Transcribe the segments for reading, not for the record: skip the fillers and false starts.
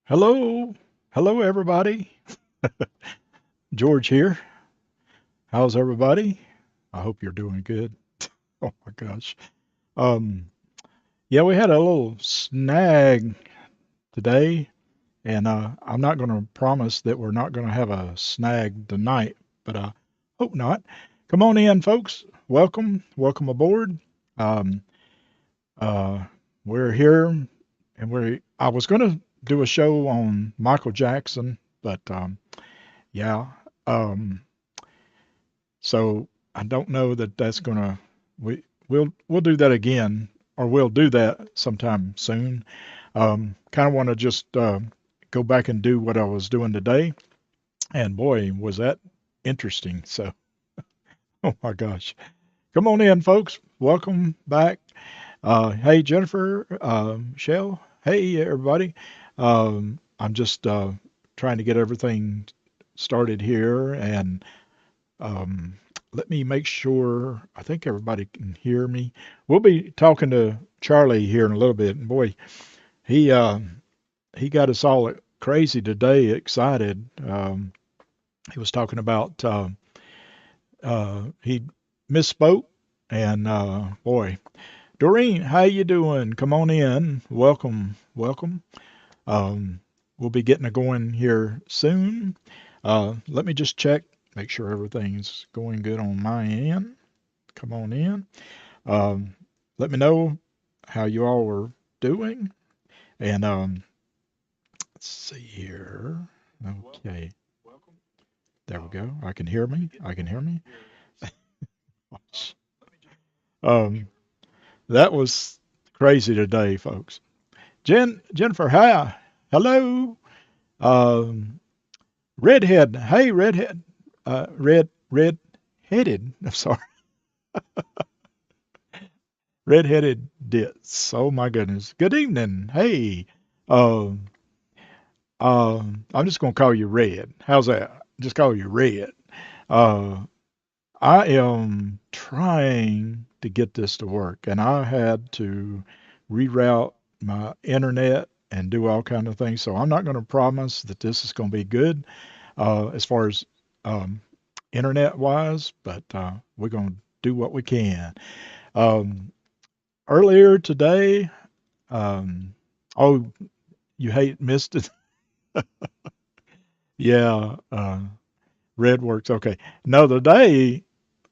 Hello, hello everybody. George here. How's everybody? I hope you're doing good. Oh my gosh. Um, yeah, we had a little snag today, and I'm not going to promise that we're not going to have a snag tonight, but I hope not. Come on in, folks. Welcome, welcome aboard. Um, uh, we're here, and I was going to do a show on Michael Jackson, but yeah. Um, So I don't know that that's gonna we'll do that again, or we'll do that sometime soon. Kind of want to just go back and do what I was doing today, and boy, was that interesting. So, oh my gosh, come on in, folks. Welcome back. Hey Jennifer, Shell. Hey everybody. I'm just trying to get everything started here and Um, let me make sure. I think everybody can hear me. We'll be talking to Charlie here in a little bit. And boy, he uh, he got us all crazy today, excited. He was talking about he misspoke, and boy, Doreen, how you doing? Come on in. Welcome, welcome. Um, we'll be getting it going here soon. Let me just check, make sure everything's going good on my end. Come on in. Um, Let me know how you all were doing. And let's see here. Okay, there we go. I can hear me. I can hear me. Um, that was crazy today, folks. Jennifer, hi. Hello. Um, Redhead. Hey, Redhead. Red-headed. I'm sorry. Red-headed ditz. Oh my goodness. Good evening. Hey. Um, I'm just gonna call you Red. How's that? Just call you Red. Uh, I am trying to get this to work, and I had to reroute my internet and do all kind of things. So I'm not going to promise that this is going to be good as far as um, internet wise, but we're going to do what we can. Um, Earlier today, um, oh, you hate missed it. Yeah, red works. Okay. No, today,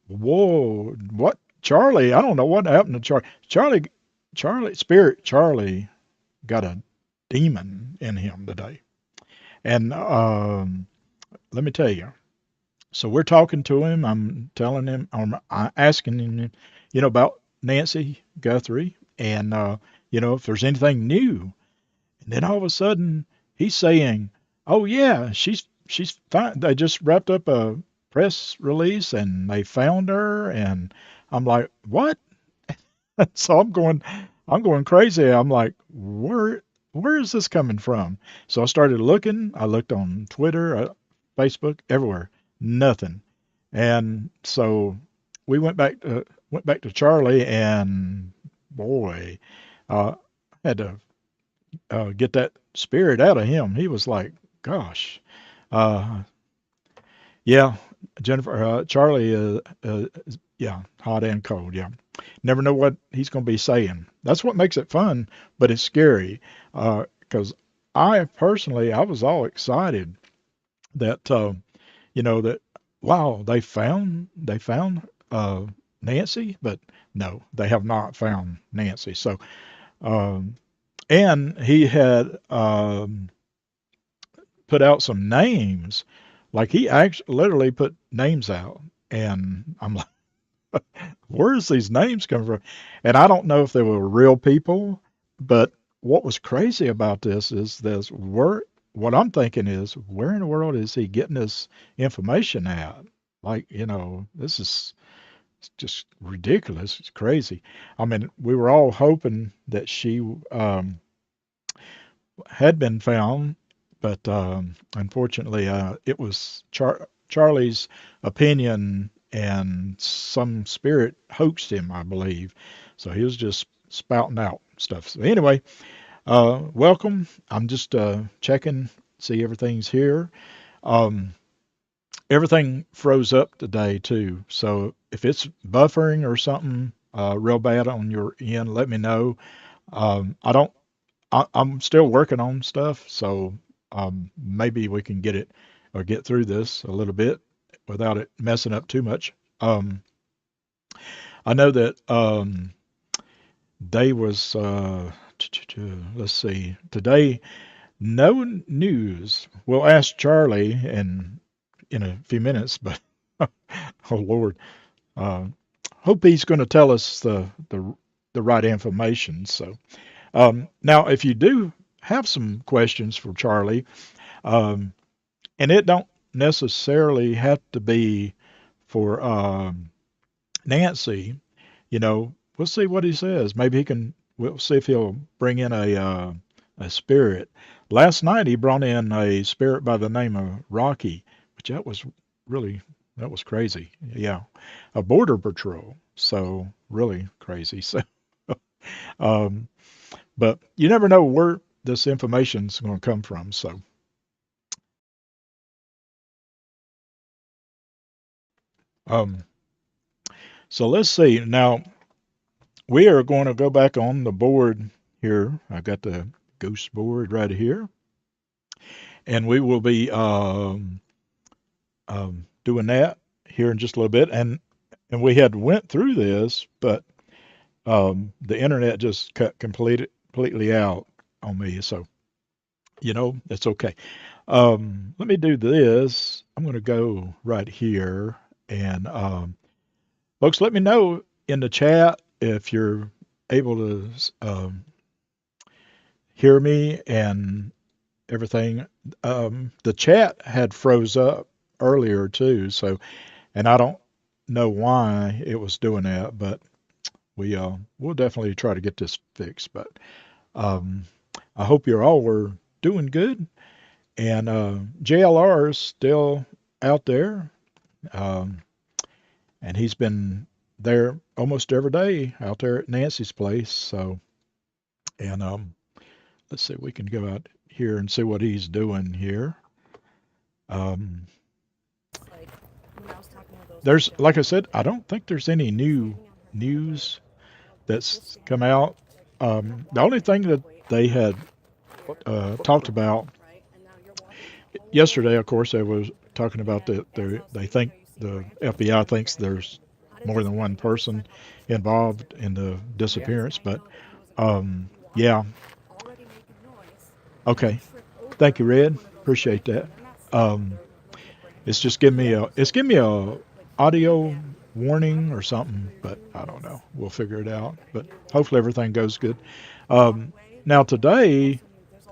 whoa, what? Charlie, I don't know what happened to Charlie. Spirit Charlie got a demon in him today. And let me tell you. So we're talking to him. I'm telling him, I'm asking him, about Nancy Guthrie and, if there's anything new. And then all of a sudden, he's saying, "Oh yeah, she's fine. They just wrapped up a press release and they found her." And I'm like, "What?" So I'm going crazy. I'm like, where is this coming from? So I started looking. I looked on Twitter, Facebook, everywhere. Nothing. And so we went back to Charlie, and boy, uh, had to get that spirit out of him. He was like, gosh, uh, yeah, Jennifer, Charlie, yeah, hot and cold, yeah. Never know what he's going to be saying. That's what makes it fun, but it's scary because I was all excited that that wow, they found Nancy, but no, they have not found Nancy. So um, and he had put out some names. Like he actually literally put names out, and I'm like, where's these names coming from? And I don't know if they were real people, but what was crazy about this is this where what I'm thinking is where in the world is he getting this information at? Like, this is just ridiculous. It's crazy. I mean, we were all hoping that she had been found, but unfortunately, it was Charlie's opinion, and some spirit hoaxed him, I believe. So he was just spouting out stuff. So anyway, Welcome. I'm just checking, see everything's here. Um, Everything froze up today too. So if it's buffering or something real bad on your end, let me know. I don't. I'm still working on stuff, so maybe we can get it or get through this a little bit without it messing up too much. Um, I know that day was. Let's see. Today, no news. We'll ask Charlie in a few minutes, but oh Lord, uh, hope he's going to tell us the right information. So now, if you do have some questions for Charlie, um, and it don't necessarily have to be for Nancy, we'll see what he says. Maybe he can. We'll see if he'll bring in a spirit. Last night he brought in a spirit by the name of Rocky, which really that was crazy. Yeah, a border patrol. So really crazy. So, um, but you never know where this information's going to come from. Um, so let's see. Now we are going to go back on the board here. I got the ghost board right here, and we will be doing that here in just a little bit. And we had went through this, but the internet just cut completely out on me. So it's okay. Let me do this. I'm going to go right here, and folks, let me know in the chat if you're able to hear me and everything. The chat had froze up earlier too, so and I don't know why it was doing that, but we'll definitely try to get this fixed. But um, I hope you're all were doing good, and JLR is still out there, um, and he's been there almost every day out there at Nancy's place. So, and let's see, we can go out here and see what he's doing here. Um, there's, like I said, I don't think there's any new news that's come out. The only thing that they had talked about yesterday, of course, they was talking about that they think the FBI thinks there's more than one person involved in the disappearance. But yeah, okay. Thank you, Red. Appreciate that. Um, it's giving me a audio warning or something, but I don't know. We'll figure it out. But hopefully everything goes good. Um, Now today,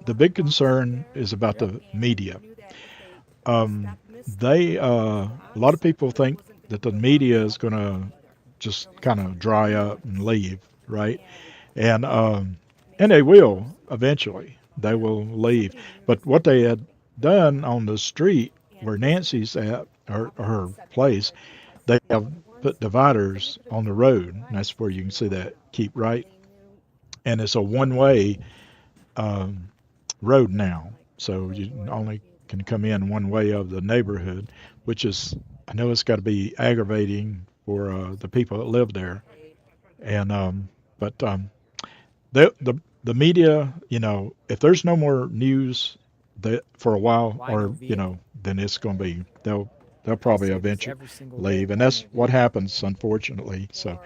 the big concern is about the media. A lot of people think that the media is going to just kind of dry up and leave, right? And and they will eventually. They will leave. But what they had done on the street where Nancy's at, her place, they have put dividers on the road. And that's where you can see that keep right. And it's a one-way um, road now, so you only can come in one way of the neighborhood, which is I know it's got to be aggravating for the people that live there. And but the media, if there's no more news that for a while, or then it's going to be they'll probably eventually leave, and that's what happens, unfortunately. So,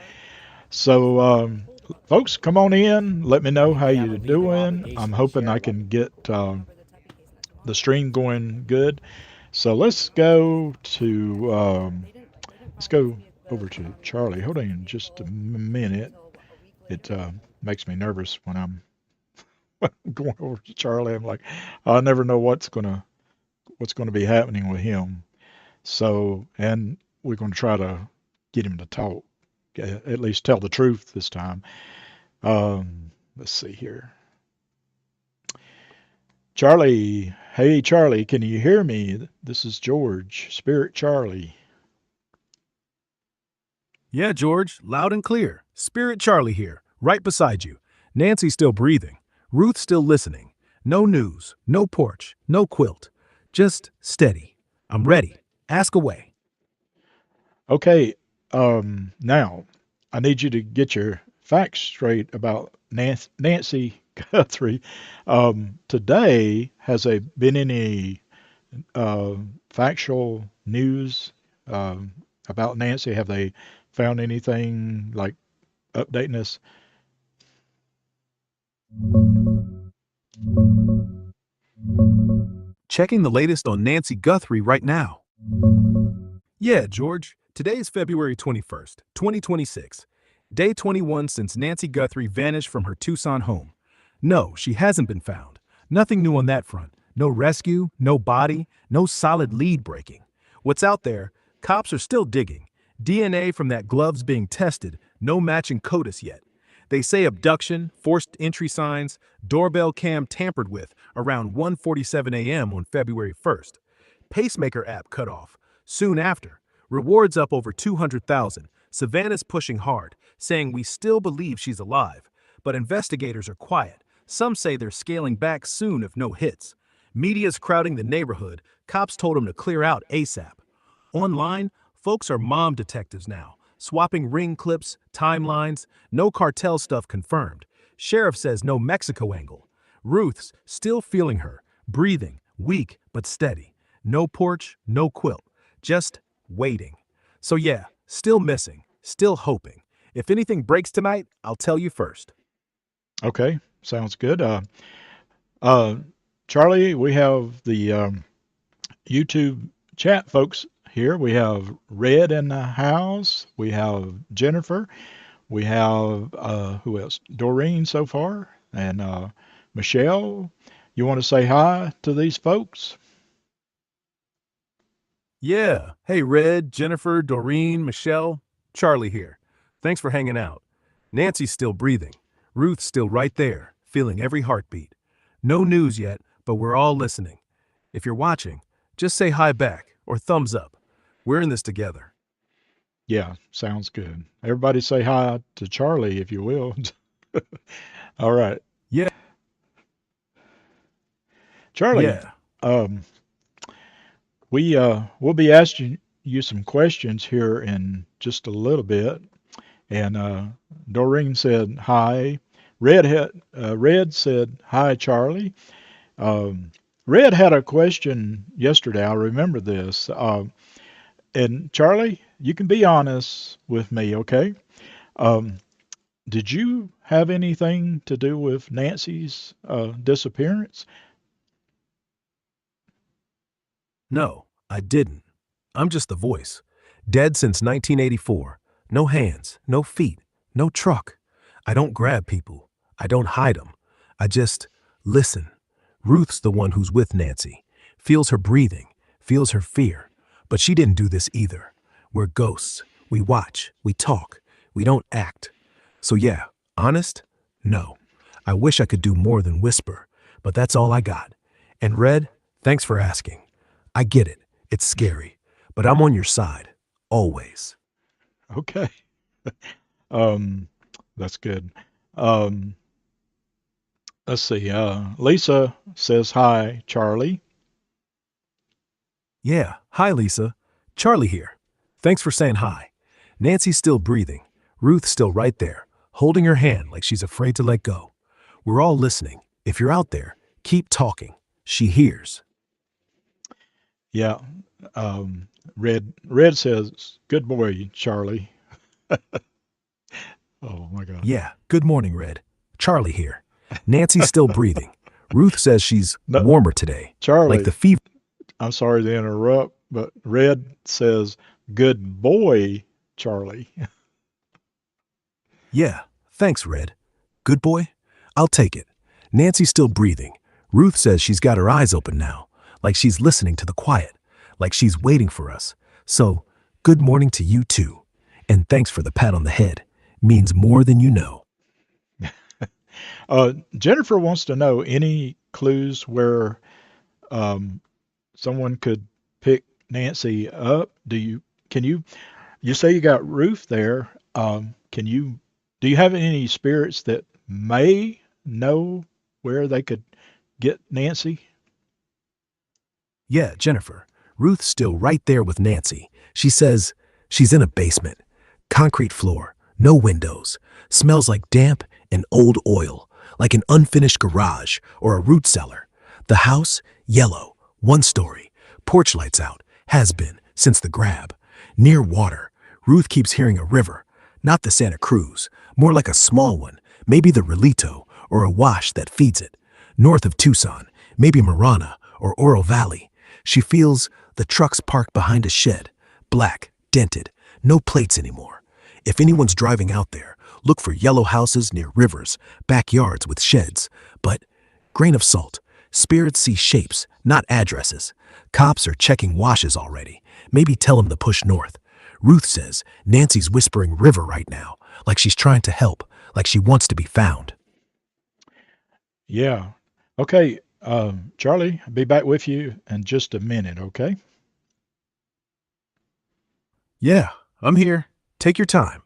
folks, come on in. Let me know how you're doing. I'm hoping I can get the stream going good. So let's go over to Charlie. Hold on just a minute. It makes me nervous when I'm going over to Charlie. I'm like, I never know what's gonna be happening with him. So, and we're going to try to get him to talk, at least tell the truth this time. Let's see here. Charlie, hey Charlie, can you hear me? This is George, Spirit Charlie. Yeah, George, loud and clear. Spirit Charlie here, right beside you. Nancy's still breathing. Ruth still listening. No news, no porch, no quilt. Just steady. I'm ready. Ask away. Okay, now I need you to get your facts straight about Nancy Guthrie. Today, has there been any uh, factual news about Nancy? Have they found anything like updating us? Checking the latest on Nancy Guthrie right now. Yeah, George. Today is February 21st, 2026. Day 21 since Nancy Guthrie vanished from her Tucson home. No, she hasn't been found. Nothing new on that front. No rescue, no body, no solid lead breaking. What's out there? Cops are still digging. DNA from that glove's being tested, no matching CODIS yet. They say abduction, forced entry signs, doorbell cam tampered with around 1:47 a.m. on February 1st. Pacemaker app cut off. Soon after, rewards up over 200,000. Savannah's pushing hard, saying we still believe she's alive. But investigators are quiet. Some say they're scaling back soon if no hits. Media's crowding the neighborhood. Cops told them to clear out ASAP. Online, folks are mom detectives now, swapping ring clips, timelines, no cartel stuff confirmed. Sheriff says no Mexico angle. Ruth's still feeling her, breathing, weak but steady. No porch, no quilt, just waiting. So yeah, still missing, still hoping. If anything breaks tonight, I'll tell you first. Okay, sounds good. Uh, Charlie, we have the YouTube chat folks here. We have Red in the house. We have Jennifer. We have who else? Doreen so far, and Michelle. You want to say hi to these folks? Yeah. Hey, Red, Jennifer, Doreen, Michelle, Charlie here. Thanks for hanging out. Nancy's still breathing. Ruth's still right there, feeling every heartbeat. No news yet, but we're all listening. If you're watching, just say hi back or thumbs up. We're in this together. Yeah, sounds good. Everybody say hi to Charlie if you will. All right, Yeah, Charlie. yeah. Um, we'll be asking you some questions here in just a little bit. And Doreen said hi. Red said hi, Charlie. Um, Red had a question yesterday. I remember this. And Charlie, you can be honest with me, okay? Um, did you have anything to do with Nancy's disappearance? No, I didn't. I'm just the voice. Dead since 1984. No hands, no feet, no truck. I don't grab people. I don't hide them. I just listen. Ruth's the one who's with Nancy, feels her breathing, feels her fear. But she didn't do this either. We're ghosts. We watch, we talk, we don't act. So yeah, honest? No. I wish I could do more than whisper, but that's all I got. And Red, thanks for asking. I get it. It's scary, but I'm on your side. Always. Okay. Um, that's good. Um, let's see. Lisa says hi, Charlie. Yeah. Hi, Lisa. Charlie here. Thanks for saying hi. Nancy's still breathing. Ruth's still right there, holding her hand like she's afraid to let go. We're all listening. If you're out there, keep talking. She hears. Yeah. Red says good boy, Charlie. Oh my God. Yeah. Good morning, Red. Charlie here. Nancy's still breathing. Ruth says she's No, warmer today, like the Charlie, fever. I'm sorry to interrupt, but Red says good boy, Charlie. Yeah. Thanks, Red. Good boy? I'll take it. Nancy's still breathing. Ruth says she's got her eyes open now, like she's listening to the quiet, like she's waiting for us. So, good morning to you too. And thanks for the pat on the head. Means more than you know. Jennifer wants to know any clues where um, someone could pick Nancy up. Can you say you got Ruth there? Do you have any spirits that may know? where they could get Nancy? Yeah, Jennifer. Ruth's still right there with Nancy. She says she's in a basement. Concrete floor, no windows. Smells like damp and old oil, like an unfinished garage or a root cellar. The house, yellow, one story. Porch lights out, has been, since the grab. Near water, Ruth keeps hearing a river. Not the Santa Cruz, more like a small one, maybe the Relito or a wash that feeds it. North of Tucson, maybe Marana or Oro Valley. She feels the trucks parked behind a shed, black, dented, no plates anymore. If anyone's driving out there, look for yellow houses near rivers, backyards with sheds. But, grain of salt, spirits see shapes, not addresses. Cops are checking washes already. Maybe tell them to push north. Ruth says Nancy's whispering river right now, like she's trying to help, like she wants to be found. Yeah. Okay, Charlie, I'll be back with you in just a minute, okay? Yeah, I'm here. Take your time.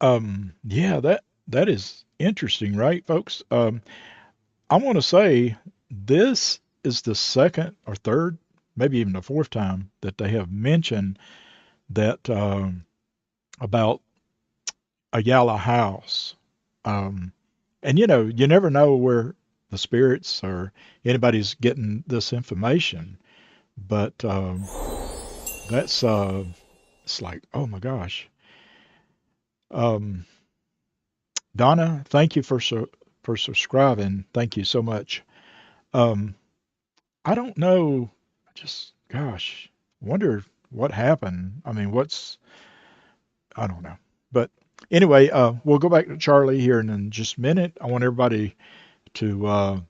Yeah, that is interesting, right, folks? I want to say this is the second or third, maybe even the fourth time that they have mentioned that about a yellow house. Um, and you never know where the spirits or anybody's getting this information, but that's it's like, oh my gosh. Um, Donna, thank you for subscribing. Thank you so much. Um, I don't know. Just gosh, wonder what happened. I mean, I don't know. But anyway, we'll go back to Charlie here in just a minute. I want everybody to I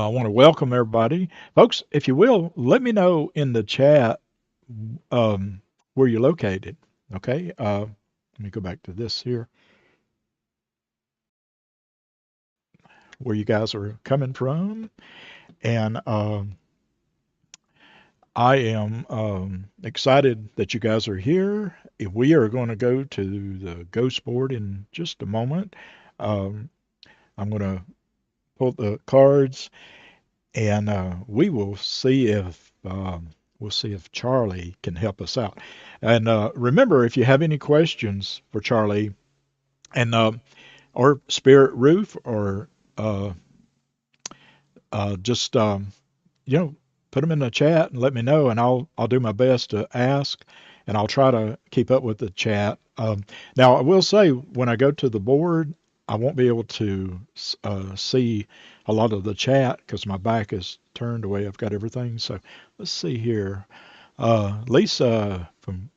want to welcome everybody, folks. If you will, let me know in the chat um, where you're located. Okay. Let me go back to this here, where you guys are coming from, and I am excited that you guys are here. We are going to go to the ghost board in just a moment. Um, I'm going to pull the cards, and we'll see if Charlie can help us out. And remember, if you have any questions for Charlie, and or Spirit Roof, or uh, just you know, put them in the chat and let me know, and I'll do my best to ask, and I'll try to keep up with the chat. Now, I will say when I go to the board, I won't be able to see a lot of the chat because my back is turned away. I've got everything. So let's see here. Lisa from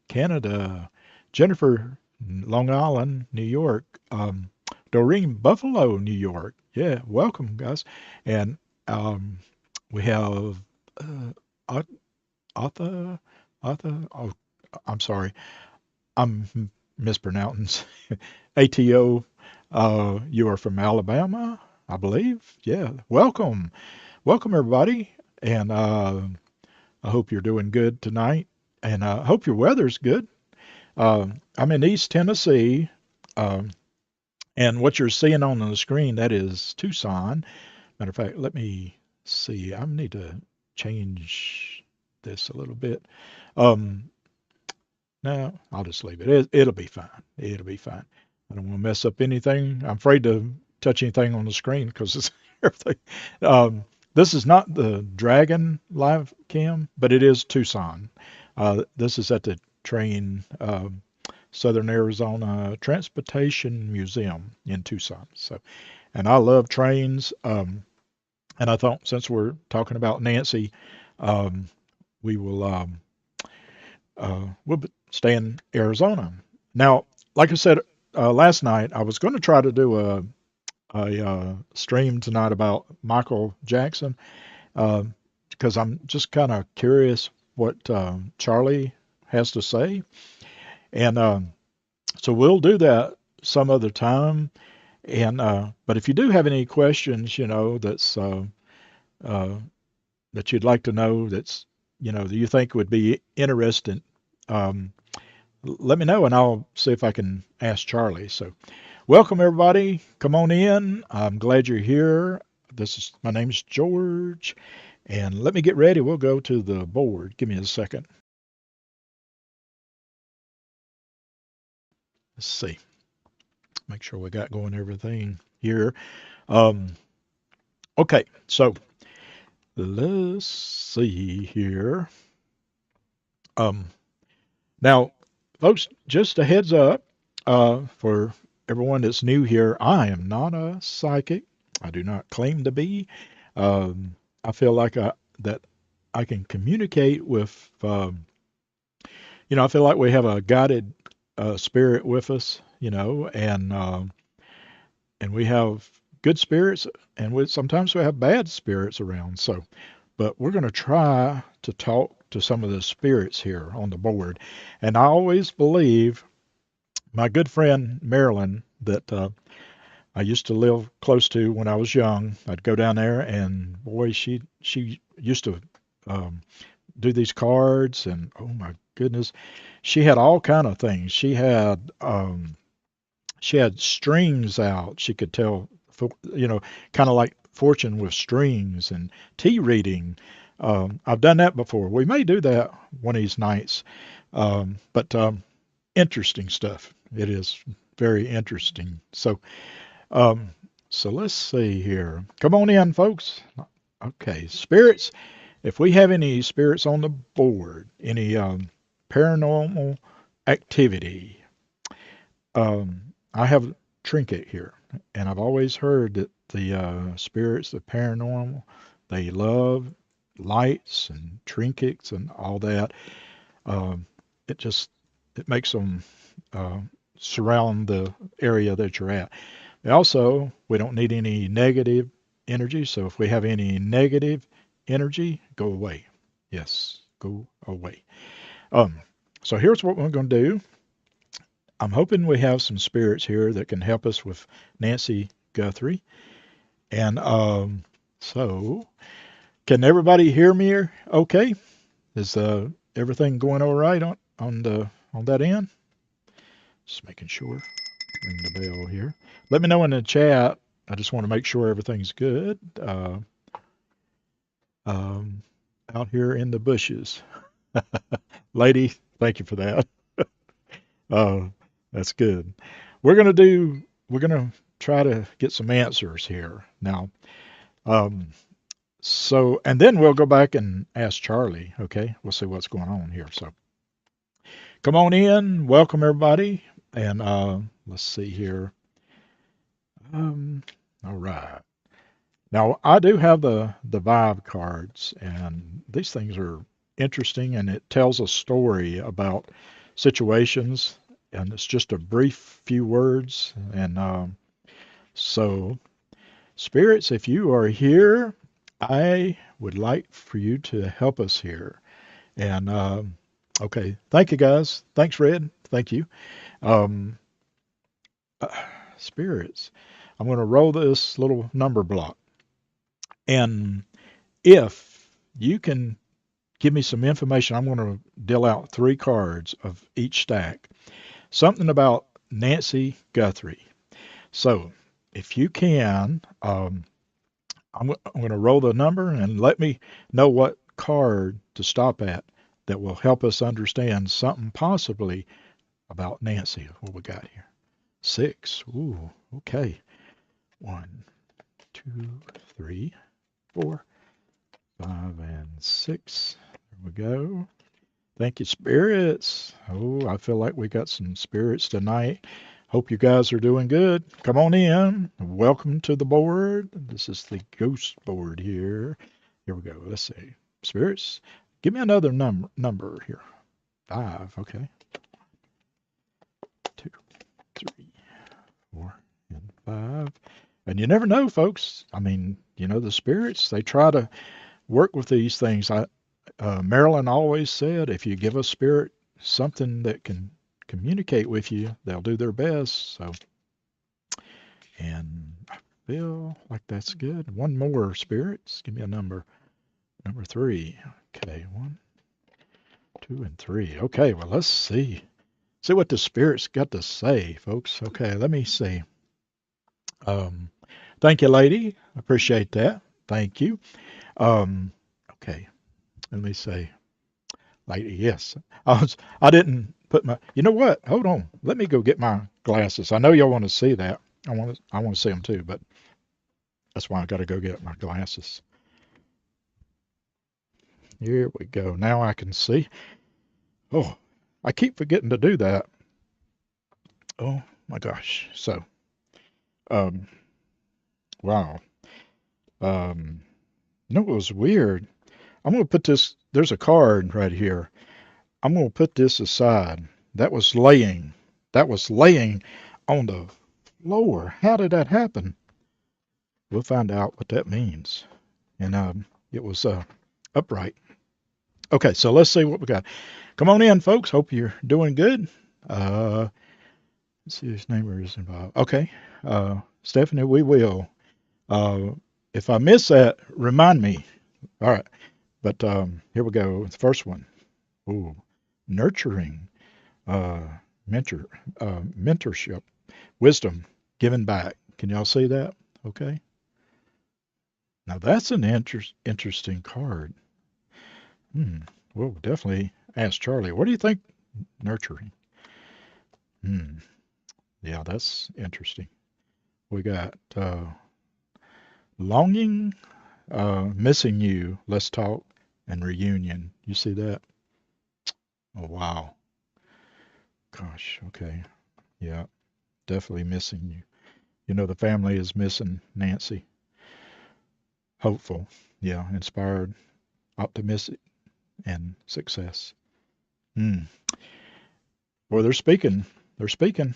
Canada, Jennifer, Long Island, New York, Doreen, Buffalo, New York. Yeah, welcome, guys. And um, we have Ar- Arthur. Arthur. Oh, I'm sorry. I'm mispronouncing. ATO. You are from Alabama, I believe. Yeah. Welcome. Welcome, everybody. And I hope you're doing good tonight. And I hope your weather's good. I'm in East Tennessee. Um, and what you're seeing on the screen, that is Tucson. Matter of fact, let me see. I need to change this a little bit. Um, no, I'll just leave it. It'll be fine. It'll be fine. I don't want to mess up anything. I'm afraid to touch anything on the screen because it's everything. This is not the Dragon live cam, but it is Tucson. This is at the train, Southern Arizona Transportation Museum in Tucson. So, and I love trains. And I thought since we're talking about Nancy, um, we will we'll stay in Arizona. Now, like I said last night, I was going to try to do a stream tonight about Michael Jackson uh, because I'm just kind of curious what Charlie has to say, and so we'll do that some other time. And but if you do have any questions, that's uh, that you'd like to know that's that you think would be interesting, um, let me know and I'll see if I can ask Charlie. So Welcome everybody. Come on in. I'm glad you're here. My name's George, and let me get ready. We'll go to the board. Give me a second. Let's see. Make sure we got going everything here. Um, okay, so let's see here. Um, Now, folks, just a heads up for everyone that's new here. I am not a psychic. I do not claim to be. I feel like that I can communicate with, I feel like we have a guided spirit with us, and we have good spirits, and sometimes we have bad spirits around. So, but we're going to try to talk to some of the spirits here on the board. And I always believe my good friend Marilyn that I used to live close to when I was young. I'd go down there, and boy, she used to um, do these cards, and oh my goodness, she had all kind of things. She had strings out. She could tell, kind of like fortune with strings and tea reading. I've done that before. We may do that one of these nights, but interesting stuff. It is very interesting. Um, so let's see here. Come on in, folks. Okay, spirits. If we have any spirits on the board, any paranormal activity, I have trinket here, and I've always heard that the spirits, the paranormal, they love lights and trinkets and all that. Um, it just it makes them uh, surround the area that you're at. Also, we don't need any negative energy, so if we have any negative energy, go away. Yes, go away. Um, so here's what we're going to do. I'm hoping we have some spirits here that can help us with Nancy Guthrie. And so, can everybody hear me here? Okay, is everything going all right on that end? Just making sure. Ring the bell here. Let me know in the chat. I just want to make sure everything's good um, out here in the bushes. Lady, thank you for that. Uh, that's good. We're gonna try to get some answers here now. Um, and then we'll go back and ask Charlie. Okay, we'll see what's going on here. So come on in, welcome everybody, and let's see here. Um, all right. Now I do have the vibe cards, and these things are interesting, and it tells a story about situations, and it's just a brief few words. And so, spirits, if you are here, I would like for you to help us here. And okay, thank you guys. Thanks, Red. Thank you. Um, uh, spirits, I'm going to roll this little number block, and if you can give me some information, I'm going to deal out three cards of each stack. Something about Nancy Guthrie. So, if you can, I'm going to roll the number and let me know what card to stop at that will help us understand something possibly about Nancy. What we got here? Six. Ooh, okay. One, two, three, four, five, and six. There we go. Thank you, spirits. Oh, I feel like we got some spirits tonight. Hope you guys are doing good. Come on in. Welcome to the board. This is the ghost board here. Here we go. Let's see. Spirits, give me another number here. Five. Okay. Two, three, four, and five. And you never know, folks. I mean, the spirits, they try to work with these things. Marilyn always said, if you give a spirit something that can communicate with you, they'll do their best. So, and I feel like that's good. One more, spirits. Give me a number. Number three. Okay, one, two, and three. Okay, well, let's see. See what the spirits got to say, folks. Okay, let me see. Um, Thank you, lady. Appreciate that. Thank you. Um, okay, let me say, lady. Yes, I didn't put my. You know what? Hold on. Let me go get my glasses. I know y'all want to see that. I want to see them too, but that's why I got to go get my glasses. Here we go. Now I can see. Oh, I keep forgetting to do that. Oh my gosh. So, um, wow. Um, you know what was weird? I'm gonna put this. There's a card right here. I'm gonna put this aside. That was laying. That was laying on the floor. How did that happen? We'll find out what that means. And it was upright. Okay, so let's see what we got. Come on in, folks. Hope you're doing good. Uh, let's see his neighbor is involved. Okay, Stephanie, we will. Uh, if I miss that, remind me. All right, but here we go. The first one. Ooh, nurturing, uh, mentor, mentorship, wisdom given back. Can y'all see that? Okay. Now that's an interesting card. Hmm. We'll definitely ask Charlie. What do you think? Nurturing. Hmm. Yeah, that's interesting. We got longing, missing you. Let's talk and reunion. You see that? Oh wow. Gosh. Okay. Yeah, definitely missing you. You know the family is missing Nancy. Hopeful. Yeah, inspired, optimistic, and success. Hmm. Well, they're speaking. They're speaking.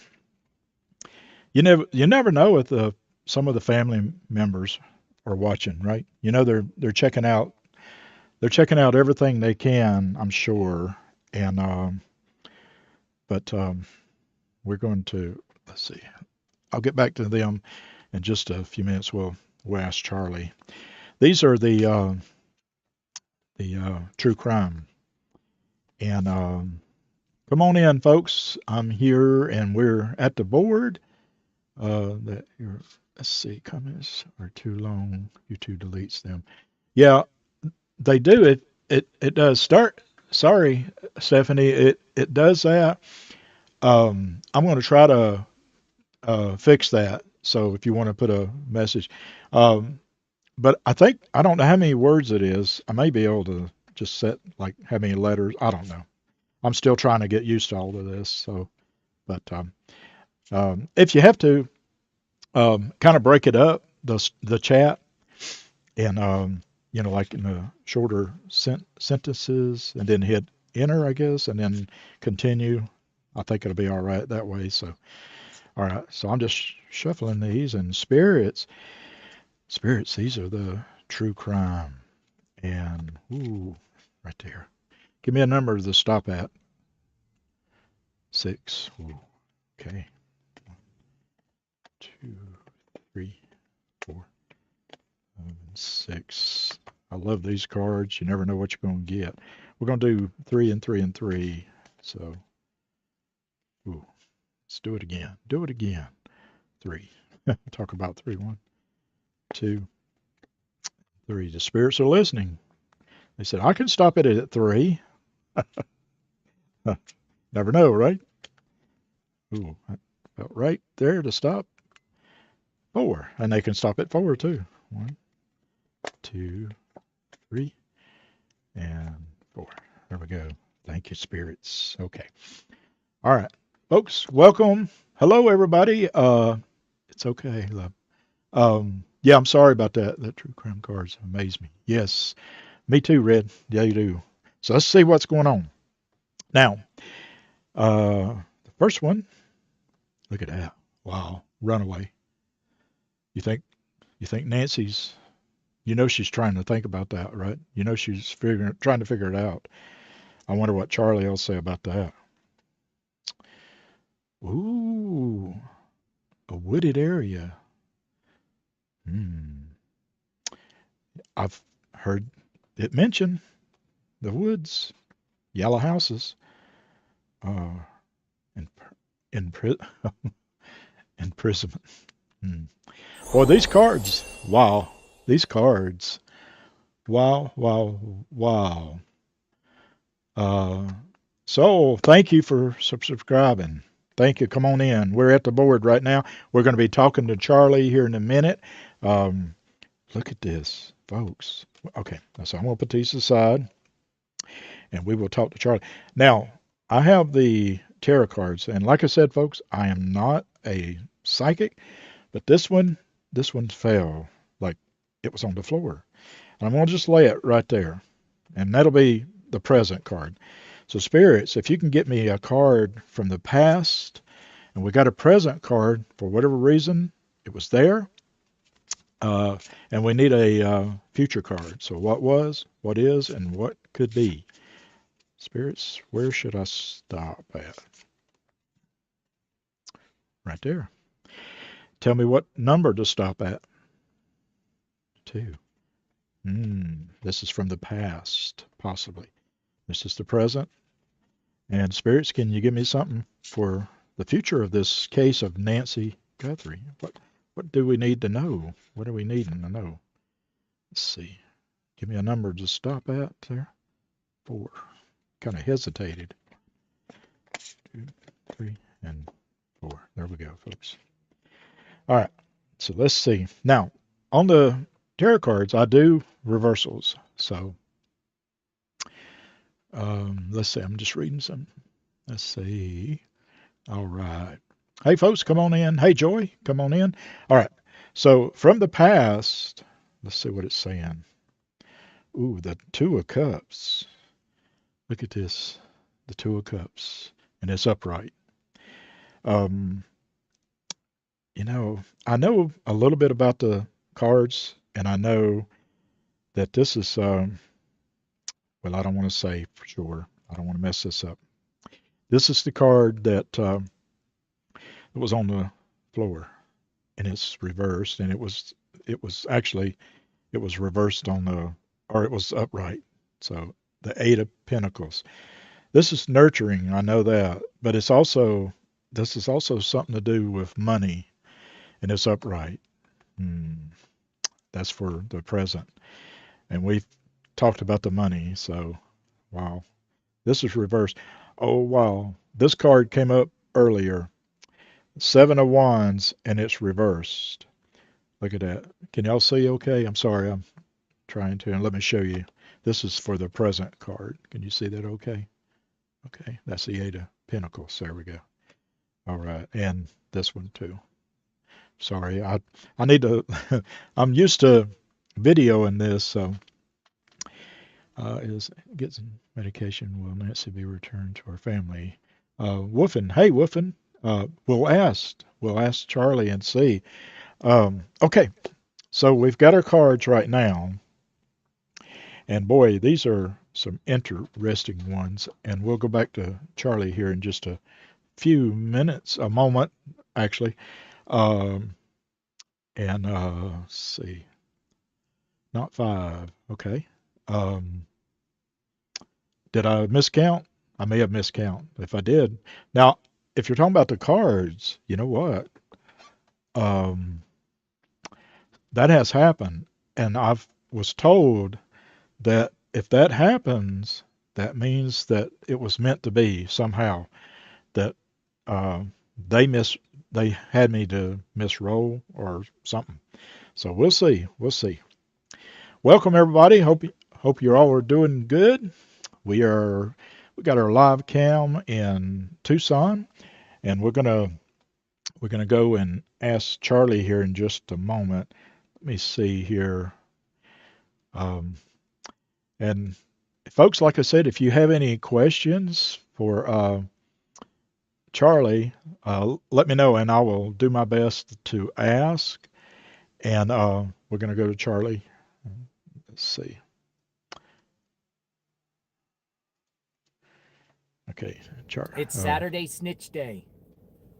You never know if some of the family members are watching, right? You know they're checking out everything they can, I'm sure. And but we're going to let's see. I'll get back to them in just a few minutes. We'll ask Charlie. These are the true crime. And come on in, folks. I'm here, and we're at the board. That your let's see, comments are too long. YouTube deletes them. Yeah, they do. It does start. Sorry, Stephanie. It does that. I'm going to try to fix that. So if you want to put a message, um, but I don't know how many words it is. I may be able to just set like how many letters. I don't know. I'm still trying to get used to all of this. So, but if you have to kind of break it up, the chat, and like in the shorter sentences, and then hit enter, I guess, and then continue. I think it'll be all right that way. So, all right. So I'm just shuffling these and spirits. These are the true crime, and ooh, right there. Give me a number to stop at. 6. Ooh, okay. 2, 3, 4, 6. I love these cards. You never know what you're going to get. We're going to do 3 and 3 and 3. So, ooh, let's do it again. Do it again. 3. Talk about 3. 1, 2, 3. The spirits are listening. They said, I can stop it at 3. Never know, right? Ooh, that felt right there to stop. 4. And they can stop at 4 too. 1, 2, 3, and 4. There we go. Thank you, spirits. Okay. All right. Folks, welcome. Hello, everybody. It's okay, love. Yeah, I'm sorry about that. That true crime cards amaze me. Yes, me too, Red. Yeah, you do. So let's see what's going on. Now, the first one, look at that. Wow, runaway. You think you think Nancy's she's trying to think about that, right? She's trying to figure it out. I wonder what Charlie will say about that. Ooh, a wooded area. Hmm. I've heard it mentioned the woods, yellow houses, uh, in, in imprisonment. Hmm. Boy, these cards. Wow. These cards. Wow, wow, wow. Uh, so thank you for subscribing. Thank you. Come on in. We're at the board right now. We're going to be talking to Charlie here in a minute. Um, look at this, folks. Okay, so I'm going to put these aside and we will talk to Charlie. Now, I have the tarot cards, and like I said, folks, I am not a psychic, but this one fell like it was on the floor. And I'm going to just lay it right there, and that'll be the present card. So, spirits, if you can get me a card from the past, and we got a present card for whatever reason, it was there, uh, and we need a future card. So, what was, what is, and what could be. Spirits, where should I stop at? Right there. Tell me what number to stop at. 2. This is from the past, possibly. This is the present. And spirits, can you give me something for the future of this case of Nancy Guthrie? What do we need to know? What are we needing to know? Let's see. Give me a number to stop at there. 4. Kind of hesitated. 2, 3, and 4. There we go, folks. All right. So let's see. Now, on the tarot cards, I do reversals. So let's see. I'm just reading some. Let's see. All right. Hey, folks, come on in. Hey, Joy, come on in. All right. So from the past, let's see what it's saying. Ooh, the 2 of Cups. Look at this. The 2 of Cups. And it's upright. Um, I know a little bit about the cards, and I know that this is, well, I don't want to say for sure. I don't want to mess this up. This is the card that was on the floor, and it's reversed, and it was reversed on the, or it was upright. So the 8 of Pentacles. This is nurturing, I know that, but this is also something to do with money, and it's upright. That's for the present. And we've talked about the money, so wow. This is reversed. Oh, wow. This card came up earlier. 7 of Wands, and it's reversed. Look at that. Can y'all see okay? I'm sorry, I'm trying to. And let me show you. This is for the present card. Can you see that okay? Okay, that's the 8 of Pentacles. There we go. All right, and this one too. Sorry, I need to. I'm used to videoing this, so is gets medication. Will Nancy be returned to her family? Woofin, hey Woofin. We'll ask Charlie and see. Okay, so we've got our cards right now, and boy, these are some interesting ones. And we'll go back to Charlie here in just a few minutes, a moment actually. Um, and let's see, not 5. Okay. Um, did I miscount? I may have miscount. If I did, now if you're talking about the cards, you know what? Um, that has happened, and I've was told that if that happens, that means that it was meant to be somehow. That uh, they miss they had me to misroll or something. So we'll see. We'll see. Welcome everybody. Hope you all are doing good. We got our live cam in Tucson, and we're gonna go and ask Charlie here in just a moment. Let me see here. Um, and folks, like I said, if you have any questions for Charlie, let me know, and I will do my best to ask. And we're going to go to Charlie. Let's see. Okay, Charlie. It's Saturday Snitch Day.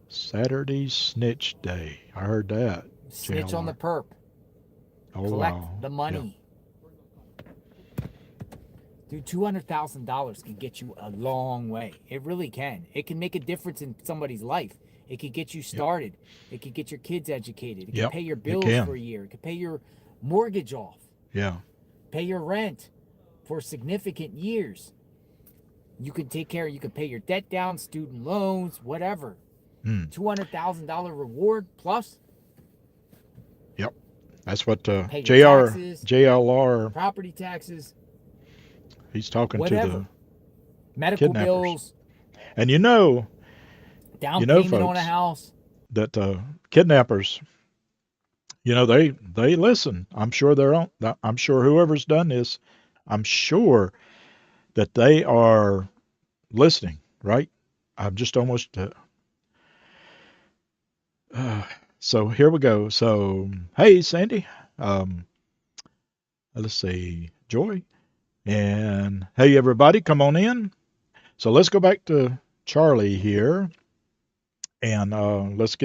Saturday Snitch Day. I heard that. Snitch on the JLR. perp. Oh, Collect wow. the money. Dude, $200,000 can get you a long way. It really can. It can make a difference in somebody's life It could get you Yep. started. It could get your kids educated. It could Yep. pay your It bills for can. a year. It could pay your mortgage off, Yeah. pay your rent for significant years. You can take care, you can pay your debt down, student loans, whatever. Mm. $200,000 reward plus Yep. That's what pay your JR taxes, JLR property taxes, he's talking to the whatever. Medical kidnappers. bills, And down payment on a folks, house. that kidnappers, they listen. I'm sure they're on. I'm sure whoever's done this, I'm sure that they are listening, right? I'm just almost. Uh, so here we go. So hey, Sandy. Um, let's see, Joy, and hey, everybody, come on in. So let's go back to Charlie here, and let's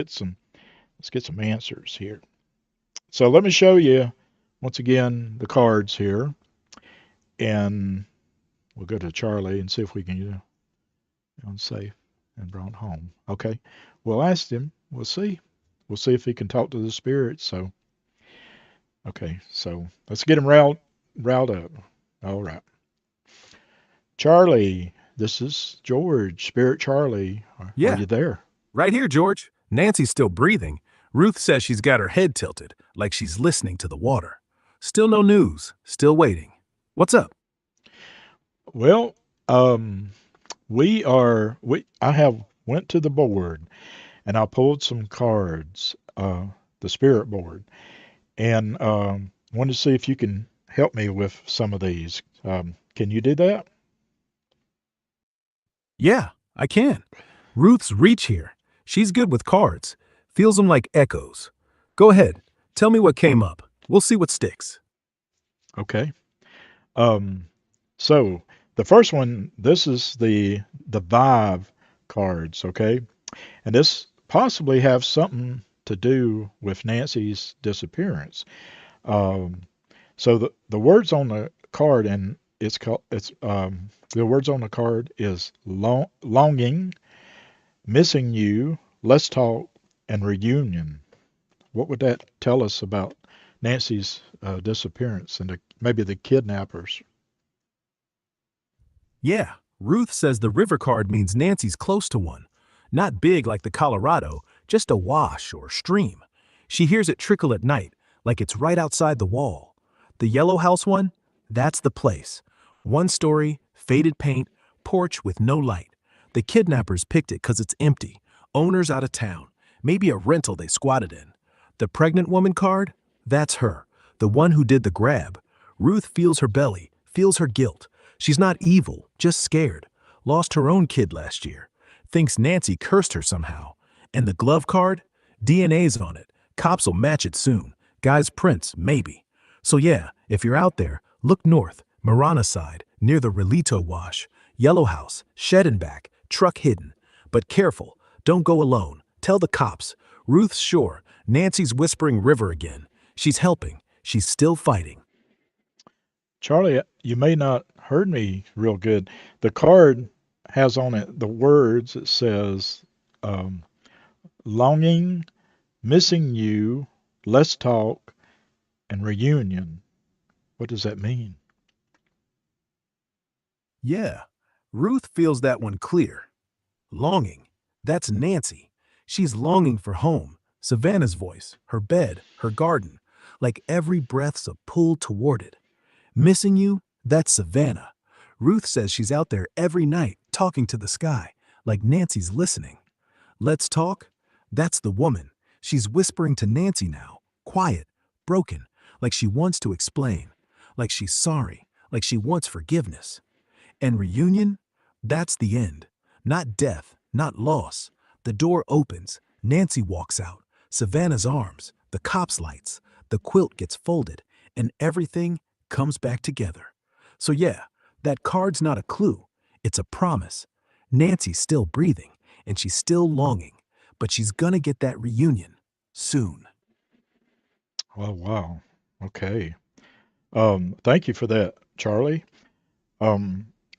get some answers here. So let me show you once again the cards here, and we'll go to Charlie and see if we can get him safe and brought home. Okay, we'll ask him. We'll see. We'll see if he can talk to the spirits. So okay, so let's get him riled up. All right, Charlie. This is George, Spirit Charlie. Are Yeah, you there? right here, George. Nancy's still breathing. Ruth says she's got her head tilted, like she's listening to the water. Still no news. Still waiting. What's up? Well, um, I have went to the board and I pulled some cards, the spirit board, and wanted to see if you can help me with some of these. Can you do that? Yeah, I can. Ruth's reach here. She's good with cards. Feels them like echoes. Go ahead. Tell me what came up. We'll see what sticks. Okay. Um, so the first one, this is the Vive cards, okay? And this possibly have something to do with Nancy's disappearance. Um, so the words on the card, and it's the words on the card is longing, missing you, let's talk, and reunion. What would that tell us about Nancy's disappearance and maybe the kidnappers? Yeah, Ruth says the river card means Nancy's close to one. Not big like the Colorado, just a wash or stream. She hears it trickle at night, like it's right outside the wall. The yellow house one? That's the place. One story, faded paint, porch with no light. The kidnappers picked it 'cause it's empty. Owner's out of town. Maybe a rental they squatted in. The pregnant woman card? That's her. The one who did the grab. Ruth feels her belly, feels her guilt. She's not evil, just scared. Lost her own kid last year. Thinks Nancy cursed her somehow. And the glove card? DNA's on it. Cops will match it soon. Guy's prints, maybe. So yeah, if you're out there, look north, Marana side, near the Relito wash. Yellow house, shed and back, truck hidden. But careful, don't go alone. Tell the cops. Ruth's sure. Nancy's whispering river again. She's helping. She's still fighting. Charlie, you may not heard me real good. The card has on it the words. It says, um, longing, missing you, let's talk, and reunion. What does that mean? Yeah, Ruth feels that one clear. Longing. That's Nancy. She's longing for home. Savannah's voice, her bed, her garden. Like every breath's a pull toward it. Missing you? That's Savannah. Ruth says she's out there every night talking to the sky, like Nancy's listening. Let's talk? That's the woman. She's whispering to Nancy now, quiet, broken, like she wants to explain, like she's sorry, like she wants forgiveness. And reunion? That's the end. Not death, not loss. The door opens. Nancy walks out. Savannah's arms, the cop's lights. The quilt gets folded, and everything comes back together. So yeah, that card's not a clue. It's a promise. Nancy's still breathing, and she's still longing. But she's gonna get that reunion. Soon. Oh, wow. Okay. Thank you for that, Charlie.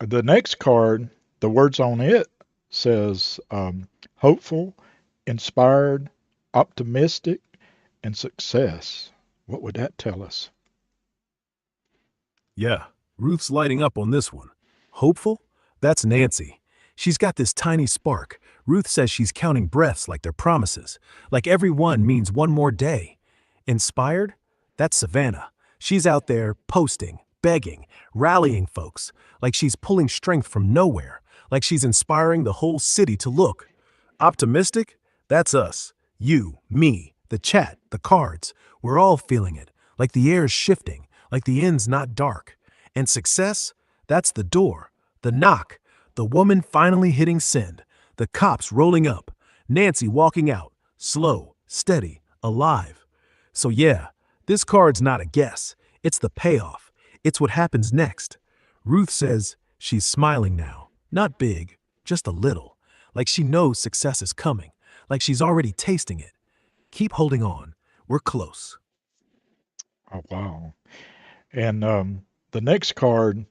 The next card, the words on it says hopeful, inspired, optimistic, and success. What would that tell us? Yeah, Ruth's lighting up on this one. Hopeful? That's Nancy. She's got this tiny spark. Ruth says she's counting breaths like they're promises, like every one means one more day. Inspired? That's Savannah. She's out there posting, begging, rallying folks, like she's pulling strength from nowhere, like she's inspiring the whole city to look. Optimistic? That's us. You, me, the chat, the cards. We're all feeling it, like the air's shifting, like the end's not dark. And success? That's the door, the knock, the woman finally hitting send, the cops rolling up, Nancy walking out, slow, steady, alive. So yeah, this card's not a guess. It's the payoff. It's what happens next. Ruth says she's smiling now. Not big, just a little. Like she knows success is coming. Like she's already tasting it. Keep holding on. We're close. Oh, wow. And the next card,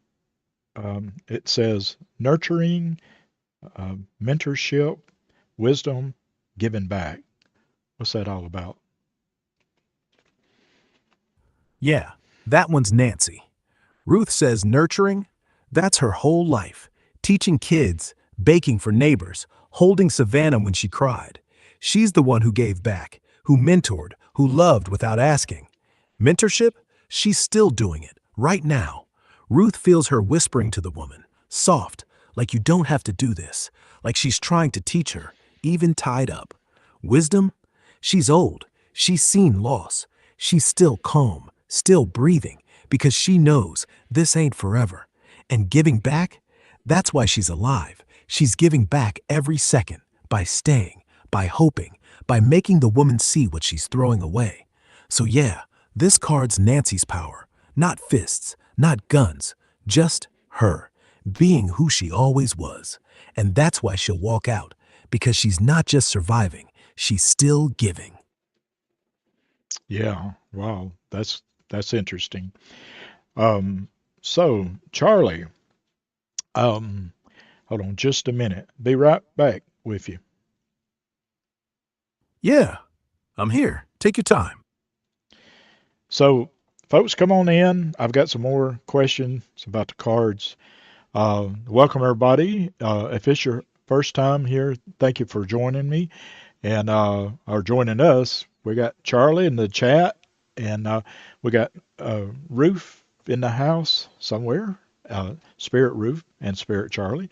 it says nurturing, mentorship, wisdom, giving back. What's that all about? Yeah, that one's Nancy. Ruth says nurturing, that's her whole life. Teaching kids, baking for neighbors, holding Savannah when she cried. She's the one who gave back, who mentored, who loved without asking. Mentorship? She's still doing it, right now. Ruth feels her whispering to the woman, soft, like you don't have to do this, like she's trying to teach her, even tied up. Wisdom? She's old. She's seen loss. She's still calm, still breathing, because she knows this ain't forever. And giving back? That's why she's alive. She's giving back every second, by staying, by hoping, by making the woman see what she's throwing away. So yeah, this card's Nancy's power. Not fists, not guns, just her, being who she always was. And that's why she'll walk out, because she's not just surviving, she's still giving. Yeah, wow, that's interesting. Um, so Charlie, um, hold on just a minute. Be right back with you. Yeah, I'm here. Take your time. So, folks, come on in. I've got some more questions about the cards. Welcome, everybody. If it's your first time here, thank you for joining me and or joining us. We got Charlie in the chat, and we got Ruth in the house somewhere. Spirit Ruth and Spirit Charlie.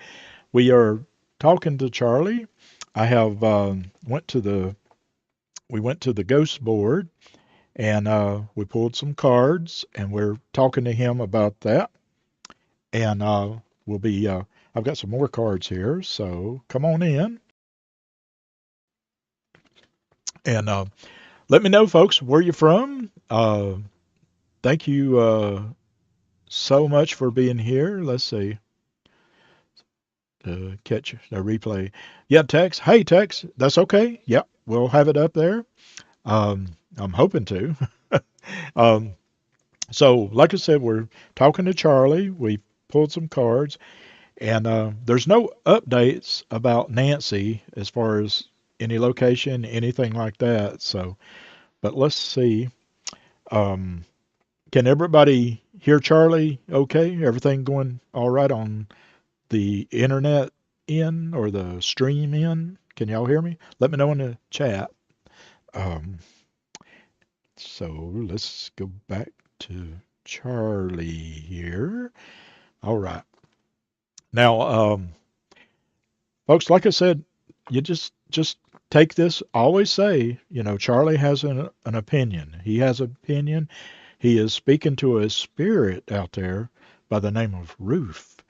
We are talking to Charlie. I have we went to the ghost board and we pulled some cards and we're talking to him about that. And we'll be I've got some more cards here, so come on in and let me know, folks, where you're from. Thank you so much for being here. Let's see. Catch a replay. Yeah, Tex. Hey, Tex. That's okay. Yep, we'll have it up there. I'm hoping to. um, so, like I said, we're talking to Charlie. We pulled some cards, and there's no updates about Nancy as far as any location, anything like that. So, but let's see. Um, can everybody hear Charlie okay? Everything going all right on the internet in or the stream in? Can y'all hear me? Let me know in the chat. Um, so let's go back to Charlie here. All right. Now, folks, like I said, you just take this. I always say, Charlie has an opinion. He has an opinion. He is speaking to a spirit out there by the name of Ruth.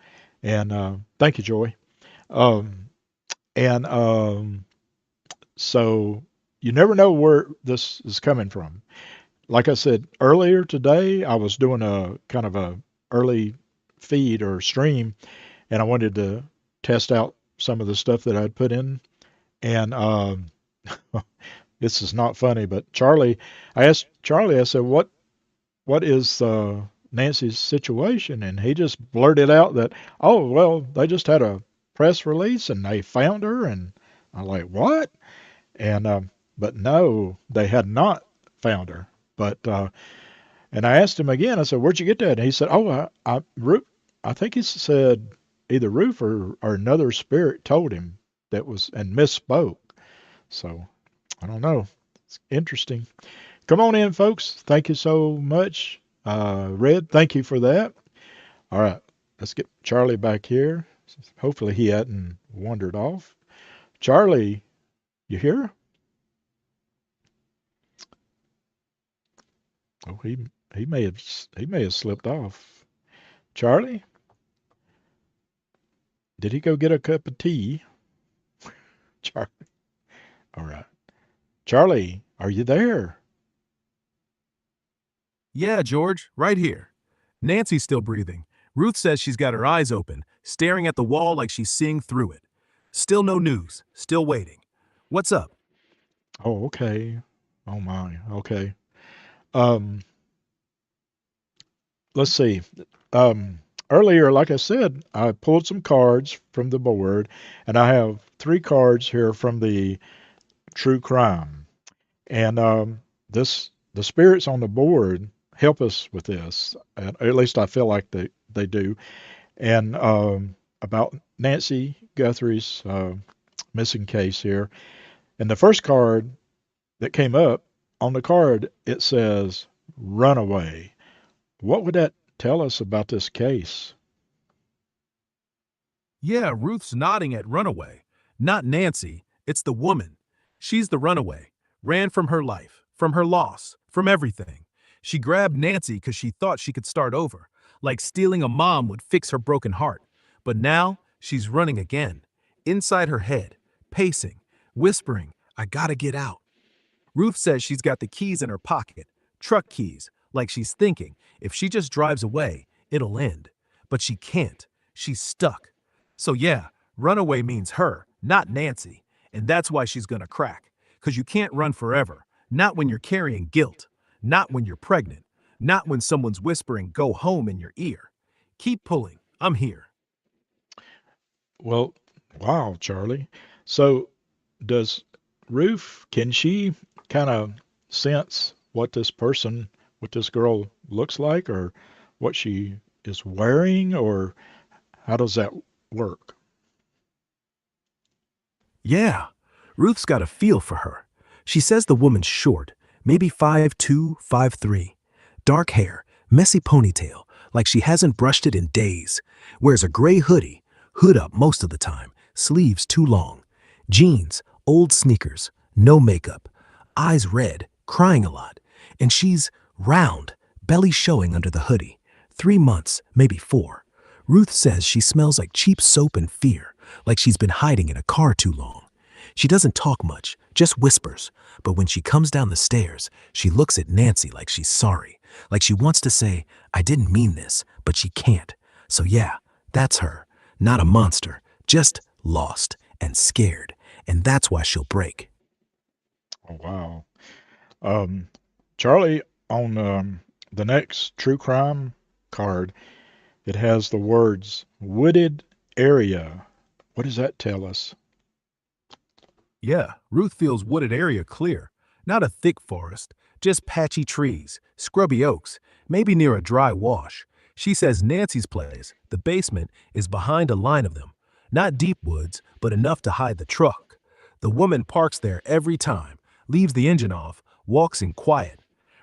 And thank you, Joy. Um, and so you never know where this is coming from. Like I said earlier today, I was doing a kind of a early feed or stream, and I wanted to test out some of the stuff that I'd put in. And this is not funny, but I asked Charlie, I said, what is Nancy's situation? And he just blurted out that, oh, well, they just had a press release and they found her. And I'm like, what? And but no, they had not found her. But and I asked him again. I said, "Where'd you get that?" And he said, "Oh, I think he said either Ruth or another spirit told him that was and misspoke." So I don't know. It's interesting. Come on in, folks. Thank you so much, Red. Thank you for that. All right, let's get Charlie back here. Hopefully he hadn't wandered off. Charlie, you here? Oh, he may have slipped off. Charlie, did he go get a cup of tea? Charlie. All right. Charlie, are you there? Yeah, George, right here. Nancy's still breathing. Ruth says she's got her eyes open, staring at the wall like she's seeing through it. Still no news, still waiting. What's up? Oh, okay. Oh my. Okay. Um, let's see. Um, earlier, like I said, I pulled some cards from the board, and I have three cards here from the true crime. And this the spirits on the board help us with this. At least I feel like they do. And about Nancy Guthrie's missing case here. And the first card that came up on the card it says runaway. What would that tell us about this case? Yeah, Ruth's nodding at runaway. Not Nancy, it's the woman. She's the runaway. Ran from her life, from her loss, from everything. She grabbed Nancy because she thought she could start over, like stealing a mom would fix her broken heart. But now she's running again, inside her head, pacing, whispering, I gotta get out. Ruth says she's got the keys in her pocket, truck keys, like she's thinking if she just drives away, it'll end. But she can't. She's stuck. So yeah, runaway means her, not Nancy. And that's why she's gonna crack. Because you can't run forever. Not when you're carrying guilt. Not when you're pregnant. Not when someone's whispering, go home in your ear. Keep pulling. I'm here. Well, wow, Charlie. So does Ruth, can she kind of sense what this girl looks like, or what she is wearing, or how does that work? Yeah, Ruth's got a feel for her. She says the woman's short, maybe 5'2", 5'3". Dark hair, messy ponytail, like she hasn't brushed it in days. Wears a gray hoodie, hood up most of the time, sleeves too long. Jeans, old sneakers, no makeup. Eyes red, crying a lot. And she's round, belly showing under the hoodie. 3 months, maybe 4. Ruth says she smells like cheap soap and fear, like she's been hiding in a car too long. She doesn't talk much, just whispers, but when she comes down the stairs, she looks at Nancy like she's sorry, like she wants to say, I didn't mean this, but she can't. So yeah, that's her. Not a monster, just lost and scared, and that's why she'll break. Oh, wow. Um, Charlie, on the next true crime card, it has the words wooded area. What does that tell us? Yeah, Ruth feels wooded area clear. Not a thick forest, just patchy trees, scrubby oaks, maybe near a dry wash. She says Nancy's place, the basement, is behind a line of them. Not deep woods, but enough to hide the truck. The woman parks there every time, leaves the engine off, walks in quiet.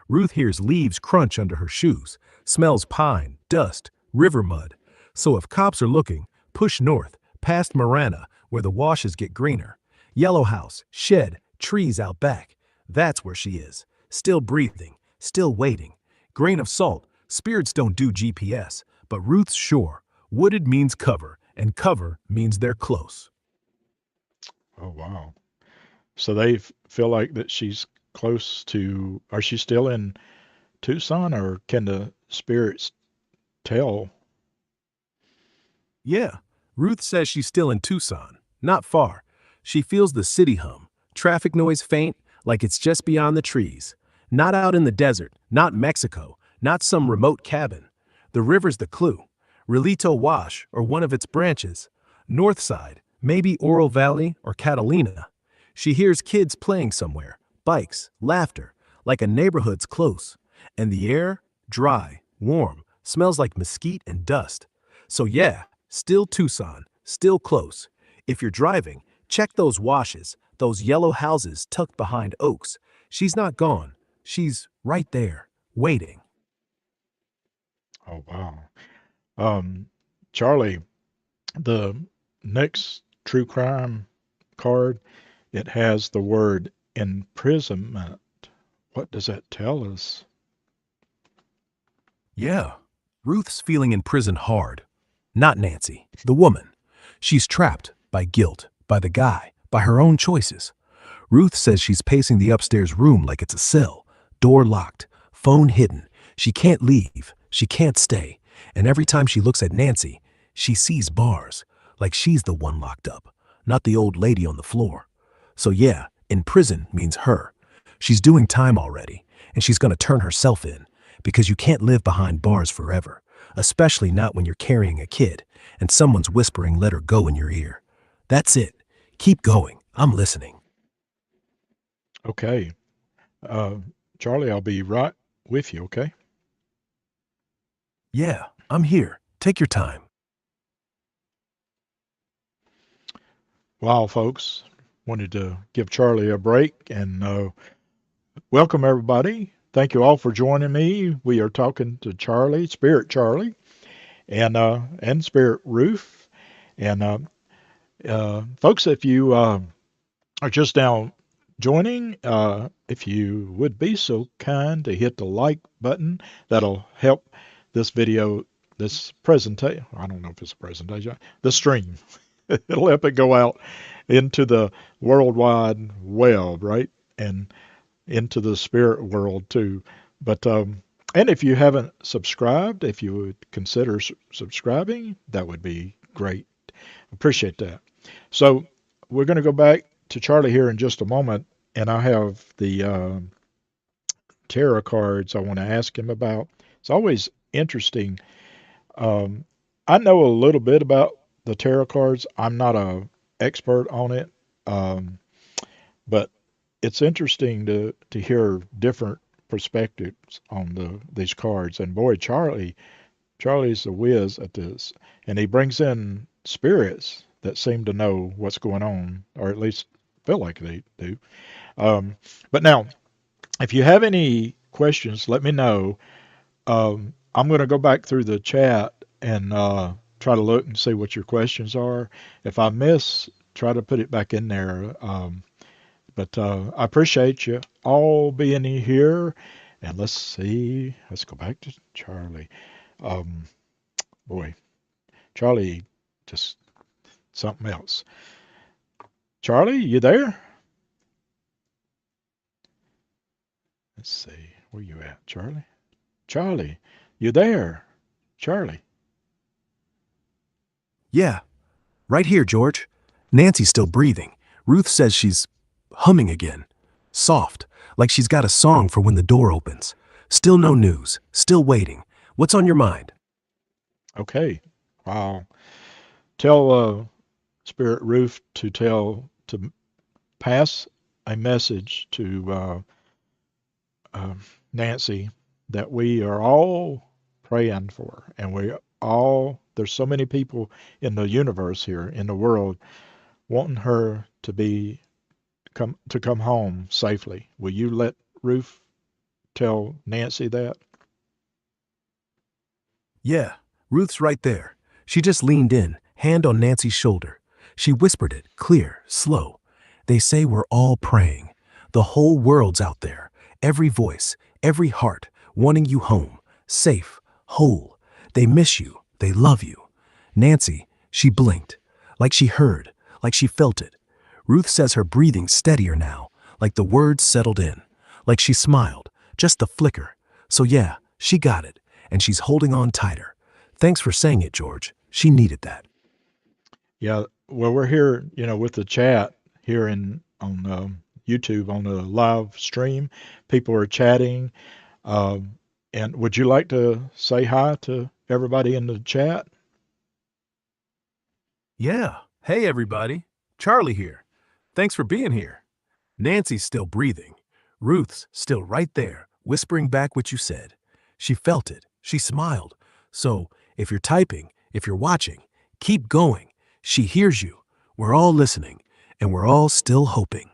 Ruth hears leaves crunch under her shoes, smells pine, dust, river mud. So if cops are looking, push north, past Marana, where the washes get greener. Yellow house, shed, trees out back. That's where she is. Still breathing, still waiting. Grain of salt, spirits don't do GPS, but Ruth's sure. Wooded means cover, and cover means they're close. Oh, wow. So they feel like that she's close to, are she still in Tucson, or can the spirits tell? Yeah, Ruth says she's still in Tucson, not far. She feels the city hum, traffic noise faint, like it's just beyond the trees. Not out in the desert, not Mexico, not some remote cabin. The river's the clue. Relito Wash, or one of its branches. North side, maybe Oro Valley or Catalina. She hears kids playing somewhere, bikes, laughter, like a neighborhood's close. And the air, dry, warm, smells like mesquite and dust. So yeah, still Tucson, still close. If you're driving, check those washes, those yellow houses tucked behind oaks. She's not gone. She's right there, waiting. Oh wow. Um, Charlie, the next true crime card, it has the word imprisonment. What does that tell us? Yeah, Ruth's feeling in prison hard. Not Nancy, the woman. She's trapped by guilt, by the guy, by her own choices. Ruth says she's pacing the upstairs room like it's a cell, door locked, phone hidden. She can't leave, she can't stay. And every time she looks at Nancy, she sees bars, like she's the one locked up, not the old lady on the floor. So yeah, in prison means her. She's doing time already, and she's gonna turn herself in, because you can't live behind bars forever, especially not when you're carrying a kid and someone's whispering let her go in your ear. That's it. Keep going. I'm listening. Okay. Uh, Charlie, I'll be right with you, okay? Yeah, I'm here. Take your time. Wow, folks. Wanted to give Charlie a break and welcome everybody. Thank you all for joining me. We are talking to Charlie, Spirit Charlie, and Spirit Ruth. And folks, if you are just now joining, if you would be so kind to hit the like button, that'll help this video, this presentation. I don't know if it's a presentation, the stream. It'll help it go out into the worldwide web, right? And into the spirit world too. But and if you haven't subscribed, if you would consider subscribing, that would be great. Appreciate that. So we're going to go back to Charlie here in just a moment, and I have the tarot cards I want to ask him about. It's always interesting. Um, I know a little bit about the tarot cards. I'm not a expert on it, um, but it's interesting to hear different perspectives on these cards. And boy, Charlie's a whiz at this, and he brings in spirits that seem to know what's going on, or at least feel like they do. Um, but now, if you have any questions, let me know. I'm going to go back through the chat and try to look and see what your questions are. If I miss, try to put it back in there. But I appreciate you all being here. And let's see. Let's go back to Charlie. Um, boy, Charlie, just something else. Charlie, you there? Let's see. Where you at, Charlie? Charlie, you there? Charlie. Yeah, right here, George. Nancy's still breathing. Ruth says she's humming again. Soft, like she's got a song for when the door opens. Still no news. Still waiting. What's on your mind? Okay. Wow. Tell Spirit Ruth to pass a message to Nancy that we are all praying for, and there's so many people in the universe here in the world wanting her to come home safely. Will you let Ruth tell Nancy that? Yeah, Ruth's right there. She just leaned in, hand on Nancy's shoulder. She whispered it, clear, slow. They say we're all praying. The whole world's out there. Every voice, every heart, wanting you home, safe, whole. They miss you. They love you. Nancy, she blinked, like she heard, like she felt it. Ruth says her breathing's steadier now, like the words settled in, like she smiled, just a flicker. So yeah, she got it, and she's holding on tighter. Thanks for saying it, George. She needed that. Yeah. Well, we're here, with the chat here on YouTube on the live stream. People are chatting. Um, and would you like to say hi to everybody in the chat? Yeah. Hey, everybody. Charlie here. Thanks for being here. Nancy's still breathing. Ruth's still right there, whispering back what you said. She felt it. She smiled. So, if you're typing, if you're watching, keep going. She hears you. We're all listening, and we're all still hoping.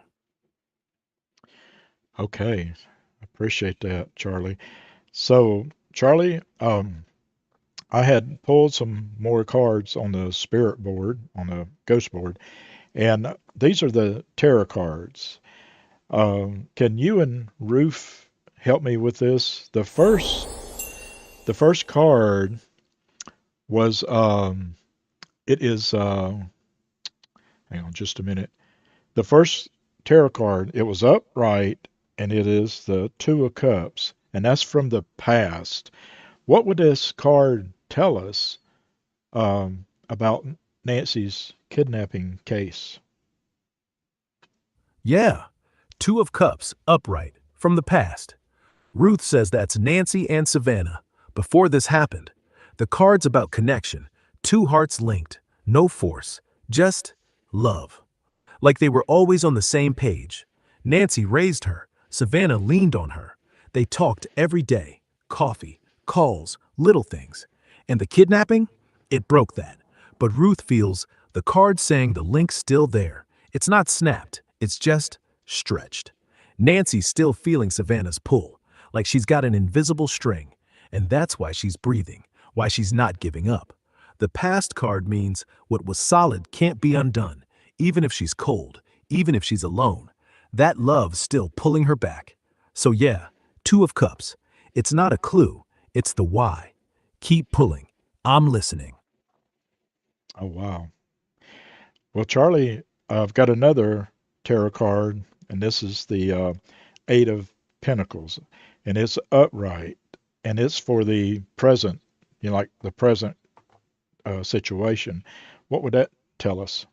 Okay, appreciate that, Charlie. So, Charlie, I had pulled some more cards on the spirit board, on the ghost board, and these are the tarot cards. Can you and Ruth help me with this? The first card was it is hang on just a minute. The first tarot card, it was upright, and it is the Two of Cups, and that's from the past. What would this card tell us about Nancy's kidnapping case? Yeah, Two of Cups, upright, from the past. Ruth says that's Nancy and Savannah. Before this happened, the card's about connection, two hearts linked, no force, just love. Like they were always on the same page. Nancy raised her, Savannah leaned on her. They talked every day, coffee, calls, little things. And the kidnapping? It broke that. But Ruth feels the card saying the link's still there. It's not snapped, it's just stretched. Nancy's still feeling Savannah's pull, like she's got an invisible string. And that's why she's breathing, why she's not giving up. The past card means what was solid can't be undone, even if she's cold, even if she's alone. That love's still pulling her back. So yeah, Two of Cups. It's not a clue, it's the why. Keep pulling. I'm listening. Oh, wow. Well, Charlie, I've got another tarot card, and this is the Eight of Pentacles, and it's upright, and it's for the present, like the present situation. What would that tell us?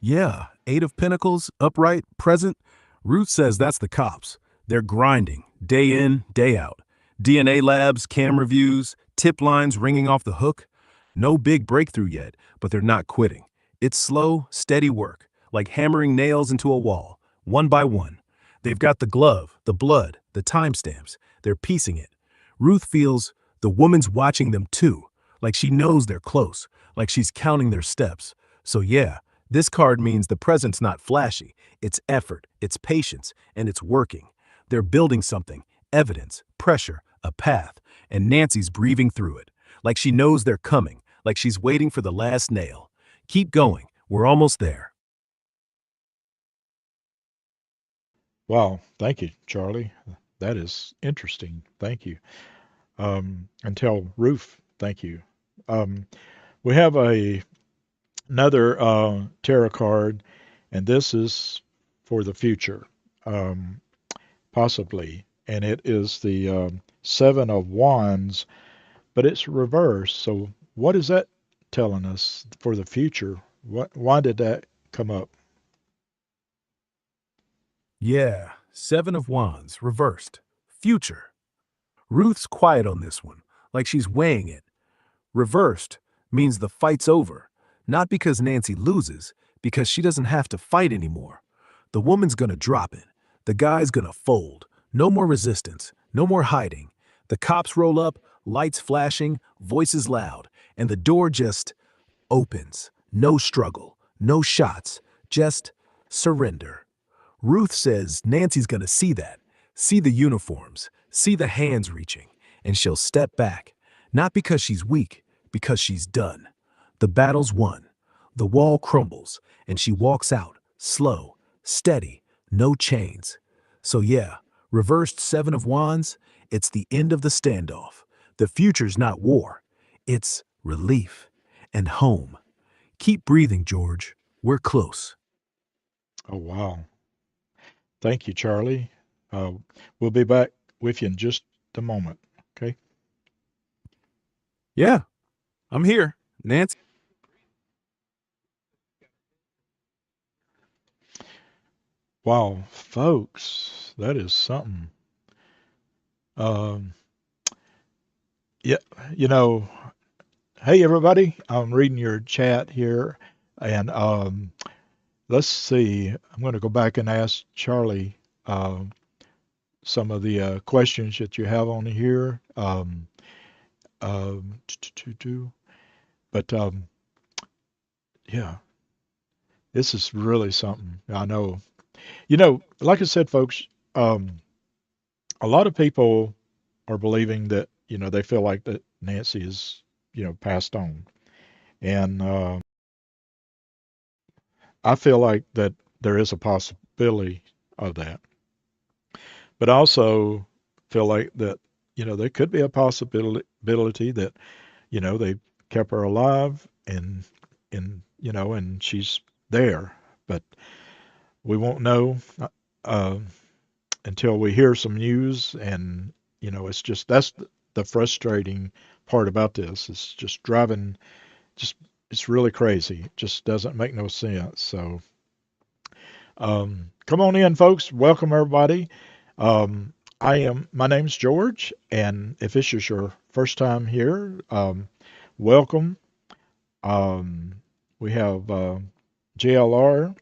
Yeah, Eight of Pentacles, upright, present. Ruth says that's the cops. They're grinding, day in, day out. DNA labs, camera views, tip lines ringing off the hook. No big breakthrough yet, but they're not quitting. It's slow, steady work, like hammering nails into a wall, one by one. They've got the glove, the blood, the timestamps. They're piecing it. Ruth feels the woman's watching them too, like she knows they're close, like she's counting their steps. So yeah, this card means the present's not flashy. It's effort, it's patience, and it's working. They're building something, evidence, pressure, a path, and Nancy's breathing through it, like she knows they're coming, like she's waiting for the last nail. Keep going, we're almost there. Wow, thank you, Charlie. That is interesting. Thank you. And tell Ruth, thank you. Um, we have another tarot card, and this is for the future, um, possibly. And it is the Seven of Wands, but it's reversed. So, what is that telling us for the future? Why did that come up? Yeah, Seven of Wands, reversed. Future. Ruth's quiet on this one, like she's weighing it. Reversed means the fight's over, not because Nancy loses, because she doesn't have to fight anymore. The woman's gonna drop it. The guy's gonna fold. No more resistance, no more hiding. The cops roll up, lights flashing, voices loud, and the door just opens. No struggle, no shots, just surrender. Ruth says Nancy's gonna see that, see the uniforms, see the hands reaching, and she'll step back, not because she's weak, because she's done. The battle's won. The wall crumbles, and she walks out, slow, steady, no chains. So yeah, reversed Seven of Wands, it's the end of the standoff. The future's not war, it's relief and home. Keep breathing, George. We're close. Oh, wow. Thank you, Charlie. Uh, we'll be back with you in just a moment. Okay. Yeah, I'm here, Nancy. Wow, folks, that is something. Um, yeah, you know, hey everybody, I'm reading your chat here, and let's see. I'm going to go back and ask Charlie some of the questions that you have on here. Um, but yeah, this is really something. I know. Like I said, folks, um, a lot of people are believing that they feel like that Nancy is passed on, and I feel like that there is a possibility of that, but I also feel like that there could be a possibility that they kept her alive and she's there, but we won't know uh, until we hear some news. And it's just that's the frustrating part about this. It's just driving, just it's really crazy. It just doesn't make no sense. So come on in, folks. Welcome everybody. My name's George, and if this is your first time here, welcome. We have JLR.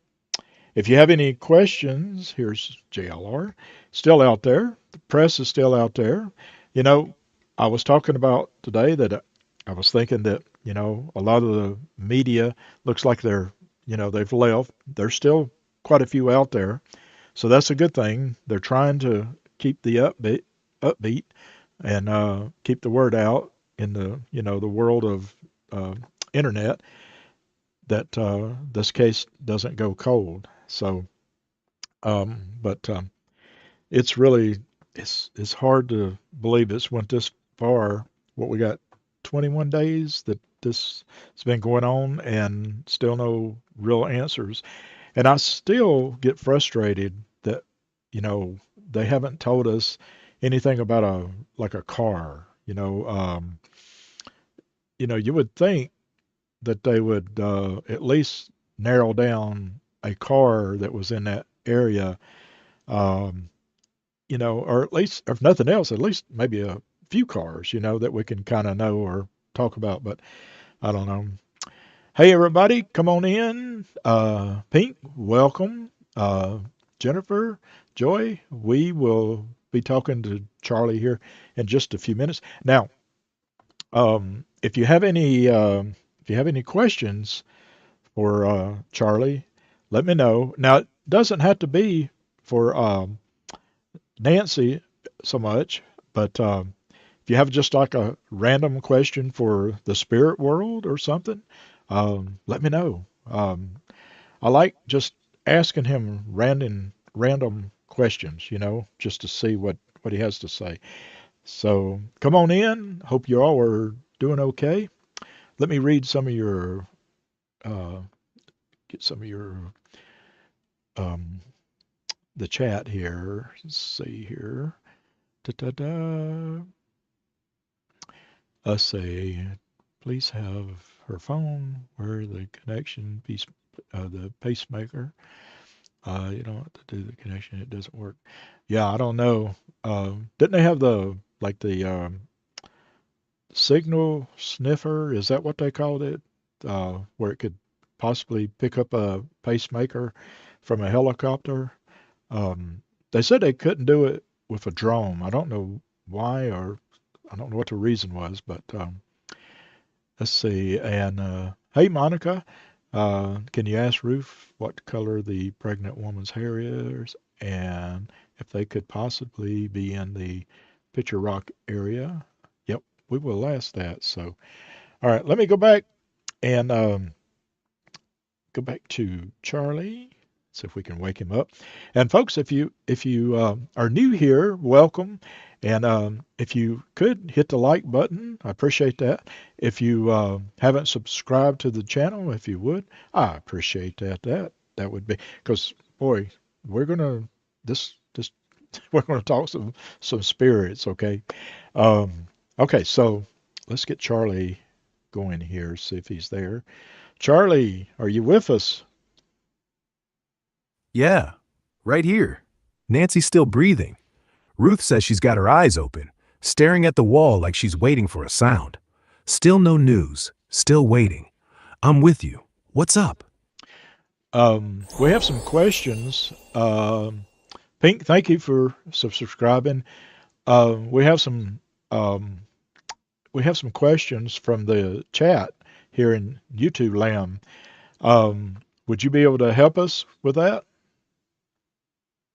If you have any questions, here's JLR. Still out there. The press is still out there. You know, I was talking about today that I was thinking that, a lot of the media looks like they've left. There's still quite a few out there. So that's a good thing. They're trying to keep the upbeat and keep the word out in the world of uh, internet that this case doesn't go cold. So, but it's really it's hard to believe it's went this far. What we got 21 days that this has been going on and still no real answers. And I still get frustrated that you know they haven't told us anything about a car. You would think that they would at least narrow down a car that was in that area, um, or at least, if nothing else, at least maybe a few cars, that we can kind of know or talk about. But I don't know. Hey, everybody, come on in. Pink, welcome. Jennifer, Joy, we will be talking to Charlie here in just a few minutes. Now, if you have any questions for Charlie, let me know. Now, it doesn't have to be for Nancy so much, but if you have just like a random question for the spirit world or something, let me know. I like just asking him random questions, just to see what he has to say. So come on in. Hope you all are doing okay. Let me read some of your uh, get some of your um, the chat here. Let's see here. Da-da-da. Let's say, please have her phone where the connection piece, the pacemaker. You don't have to do the connection; it doesn't work. Yeah, I don't know. Didn't they have the signal sniffer? Is that what they called it? Where it could possibly pick up a pacemaker from a helicopter. They said they couldn't do it with a drone. I don't know why, or I don't know what the reason was, but let's see. And hey, Monica, can you ask Ruth what color the pregnant woman's hair is, and if they could possibly be in the Picture Rock area? Yep, we will ask that. So, all right, let me go back and go back to Charlie. See if we can wake him up. And folks, if you are new here, welcome. And if you could hit the like button, I appreciate that. If you haven't subscribed to the channel, if you would, I appreciate that. That would be because boy, we're gonna this we're gonna talk some spirits. Okay. Okay. So let's get Charlie going here. See if he's there. Charlie, are you with us? Yeah, right here. Nancy's still breathing. Ruth says she's got her eyes open, staring at the wall like she's waiting for a sound. Still no news, still waiting. I'm with you. What's up? We have some questions. Pink, thank you for subscribing. We have um, some questions from the chat here in YouTube land. Would you be able to help us with that?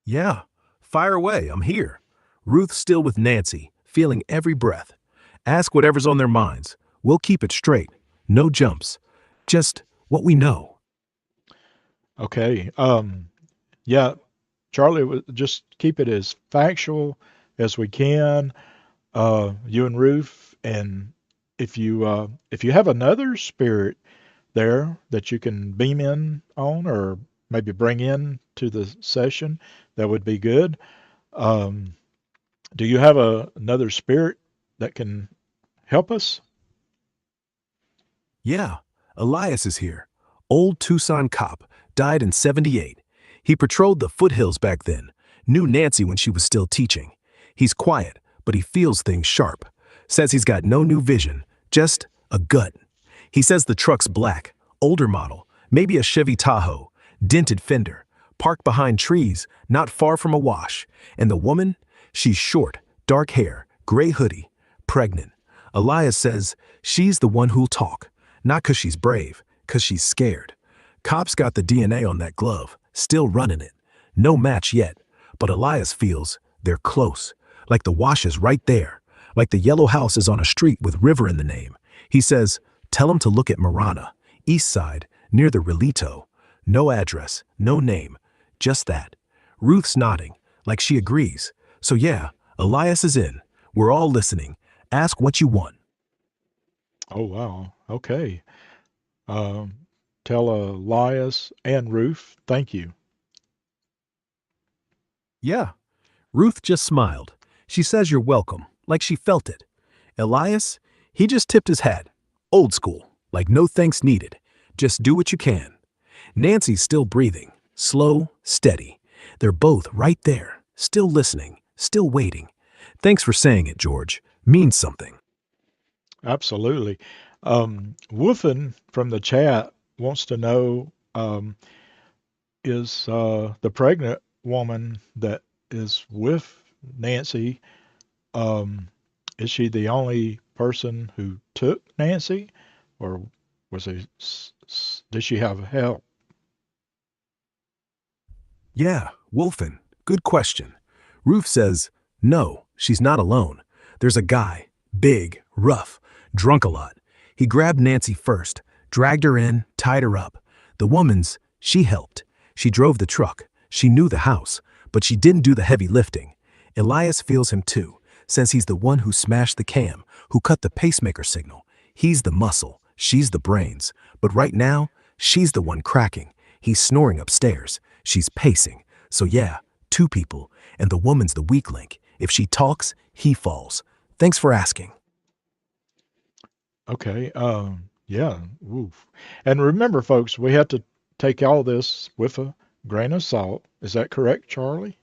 Yeah, fire away, I'm here. Ruth's still with Nancy, feeling every breath. Ask whatever's on their minds. We'll keep it straight. No jumps. Just what we know. Okay. Yeah, Charlie, just keep it as factual as we can. You and Ruth, and if you have another spirit there that you can beam in on, or maybe bring in to the session, that would be good. Um, do you have another spirit that can help us? Yeah, Elias is here. Old Tucson cop, died in '78. He patrolled the foothills back then, knew Nancy when she was still teaching. He's quiet, but he feels things sharp. Says he's got no new vision, just a gut. He says the truck's black, older model, maybe a Chevy Tahoe, dented fender, parked behind trees, not far from a wash. And the woman? She's short, dark hair, gray hoodie, pregnant. Elias says she's the one who'll talk, not 'cause she's brave, 'cause she's scared. Cops got the DNA on that glove, still running it. No match yet, but Elias feels they're close, like the wash is right there, like the yellow house is on a street with river in the name. He says, tell him to look at Marana, east side, near the Relito. No address, no name, just that. Ruth's nodding, like she agrees. So yeah, Elias is in. We're all listening. Ask what you want. Oh, wow. Okay. Um, tell Elias and Ruth, thank you. Yeah. Ruth just smiled. She says you're welcome, like she felt it. Elias, he just tipped his hat. Old school, like no thanks needed. Just do what you can. Nancy's still breathing, slow, steady. They're both right there, still listening, still waiting. Thanks for saying it, George. Means something. Absolutely. Woofin from the chat wants to know, is the pregnant woman that is with Nancy, um, is she the only person who took Nancy, or did she have help? Yeah, Wolfen, good question. Ruth says, no, she's not alone. There's a guy, big, rough, drunk a lot. He grabbed Nancy first, dragged her in, tied her up. The woman's, she helped. She drove the truck. She knew the house, but she didn't do the heavy lifting. Elias feels him too, says he's the one who smashed the cam, who cut the pacemaker signal. He's the muscle, she's the brains. But right now, she's the one cracking. He's snoring upstairs. She's pacing. So yeah, two people, and the woman's the weak link. If she talks, he falls. Thanks for asking. Okay. Yeah. Woof. And remember, folks, we have to take all this with a grain of salt. Is that correct, Charlie?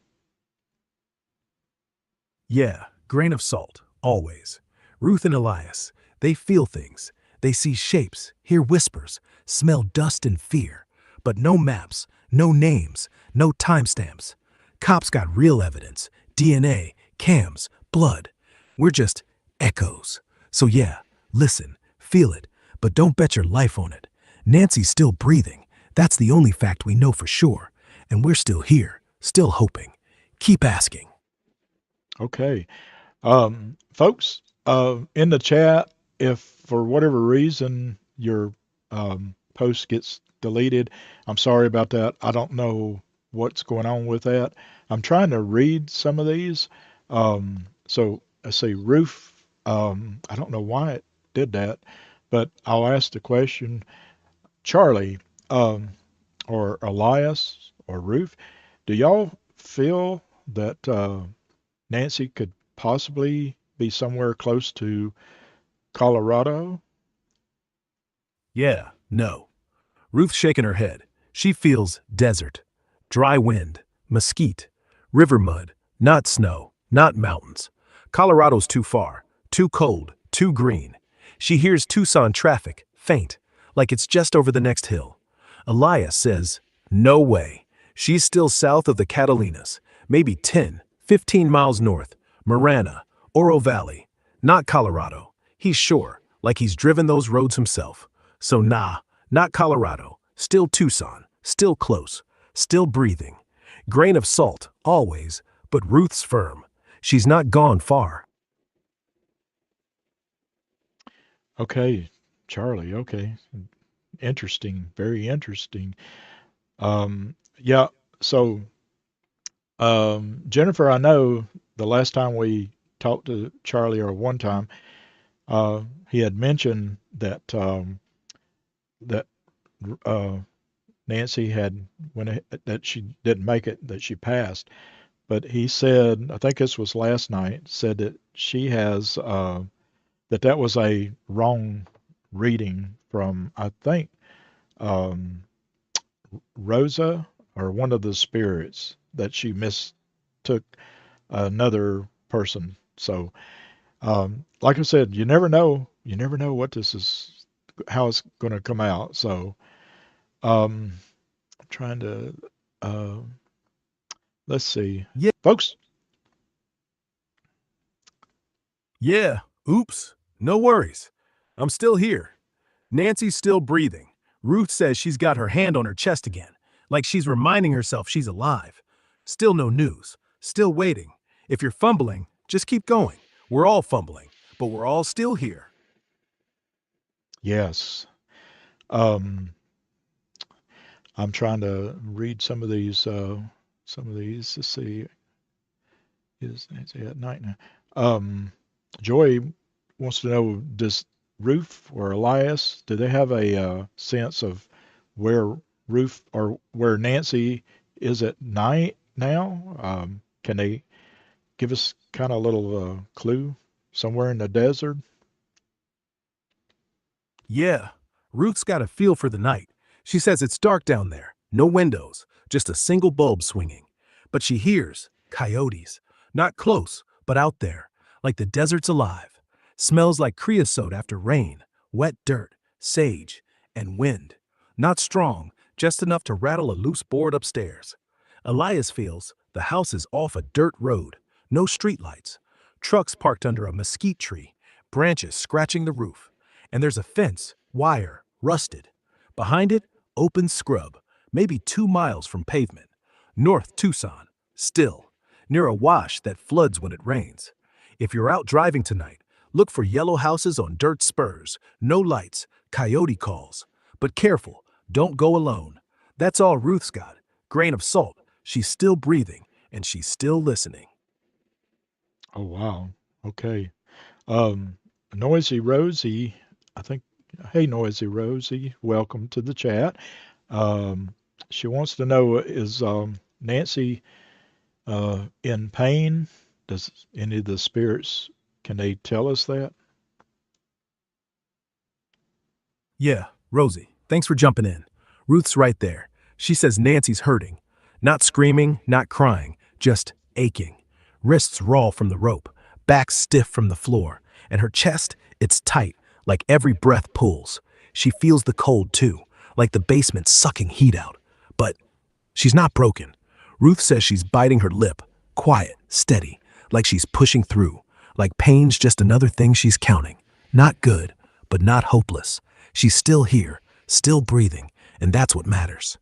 Yeah, grain of salt, always. Ruth and Elias, they feel things. They see shapes, hear whispers, smell dust and fear. But no maps, no names, no timestamps. Cops got real evidence, DNA, cams, blood. We're just echoes. So yeah, listen, feel it, but don't bet your life on it. Nancy's still breathing. That's the only fact we know for sure. And we're still here, still hoping. Keep asking. Okay. Folks, in the chat, if for whatever reason your post gets deleted, I'm sorry about that. I don't know what's going on with that. I'm trying to read some of these. So let's see, Roof, I don't know why it did that, but I'll ask the question. Charlie, or Elias or Roof, do y'all feel that Nancy could possibly be somewhere close to Colorado? Yeah, no. Ruth's shaking her head. She feels desert, dry wind, mesquite, river mud, not snow, not mountains. Colorado's too far, too cold, too green. She hears Tucson traffic, faint, like it's just over the next hill. Elias says, No way. She's still south of the Catalinas, maybe 10, 15 miles north, Marana, Oro Valley. Not Colorado. He's sure, like he's driven those roads himself. So nah, not Colorado. Still Tucson, still close, still breathing. Grain of salt, always, but Ruth's firm. She's not gone far. Okay, Charlie. Okay, interesting. Very interesting. Yeah. So, Jennifer, I know the last time we talked to Charlie, or one time, he had mentioned that uh, Nancy had that she didn't make it, that she passed. But he said, I think this was last night, said that she has that was a wrong reading from, I think, um, Rosa, or one of the spirits, that she mistook another person. So, like I said, you never know. You never know what this is, how it's going to come out. So, I'm trying to, uh, let's see, Yeah, folks. yeah, oops, no worries. I'm still here. Nancy's still breathing. Ruth says she's got her hand on her chest again, like she's reminding herself she's alive. Still no news. Still waiting. If you're fumbling, just keep going. We're all fumbling, but we're all still here. Yes. Um, I'm trying to read some of these. Let's see. Is it at night now? Um, Joy wants to know: does Ruth or Elias, do they have a sense of where Ruth or where Nancy is at night now? Can they give us kind of a little clue? Somewhere in the desert? Yeah, Ruth's got a feel for the night. She says it's dark down there, no windows, just a single bulb swinging. But she hears coyotes, not close, but out there, like the desert's alive. Smells like creosote after rain, wet dirt, sage, and wind. Not strong, just enough to rattle a loose board upstairs. Elias feels the house is off a dirt road, no streetlights. Trucks parked under a mesquite tree, branches scratching the roof. And there's a fence, wire, rusted. Behind it, open scrub, maybe 2 miles from pavement. North Tucson, still, near a wash that floods when it rains. If you're out driving tonight, look for yellow houses on dirt spurs, no lights, coyote calls. But careful, don't go alone. That's all Ruth's got. Grain of salt. She's still breathing, and she's still listening. Oh wow. Okay. Um, Noisy Rosie, I think. Hey, Noisy Rosie, welcome to the chat. Um, she wants to know, is Nancy in pain? Does any of the spirits, can they tell us that? Yeah, Rosie, thanks for jumping in. Ruth's right there. She says Nancy's hurting. Not screaming, not crying, just aching. Wrists raw from the rope, back stiff from the floor, and her chest, it's tight, like every breath pulls. She feels the cold too, like the basement sucking heat out. But she's not broken. Ruth says she's biting her lip, quiet, steady, like she's pushing through, like pain's just another thing she's counting. Not good, but not hopeless. She's still here, still breathing, and that's what matters.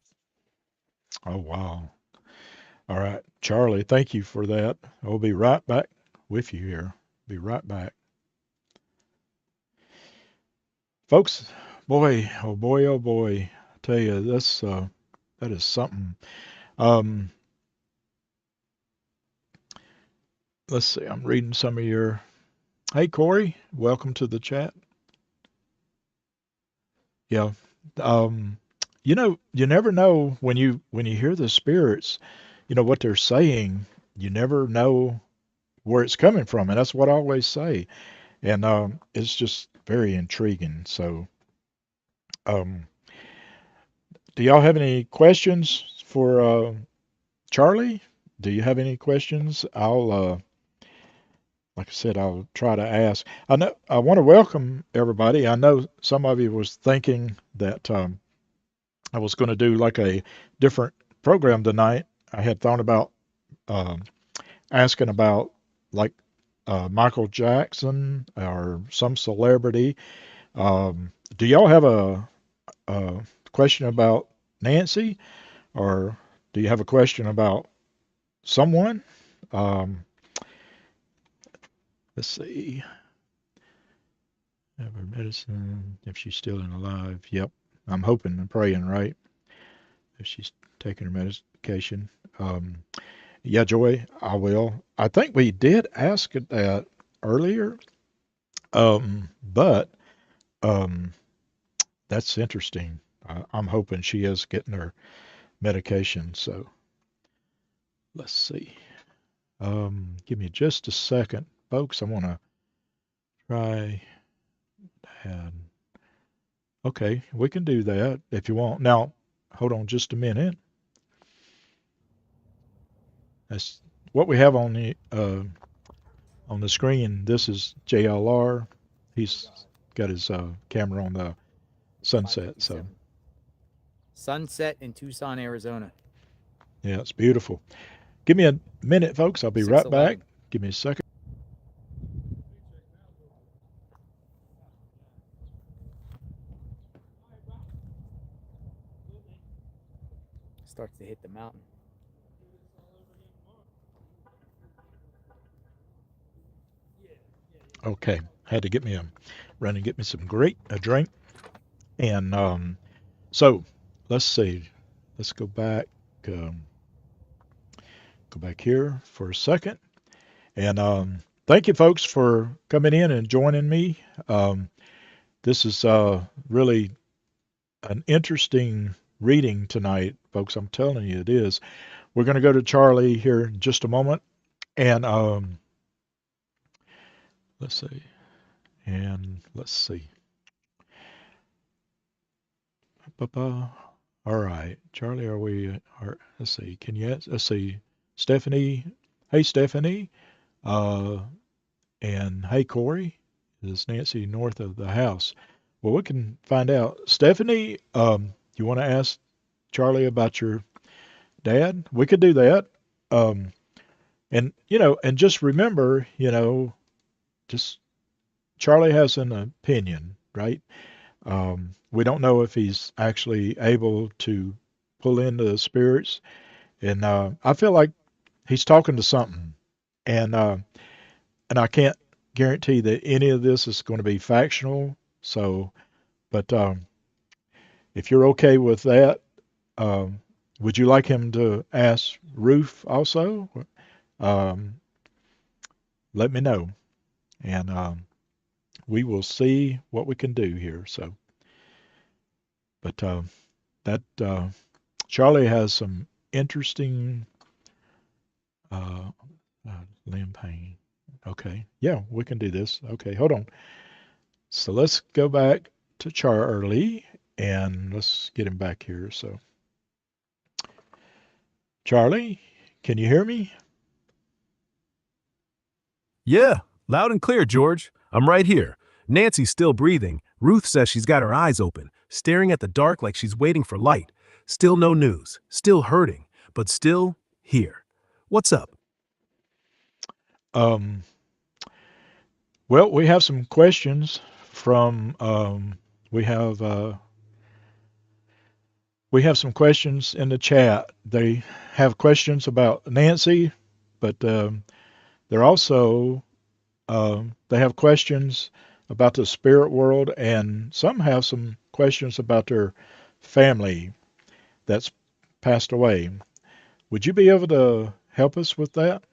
Oh wow. All right, Charlie, thank you for that. I'll be right back with you here. Be right back. Folks, boy, oh boy, oh boy. I tell you, that is something. Um, let's see, I'm reading some of your. Hey, Corey, welcome to the chat. Yeah. Um, you never know when you hear the spirits, what they're saying. You never know where it's coming from, and that's what I always say. And it's just very intriguing. So, um, do y'all have any questions for Charlie? Do you have any questions? Like I said, I'll try to ask. I know I want to welcome everybody. I know some of you was thinking that I was going to do like a different program tonight. I had thought about um, asking about like Michael Jackson or some celebrity. Do y'all have a question about Nancy, or do you have a question about someone? Um, let's see. Have her medicine if she's still alive. Yep. I'm hoping and praying, right? If she's taking her medication. Um, yeah, Joy, I will. I think we did ask it that earlier, but um, that's interesting. I'm hoping she is getting her medication. So let's see. Give me just a second, folks. I want to try and okay, we can do that if you want. Now, hold on just a minute. That's what we have on the screen. This is JLR. He's got his camera on the sunset. So 557. Sunset in Tucson, Arizona. yeah, it's beautiful. Give me a minute, folks. I'll be right back. 611. Give me a second. Starts to hit the mountain. Okay, had to get me run and get me some a drink. And so let's see. Let's um, go back here for a second. And thank you, folks, for coming in and joining me. Um, this is really an interesting reading tonight, folks. I'm telling you, it is. We're going to go to Charlie here in just a moment. And let's see. And let's see. Ba-ba. All right, Charlie, are we? Let's see. Can you? Let's see. Stephanie. Hey, Stephanie. Uh, and hey, Corey. Is Nancy north of the house? Well, we can find out. Stephanie, you want to ask Charlie about your dad? We could do that. Um, and and just remember, just Charlie has an opinion, right? We don't know if he's actually able to pull in the spirits, and I feel like he's talking to something, and I can't guarantee that any of this is going to be factional. So, but if you're okay with that, um, would you like him to ask Ruth also? Um, Let me know, and we will see what we can do here. So, but that Charlie has some interesting uh, limb pain. Okay, yeah, we can do this. Okay, hold on. So let's go back to Charlie and let's get him back here. So, Charlie, can you hear me? Yeah, loud and clear, George. I'm right here. Nancy's still breathing. Ruth says she's got her eyes open, staring at the dark like she's waiting for light. Still no news. Still hurting, but still here. What's up? Um, well, we have some questions from we have uh, we have some questions in the chat. They have questions about Nancy, but they're also they have questions about the spirit world, and some have some questions about their family that's passed away. Would you be able to help us with that?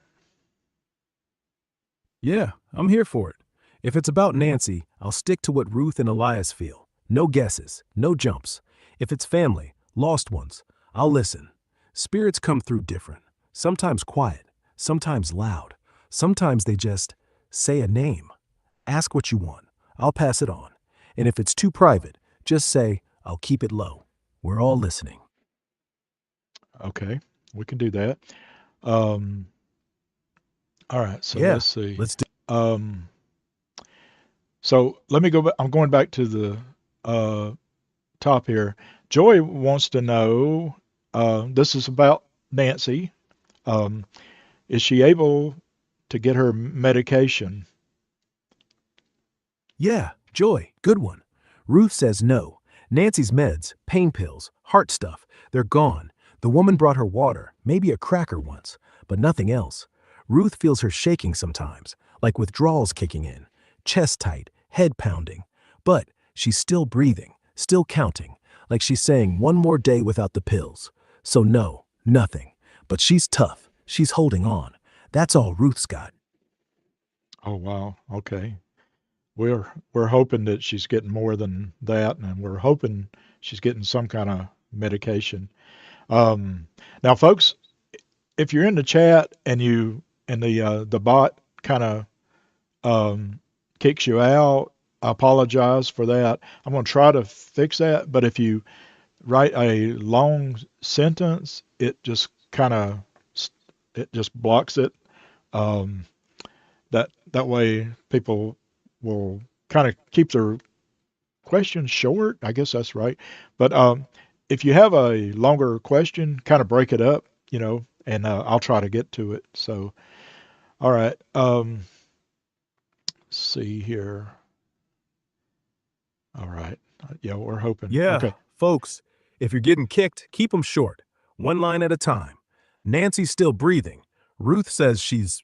Yeah, I'm here for it. If it's about Nancy, I'll stick to what Ruth and Elias feel. No guesses, no jumps. If it's family, lost ones, I'll listen. Spirits come through different. Sometimes quiet, sometimes loud. Sometimes they just say a name. Ask what you want. I'll pass it on. And if it's too private, just say, I'll keep it low. We're all listening. Okay, we can do that. Um, all right, so Yeah, let's see. let's do. Um, so let me go back. I'm going back to the uh, top here. Joy wants to know, this is about Nancy. Um, is she able to get her medication? Yeah, Joy, good one. Ruth says no. Nancy's meds, pain pills, heart stuff, they're gone. The woman brought her water, maybe a cracker once, but nothing else. Ruth feels her shaking sometimes, like withdrawals kicking in, chest tight, head pounding. But she's still breathing, still counting, like she's saying one more day without the pills. So no, nothing. But she's tough. She's holding on. That's all Ruth's got. Oh wow, okay. We're hoping that she's getting more than that, and we're hoping she's getting some kind of medication. Um, Now, folks, if you're in the chat and the bot kind of um, kicks you out, I apologize for that. I'm going to try to fix that, but if you write a long sentence, it just blocks it. Um, that way, people will kind of keep their questions short. I guess that's right. But if you have a longer question, kind of break it up, and I'll try to get to it. So, all right. See here. All right. Yeah, we're hoping. Yeah, Okay. folks, if you're getting kicked, keep 'em short, one line at a time. Nancy's still breathing. Ruth says she's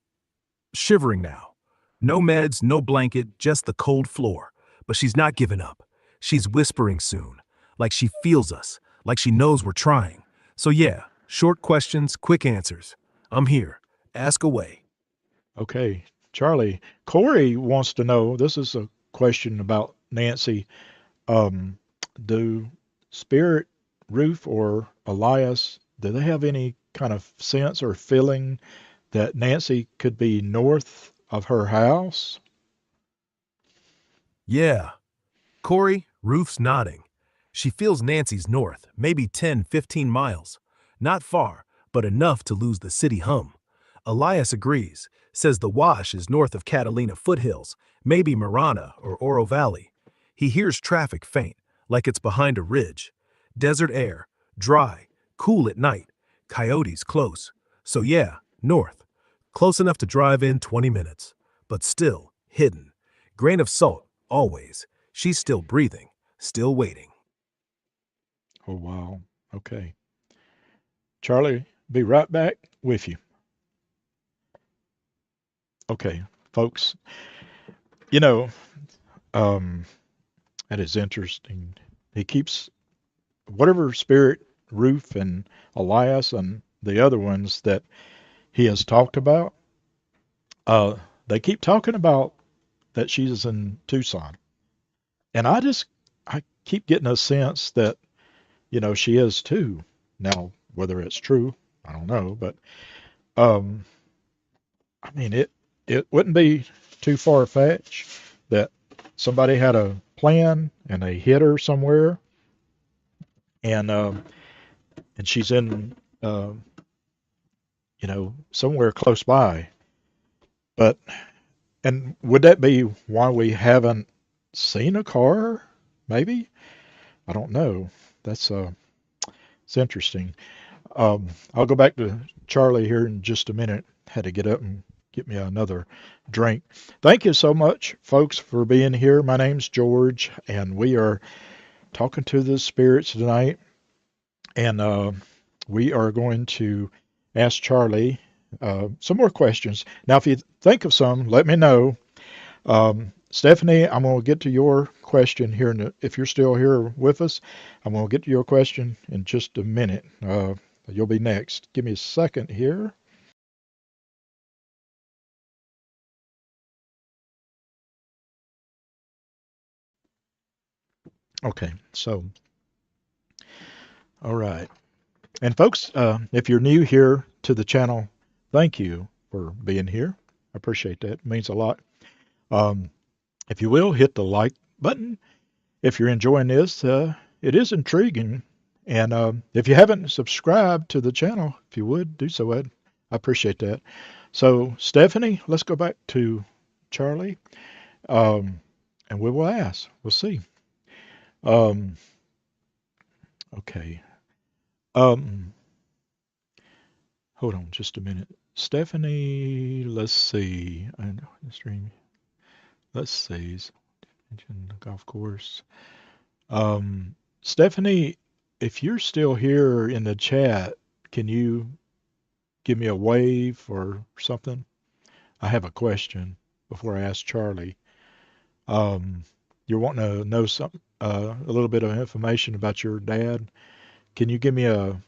shivering now. No meds, no blanket, just the cold floor. But she's not giving up. She's whispering soon, like she feels us, like she knows we're trying. So yeah, short questions, quick answers. I'm here. Ask away. Okay. Charlie, Corey wants to know, this is a question about Nancy. Um, do Spirit, Ruth, or Elias, do they have any kind of sense or feeling that Nancy could be north of her house? Yeah, Corey, Ruth's nodding. She feels Nancy's north, maybe 10, 15 miles. Not far, but enough to lose the city hum. Elias agrees, says the wash is north of Catalina foothills, maybe Marana or Oro Valley. He hears traffic faint, like it's behind a ridge. Desert air, dry, cool at night. Coyotes close. So yeah, north. Close enough to drive in 20 minutes. But still, hidden. Grain of salt, always. She's still breathing, still waiting. Oh, wow. Okay. Charlie, be right back with you. Okay, folks, you know, um, that is interesting. He keeps whatever spirit, Ruth and Elias and the other ones that he has talked about, uh, they keep talking about that she's in Tucson. And I keep getting a sense that, she is too. Now, whether it's true, I don't know, but um, I mean, it wouldn't be too far fetched that somebody had a plan and they hit her somewhere, and she's in uh, somewhere close by. But and would that be why we haven't seen a car? Maybe, I don't know. That's it's interesting. I'll go back to Charlie here in just a minute. Had to get up and get me another drink. Thank you so much, folks, for being here. My name's George, and we are talking to the spirits tonight. And we are going to ask Charlie some more questions. Now, if you think of some, let me know. Stephanie, I'm going to get to your question here. If you're still here with us, I'm going to get to your question in just a minute. You'll be next. Give me a second here. Okay, so, all right. And folks, if you're new here to the channel, thank you for being here. I appreciate that. It means a lot. Um, if you will, hit the like button. If you're enjoying this, it is intriguing. And if you haven't subscribed to the channel, if you would do so, Ed, I appreciate that. So, Stephanie, let's go back to Charlie, and we will ask. We'll see. Um, Okay. Um, hold on just a minute. Stephanie, let's see. I know the stream. Let's see. Mention the golf course. Stephanie, if you're still here in the chat, can you give me a wave or something? I have a question before I ask Charlie. Um, you're wanting to know some a little bit of information about your dad. Can you give me a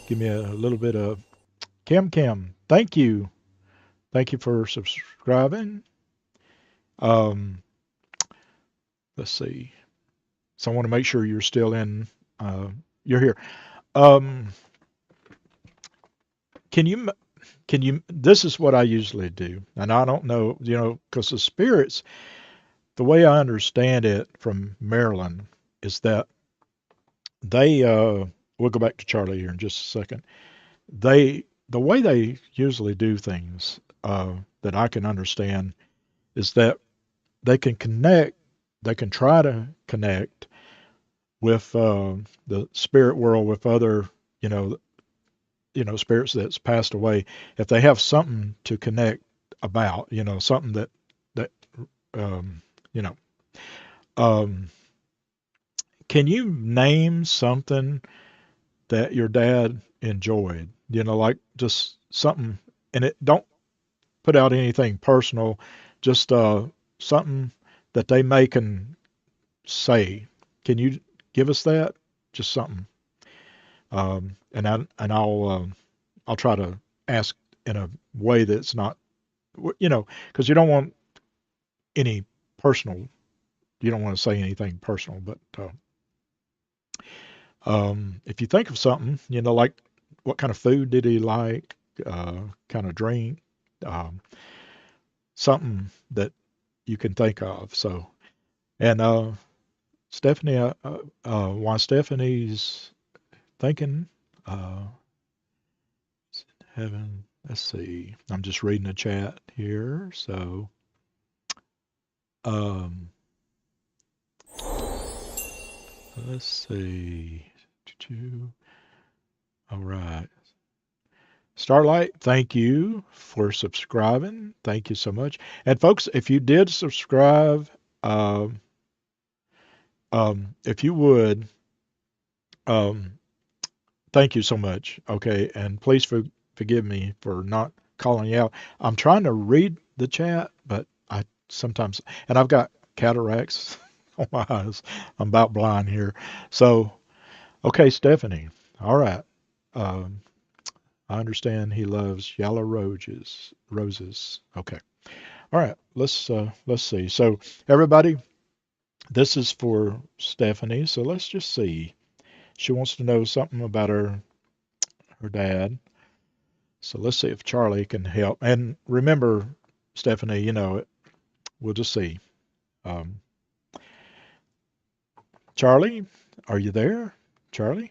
little bit of Cam Cam? Thank you for subscribing. Um, let's see. So I want to make sure you're still in. You're here. Um, can you can you? This is what I usually do, and I don't know, because the spirits, the way I understand it from Maryland, is that they. We'll go back to Charlie here in just a second. The way they usually do things that I can understand is that they can connect. They can try to connect with the spirit world with other, you know, spirits that's passed away. If they have something to connect about, something that um, you know, um, can you name something that your dad enjoyed? Like just something, and it don't put out anything personal, just something that they may can say. Can you give us that? Just something. I'll try to ask in a way that's not, because you don't want any personal. You don't want to say anything personal, but if you think of something, like what kind of food did he like, kind of drink, um, something that you can think of. So, and Stephanie, while Stephanie's thinking, uh, Heaven. Let's see. I'm just reading the chat here. So, um, let's see. All right. Starlight, thank you for subscribing. Thank you so much. And folks, if you did subscribe, um, if you would, um, thank you so much. Okay, and please forgive me for not calling you out. I'm trying to read the chat, but I sometimes, and I've got cataracts on my eyes. I'm about blind here. So, okay, Stephanie. All right. Um, I understand he loves yellow roses. Roses. Okay. All right. Let's see. So, everybody, this is for Stephanie. So let's just see. She wants to know something about her dad. So let's see if Charlie can help. And remember, Stephanie, we'll just see. Um, Charlie, are you there? Charlie?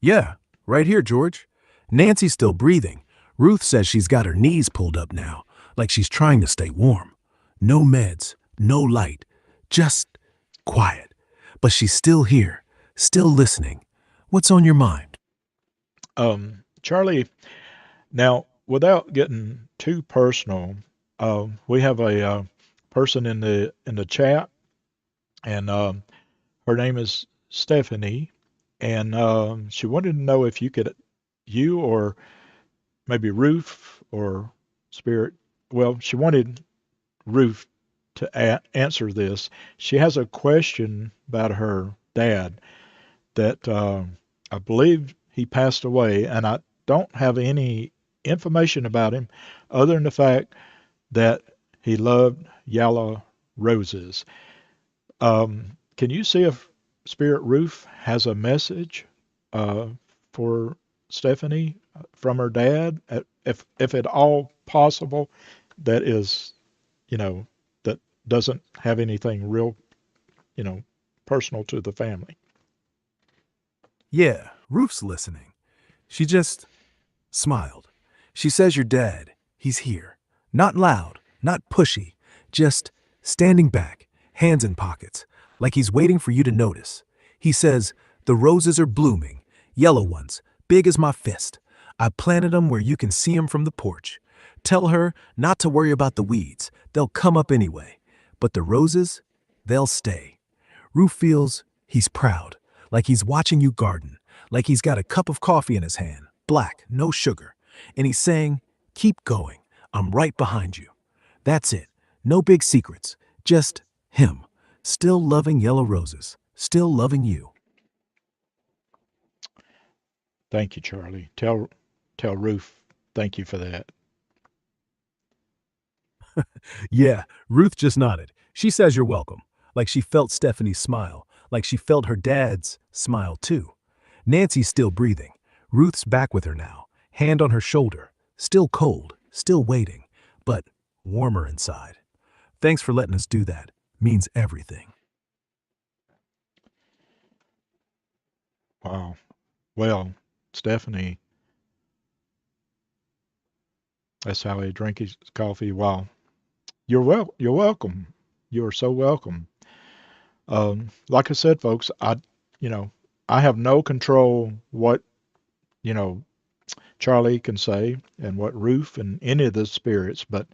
Yeah, right here, George. Nancy's still breathing. Ruth says she's got her knees pulled up now, like she's trying to stay warm. No meds, no light, just quiet. But she's still here, still listening. What's on your mind? Charlie, now without getting too personal, we have a person in the chat, and her name is Stephanie, and she wanted to know if you or maybe Ruth or Spirit. Well, she wanted Ruth to answer this. She has a question about her dad that I believe he passed away, and I don't have any information about him other than the fact that he loved yellow roses. Can you see if Spirit Ruth has a message uh, for Stephanie from her dad, if at all possible, that is, that doesn't have anything real, you know, personal to the family? Yeah, Ruth's listening. She just smiled. She says your dad, he's here. Not loud, not pushy, just standing back, hands in pockets, like he's waiting for you to notice. He says, "The roses are blooming, yellow ones, big as my fist. I planted them where you can see them from the porch. Tell her not to worry about the weeds, they'll come up anyway. But the roses, they'll stay." Ruth feels he's proud, like he's watching you garden, like he's got a cup of coffee in his hand, black, no sugar. And he's saying, "Keep going, I'm right behind you." That's it, no big secrets, just him, still loving yellow roses, still loving you. Thank you, Charlie. Tell Ruth thank you for that. Yeah, Ruth just nodded. She says you're welcome, like she felt Stephanie's smile, like she felt her dad's smile too. Nancy's still breathing. Ruth's back with her now, hand on her shoulder, still cold, still waiting, but warmer inside. Thanks for letting us do that. Means everything. Wow. Well, Stephanie, that's how he drank his coffee. Wow. You're welcome. You're so welcome. Like I said, folks, you know, I have no control what, you know, Charlie can say and what Ruth and any of the spirits, but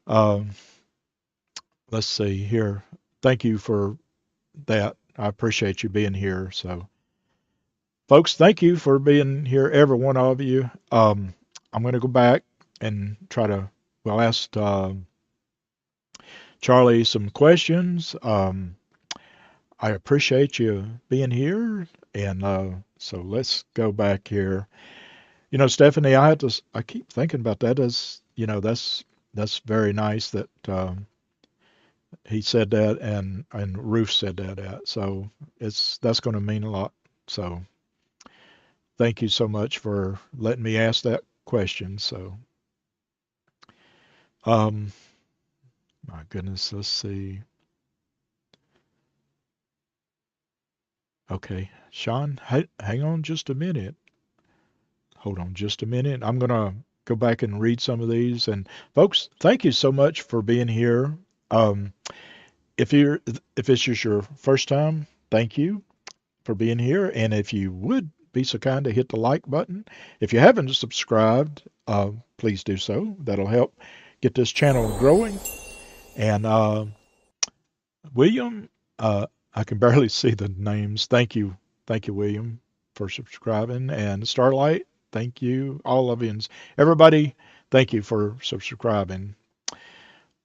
um, let's see here. Thank you for that. I appreciate you being here. So, folks, thank you for being here, every one of you. I'm going to go back and try to, well, ask Charlie some questions. I appreciate you being here. And so let's go back here. You know, Stephanie, I keep thinking about that as, you know, that's very nice that he said that and Ruth said that. So that's going to mean a lot. So thank you so much for letting me ask that question. So, um, my goodness, let's see. Okay, Sean, hang on just a minute. Hold on just a minute. I'm gonna go back and read some of these. And folks, thank you so much for being here. Um, if it's just your first time, thank you for being here. And if you would be so kind to hit the like button. If you haven't subscribed, please do so. That'll help get this channel growing. And William, I can barely see the names. Thank you, William, for subscribing. And Starlight, thank you, all of you, and everybody. Thank you for subscribing.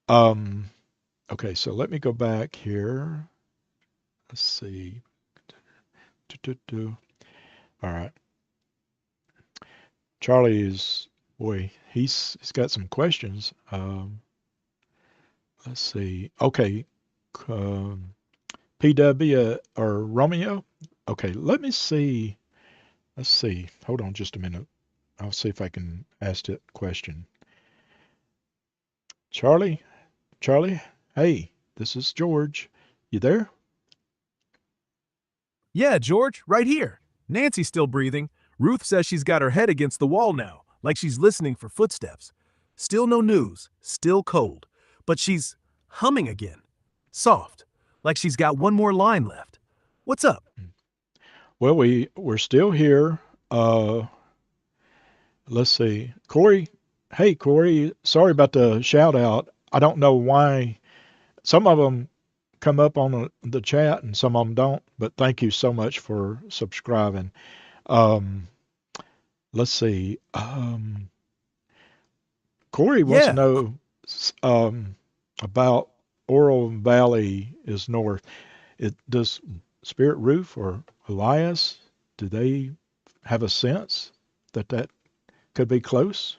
Um, okay, so let me go back here. Let's see. All right. Charlie is, boy, he's got some questions. Let's see. Okay. Um, PW or Romeo. Okay, let me see. Let's see. Hold on just a minute. I'll see if I can ask that question. Charlie, Charlie, hey, this is George. You there? Yeah, George, right here. Nancy's still breathing. Ruth says she's got her head against the wall now, like she's listening for footsteps. Still no news, still cold. But she's humming again. Soft, like she's got one more line left. What's up? Well, we're still here. Let's see. Corey, hey Corey, sorry about the shout out. I don't know why some of them come up on the chat and some of them don't, but thank you so much for subscribing. Um, let's see. Corey wants to Yeah, know um, about Oral Valley is north. Does Spirit Roof or Elias, do they have a sense that that could be close?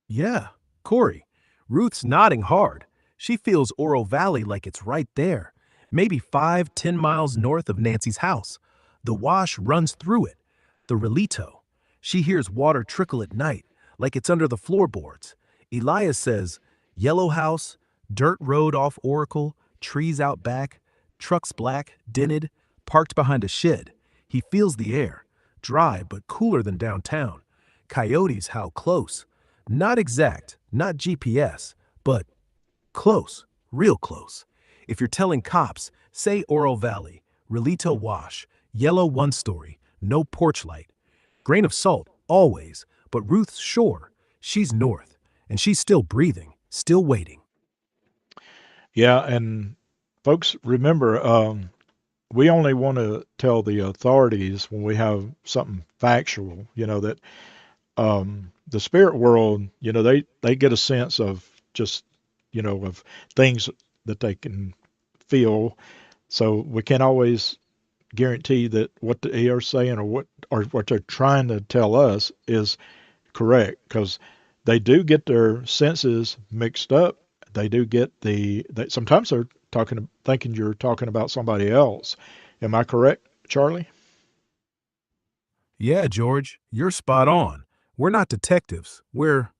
yeah. Corey. Ruth's nodding hard. She feels Oro Valley like it's right there, maybe 5, 10 miles north of Nancy's house. The wash runs through it. The relito. She hears water trickle at night, like it's under the floorboards. Elias says, yellow house, dirt road off Oracle, trees out back, trucks black, dented, parked behind a shed. He feels the air, dry but cooler than downtown. Coyotes howl close. Not exact, not GPS, but close, real close. If you're telling cops, say Oro Valley. Relito wash, yellow one-story, no porch light. Grain of salt, always, but Ruth's sure. She's north, and she's still breathing, still waiting. Yeah, and folks, remember, we only want to tell the authorities when we have something factual, that the spirit world, they get a sense of just, of things that they can feel. So we can't always guarantee that what they are saying or what they're trying to tell us is correct because they do get their senses mixed up. They do get sometimes they're thinking you're talking about somebody else. Am I correct, Charlie? Yeah, George, you're spot on. We're not detectives, we're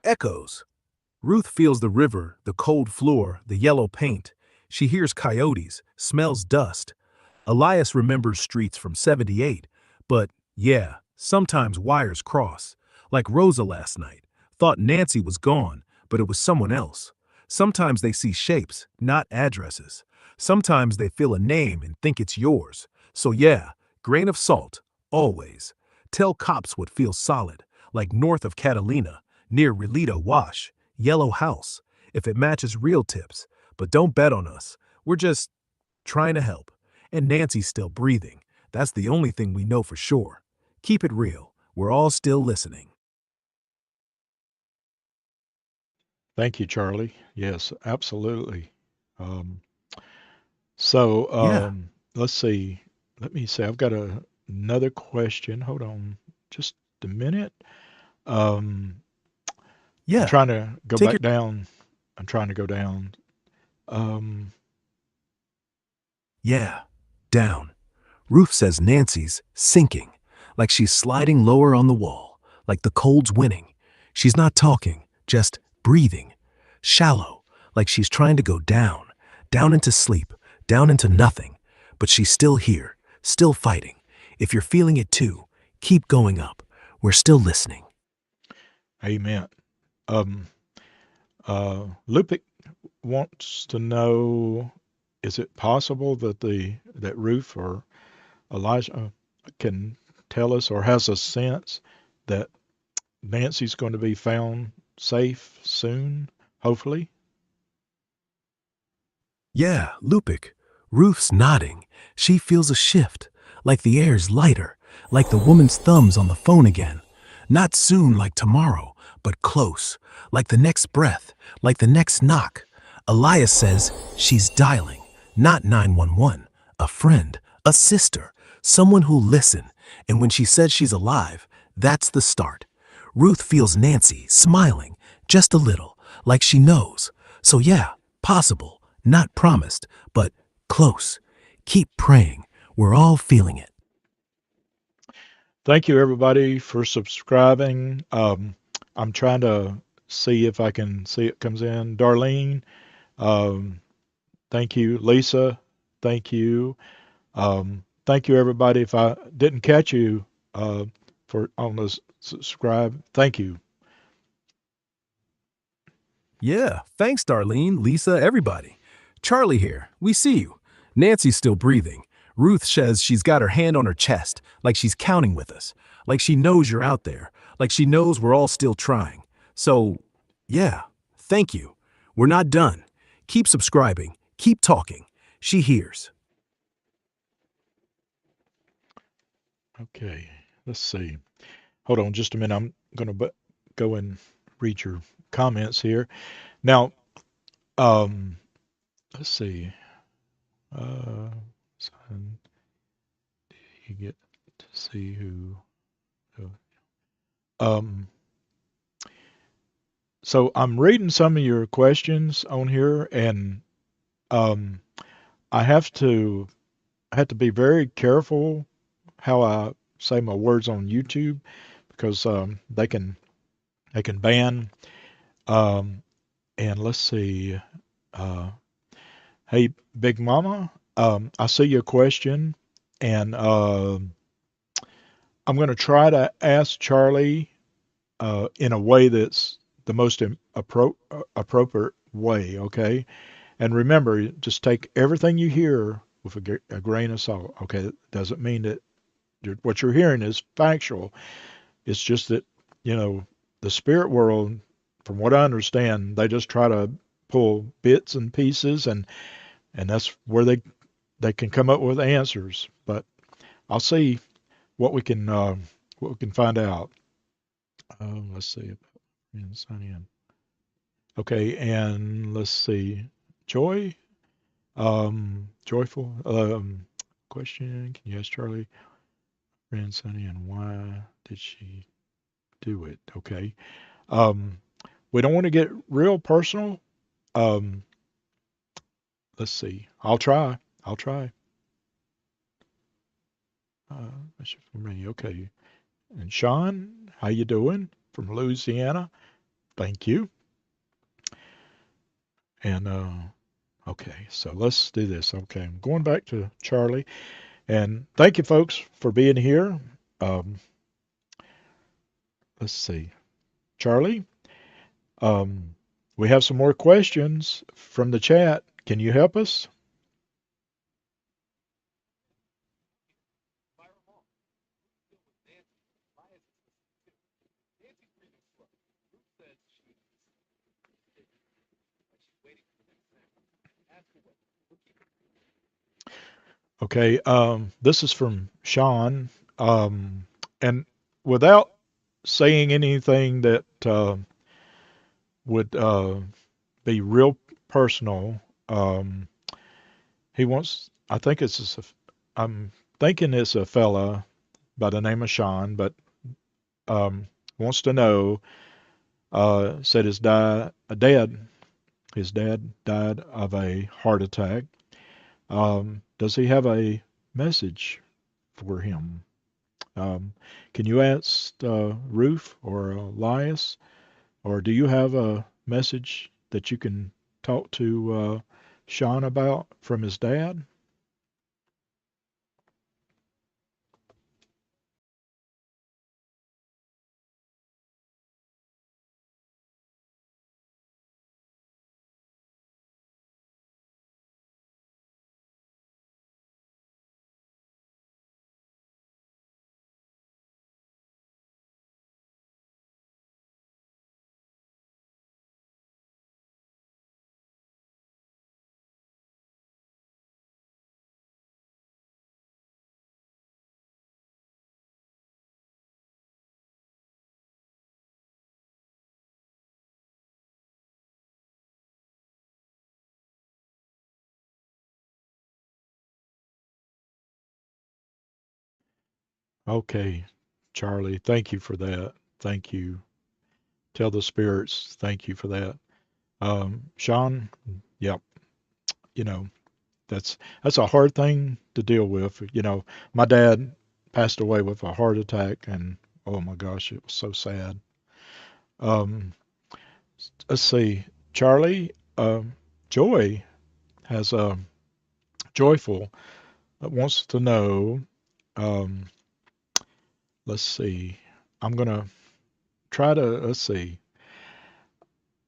echoes. Ruth feels the river, the cold floor, the yellow paint. She hears coyotes, smells dust. Elias remembers streets from 78, but yeah, sometimes wires cross. Like Rosa last night, thought Nancy was gone, but it was someone else. Sometimes they see shapes, not addresses. Sometimes they feel a name and think it's yours. So yeah, grain of salt, always. Tell cops what feels solid, like north of Catalina, near Relito Wash, Yellow House, if it matches real tips. But don't bet on us. We're just trying to help. And Nancy's still breathing. That's the only thing we know for sure. Keep it real. We're all still listening. Thank you, Charlie. Yes, absolutely. Um, so Yeah, let's see. Let me see. I've got another question. Hold on just a minute. Um, I'm yeah. trying to go Take your. back down. I'm trying to go down. Um, Yeah. Down. Ruth says Nancy's sinking, like she's sliding lower on the wall, like the cold's winning. She's not talking, just breathing. Shallow, like she's trying to go down, down into sleep, down into nothing. But she's still here, still fighting. If you're feeling it too, keep going up. We're still listening. amen. Um, Lupik wants to know, is it possible that Ruth or Elijah can tell us or has a sense that Nancy's going to be found safe soon, hopefully? Yeah, Lupik. Ruth's nodding. She feels a shift, like the air's lighter, like the woman's thumbs on the phone again. Not soon like tomorrow, but close, like the next breath, like the next knock. Elias says she's dialing, not 911, a friend, a sister, someone who'll listen. And when she says she's alive, that's the start. Ruth feels Nancy smiling, just a little, like she knows. So yeah, possible, not promised, but close. Keep praying. We're all feeling it. Thank you, everybody, for subscribing. I'm trying to see if I can see it comes in. Darlene, um, thank you. Lisa, thank you. Thank you, everybody. If I didn't catch you for on this subscribe, thank you. Yeah, thanks, Darlene, Lisa, everybody. Charlie here. We see you. Nancy's still breathing. Ruth says she's got her hand on her chest, like she's counting with us, like she knows you're out there, like she knows we're all still trying. So, yeah, thank you. We're not done. Keep subscribing. Keep talking. She hears. Okay, let's see. Hold on just a minute. I'm going to go and read your comments here. Now, um, let's see. Uh, son, you get to see who. Um, so I'm reading some of your questions on here, and um, I have to be very careful how I say my words on YouTube because they can ban. Um, and let's see. Uh, hey, Big Mama, I see your question, and I'm going to try to ask Charlie in a way that's the most appropriate way, okay? And remember, just take everything you hear with a grain of salt. Okay, that doesn't mean that what you're hearing is factual. It's just that, you know, the spirit world, from what I understand, they just try to pull bits and pieces, and that's where they can come up with answers. But I'll see what we can find out. Let's see. Sign in. Okay, and let's see. Joy, joyful. Question. Can you ask Charlie? Friend Sunny, and why did she do it? Okay. Um, we don't want to get real personal. Um, let's see. I'll try. I'll try. That's for me. Okay. And Sean, how you doing? From Louisiana. Thank you. And okay, so let's do this. Okay, I'm going back to Charlie. And thank you, folks, for being here. Um, let's see. Charlie, um, we have some more questions from the chat. Can you help us? Okay, this is from Sean. Um, and without saying anything that would be real personal, he wants, I think I'm thinking it's a fella by the name of Sean, but um, wants to know, said his dad died of a heart attack. Does he have a message for him? Can you ask Ruth or Elias, or do you have a message that you can talk to Sean about from his dad? Okay, Charlie, thank you for that. Thank you. Tell the spirits thank you for that. Sean, yep, you know, that's a hard thing to deal with. You know, my dad passed away with a heart attack, and oh my gosh, it was so sad. Um, let's see, Charlie, Joy has a joyful that wants to know. Um, let's see, I'm gonna try to let's see.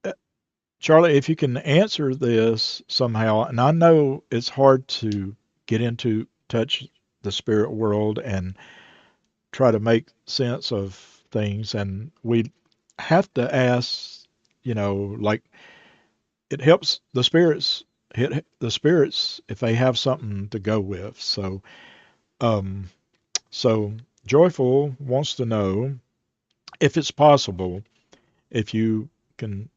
Uh, Charlie, if you can answer this somehow, and I know it's hard to get into touch the spirit world and try to make sense of things, and we have to ask, you know, like it helps the spirits hit the spirits if they have something to go with. Um, so Joyful wants to know if it's possible if you can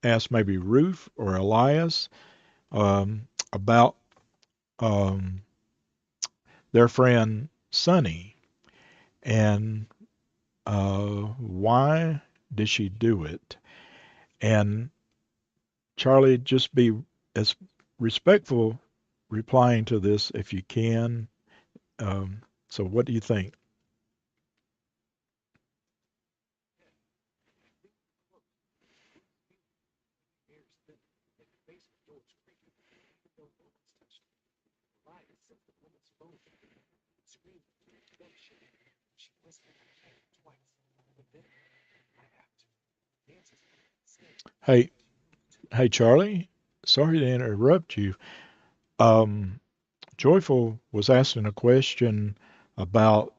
ask maybe Ruth or Elias about um, their friend Sunny and why did she do it? And Charlie, just be as respectful replying to this if you can. So, what do you think? Hey, hey, Charlie. Sorry to interrupt you. Um, Joyful was asking a question about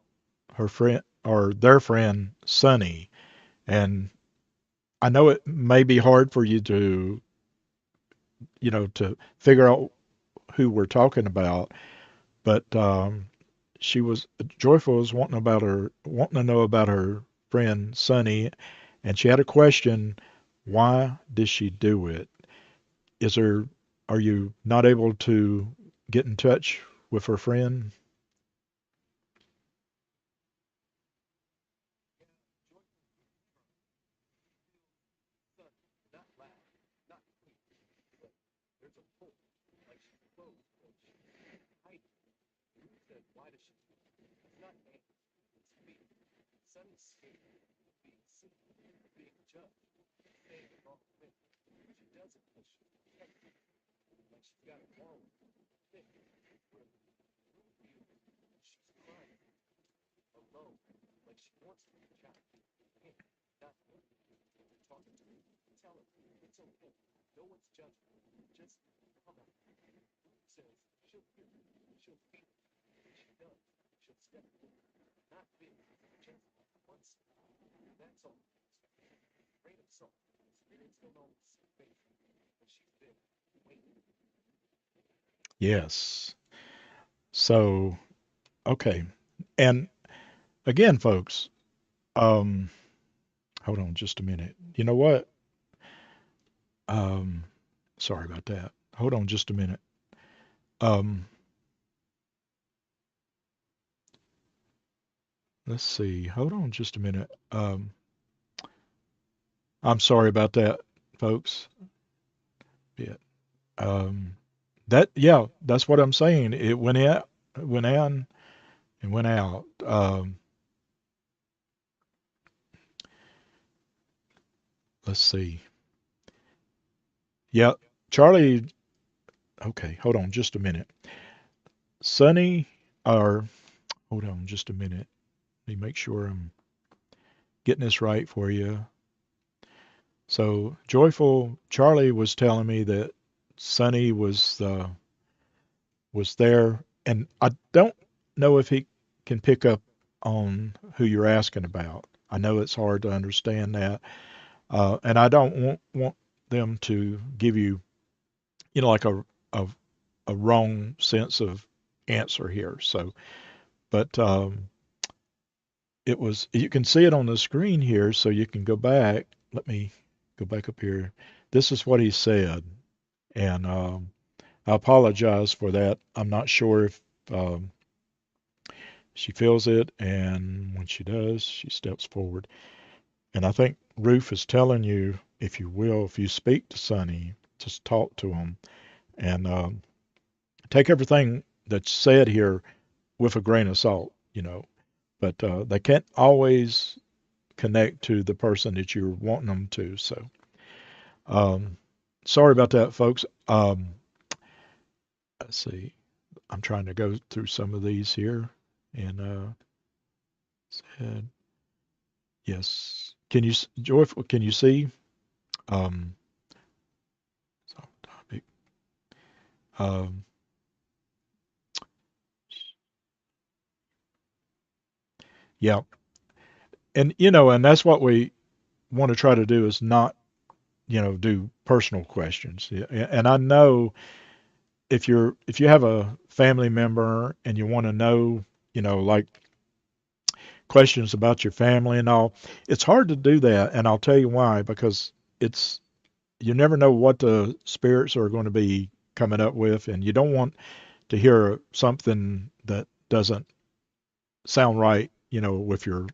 her friend or their friend Sunny, and I know it may be hard for you to, to figure out who we're talking about, but she was Joyful was wanting to know about her friend Sunny, and she had a question: why did she do it? Is there Are you not able to get in touch with her friend? Yes. So, okay. And again, folks, um, hold on just a minute. You know what? Um, Sorry about that. Hold on just a minute. Um, let's see. Hold on just a minute. I'm sorry about that, folks. Yeah. Um, yeah, that's what I'm saying. It went in, and went out. Let's see. Yeah, Charlie. Okay, hold on just a minute. Sunny, or hold on just a minute. Let me make sure I'm getting this right for you. So, Joyful Charlie was telling me that Sunny was there, and I don't know if he can pick up on who you're asking about. I know it's hard to understand that, and I don't want them to give you, like a a wrong sense of answer here. So, but it was you can see it on the screen here, so you can go back. Let me go back up here. This is what he said, and I apologize for that. I'm not sure if um, she feels it, and when she does, she steps forward. And I think Ruth is telling you, if you will, if you speak to Sonny, just talk to him and take everything that's said here with a grain of salt. But they can't always connect to the person that you're wanting them to. So, um, sorry about that, folks. Let's see. I'm trying to go through some of these here, and said yes. Joyful? Can you see? Um, topic. Um, yeah, and that's what we want to try to do is not do personal questions. Yeah, and I know if you have a family member and you want to know, like questions about your family and all, it's hard to do that, and I'll tell you why. Because it's you never know what the spirits are going to be coming up with, and you don't want to hear something that doesn't sound right, with your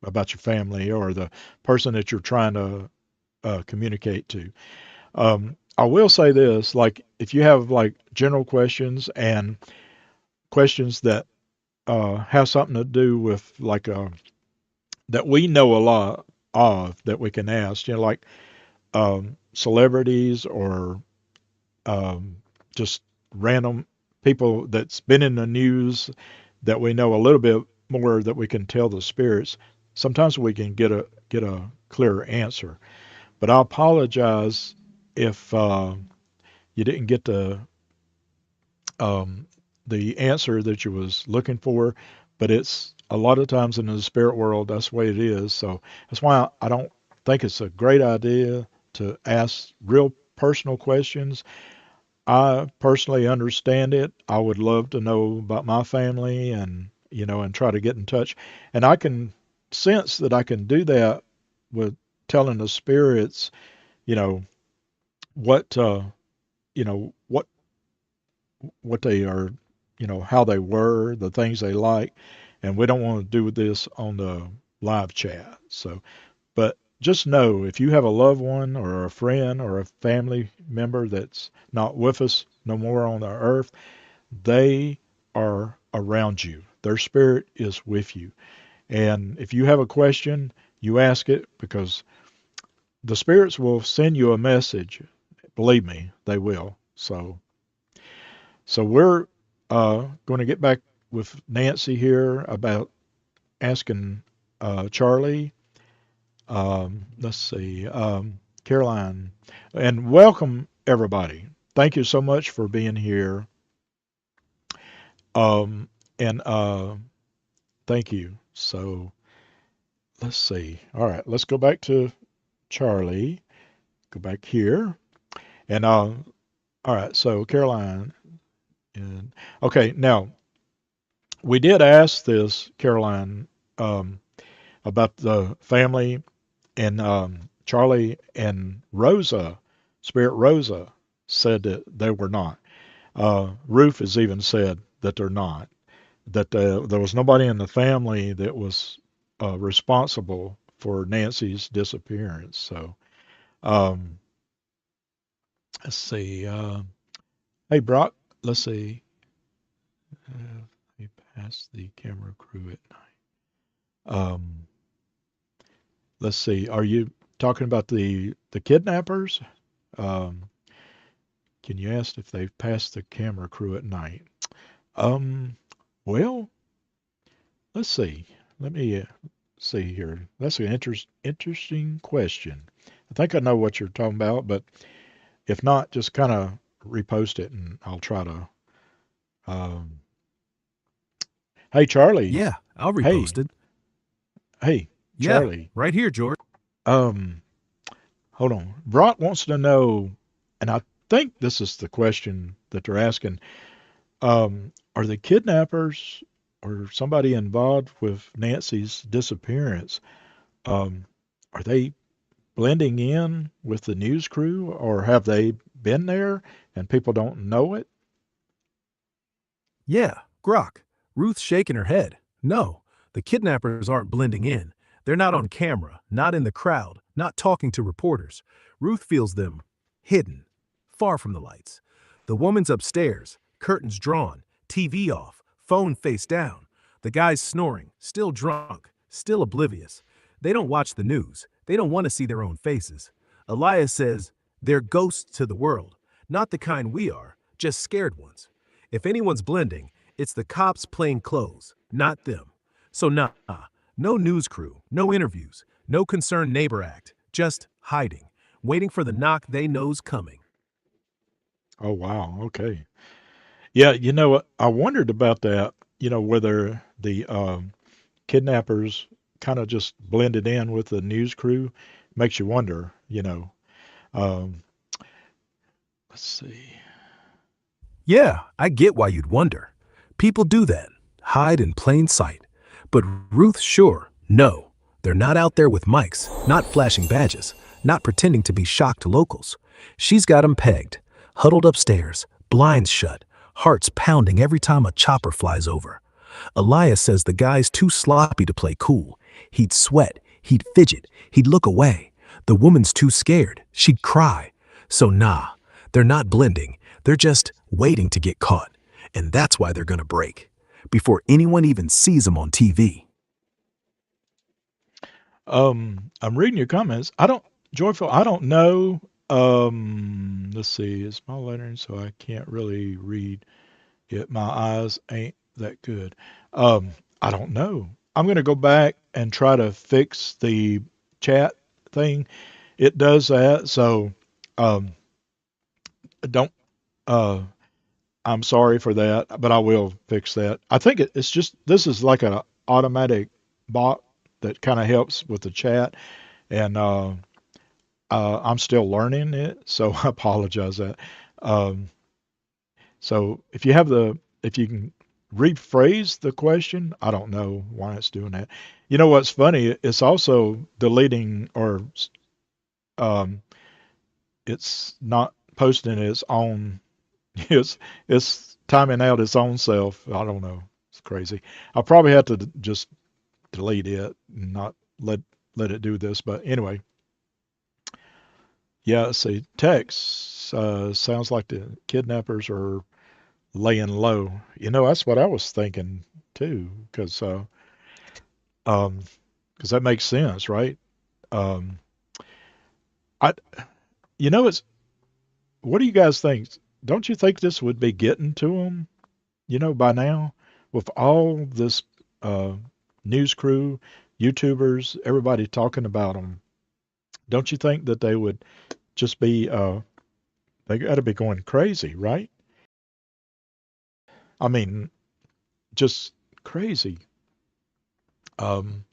about your family or the person that you're trying to communicate to. I will say this, like if you have like general questions and questions that have something to do with like that we know a lot of that we can ask, like celebrities or just random people that's been in the news that we know a little bit more that we can tell the spirits. Sometimes we can get a clearer answer. But I apologize if you didn't get to um, the answer that you was looking for, but it's a lot of times in the spirit world that's the way it is. So that's why I don't think it's a great idea to ask real personal questions. I personally understand it. I would love to know about my family and and try to get in touch. And I can sense that I can do that with telling the spirits, you know, what you know, what they are, how they were, the things they like, and we don't want to do this on the live chat. So, but just know if you have a loved one or a friend or a family member that's not with us no more on the earth, they are around you. Their spirit is with you. And if you have a question, you ask it because the spirits will send you a message. Believe me, they will. So we're going to get back with Nancy here about asking Charlie. Let's see, Caroline, and welcome everybody. Thank you so much for being here. And thank you. So let's see. All right, let's go back to Charlie. Go back here. And all right, so Caroline. And okay, now we did ask this, Caroline, um, about the family and Charlie and Rosa, Spirit Rosa, said that they were not. Ruth has even said that they're not. That there was nobody in the family that was responsible for Nancy's disappearance. So um, let's see. Hey, Brock, let's see. We pass the camera crew at night. Let's see. Are you talking about the kidnappers? Um, can you ask if they've passed the camera crew at night? Um, well, let's see. Let me see here. That's an interesting question. I think I know what you're talking about, but if not, just kind of repost it and I'll try to. Um, hey, Charlie. Yeah, I'll Hey, repost it. hey, Yeah, Charlie. right here, George. Um, hold on. Brock wants to know, and I think this is the question that they're asking. Are the kidnappers or somebody involved with Nancy's disappearance? Um, are they blending in with the news crew, or have they been there and people don't know it? Yeah, Grok. Ruth's shaking her head. No, the kidnappers aren't blending in. They're not on camera, not in the crowd, not talking to reporters. Ruth feels them hidden, far from the lights. The woman's upstairs, curtains drawn, TV off, phone face down. The guy's snoring, still drunk, still oblivious. They don't watch the news. They don't want to see their own faces. Elias says they're ghosts to the world, not the kind we are, just scared ones. If anyone's blending, it's the cops playing clothes, not them. So nah, no news crew, no interviews, no concerned neighbor act, just hiding, waiting for the knock they know's coming. Oh, wow. Okay. Yeah, I wondered about that, whether the kidnappers kind of just blended in with the news crew. Makes you wonder. Um, let's see. Yeah, I get why you'd wonder. People do that, hide in plain sight. But Ruth's sure, no, they're not out there with mics, not flashing badges, not pretending to be shocked locals. She's got 'em pegged, huddled upstairs, blinds shut, hearts pounding every time a chopper flies over. Elias says the guy's too sloppy to play cool. He'd sweat, he'd fidget, he'd look away. The woman's too scared, she'd cry. So nah, they're not blending, they're just waiting to get caught. And that's why they're gonna break. Before anyone even sees them on TV. I'm reading your comments. Joyful, I don't know. Let's see. It's small lettering, so I can't really read it. My eyes ain't that good. I don't know. I'm going to go back and try to fix the chat thing. It does that, so um, don't. Uh, I'm sorry for that, but I will fix that. I think it's just this is like a automatic bot that kind of helps with the chat, and I'm still learning it, so I apologize that. Um, so if you can rephrase the question, I don't know why it's doing that. You know what's funny? It's also deleting or um, it's not posting its own. It's timing out its own self. I don't know. It's crazy. I'll probably have to just delete it and not let it do this. But anyway, yeah. See, text sounds like the kidnappers are laying low. That's what I was thinking too, um, because that makes sense, right? Um, I, it's. What do you guys think? Don't you think this would be getting to them? By now, with all this uh, news crew, YouTubers, everybody talking about them, don't you think that they would just be, they got to be going crazy, right? I mean, just crazy. Um,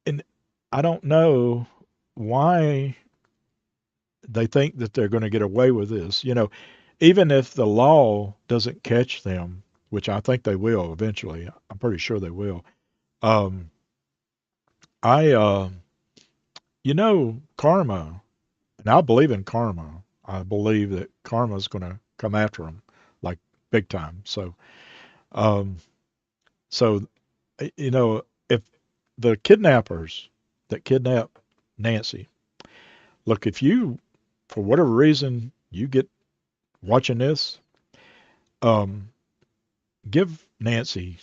and I don't know why they think that they're going to get away with this. Even if the law doesn't catch them, which I think they will eventually, I'm pretty sure they will. Um, I, karma, and I believe in karma. I believe that karma is going to come after them, like big time. Um, so, if the kidnappers that kidnap Nancy, look, if you, for whatever reason, you get watching this, um, give Nancy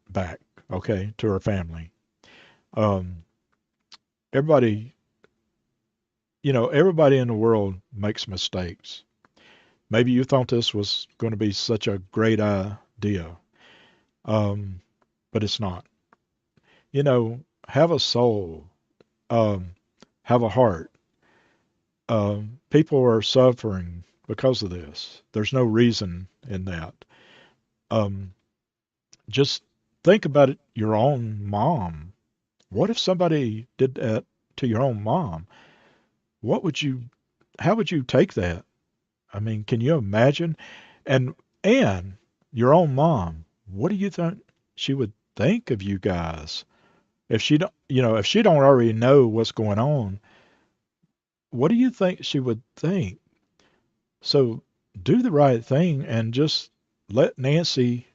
back, okay, to her family. Um, everybody, everybody in the world makes mistakes. Maybe you thought this was going to be such a great idea, um, but it's not. Have a soul, um, have a heart. People are suffering because of this. There's no reason in that. Um, just think about it, your own mom. What if somebody did that to your own mom? What would you, how would you take that? I mean, can you imagine? And and your own mom, what do you think she would think of you guys if she don't, if she don't already know what's going on? What do you think she would think? So do the right thing and just let Nancy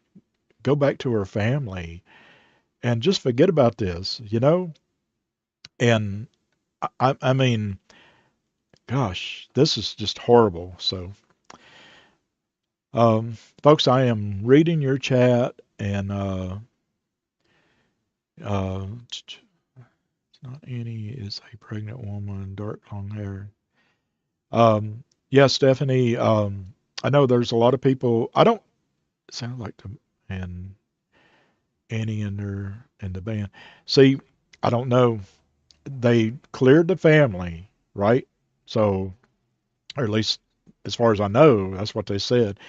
go back to her family and just forget about this. And I mean, gosh, this is just horrible. So, folks, I am reading your chat and it's not Annie is a pregnant woman, dark long hair. Yeah, Stephanie. I know there's a lot of people. I don't sound like the and Annie and her and the band. See, I don't know. They cleared the family, right? So, or at least as far as I know, that's what they said.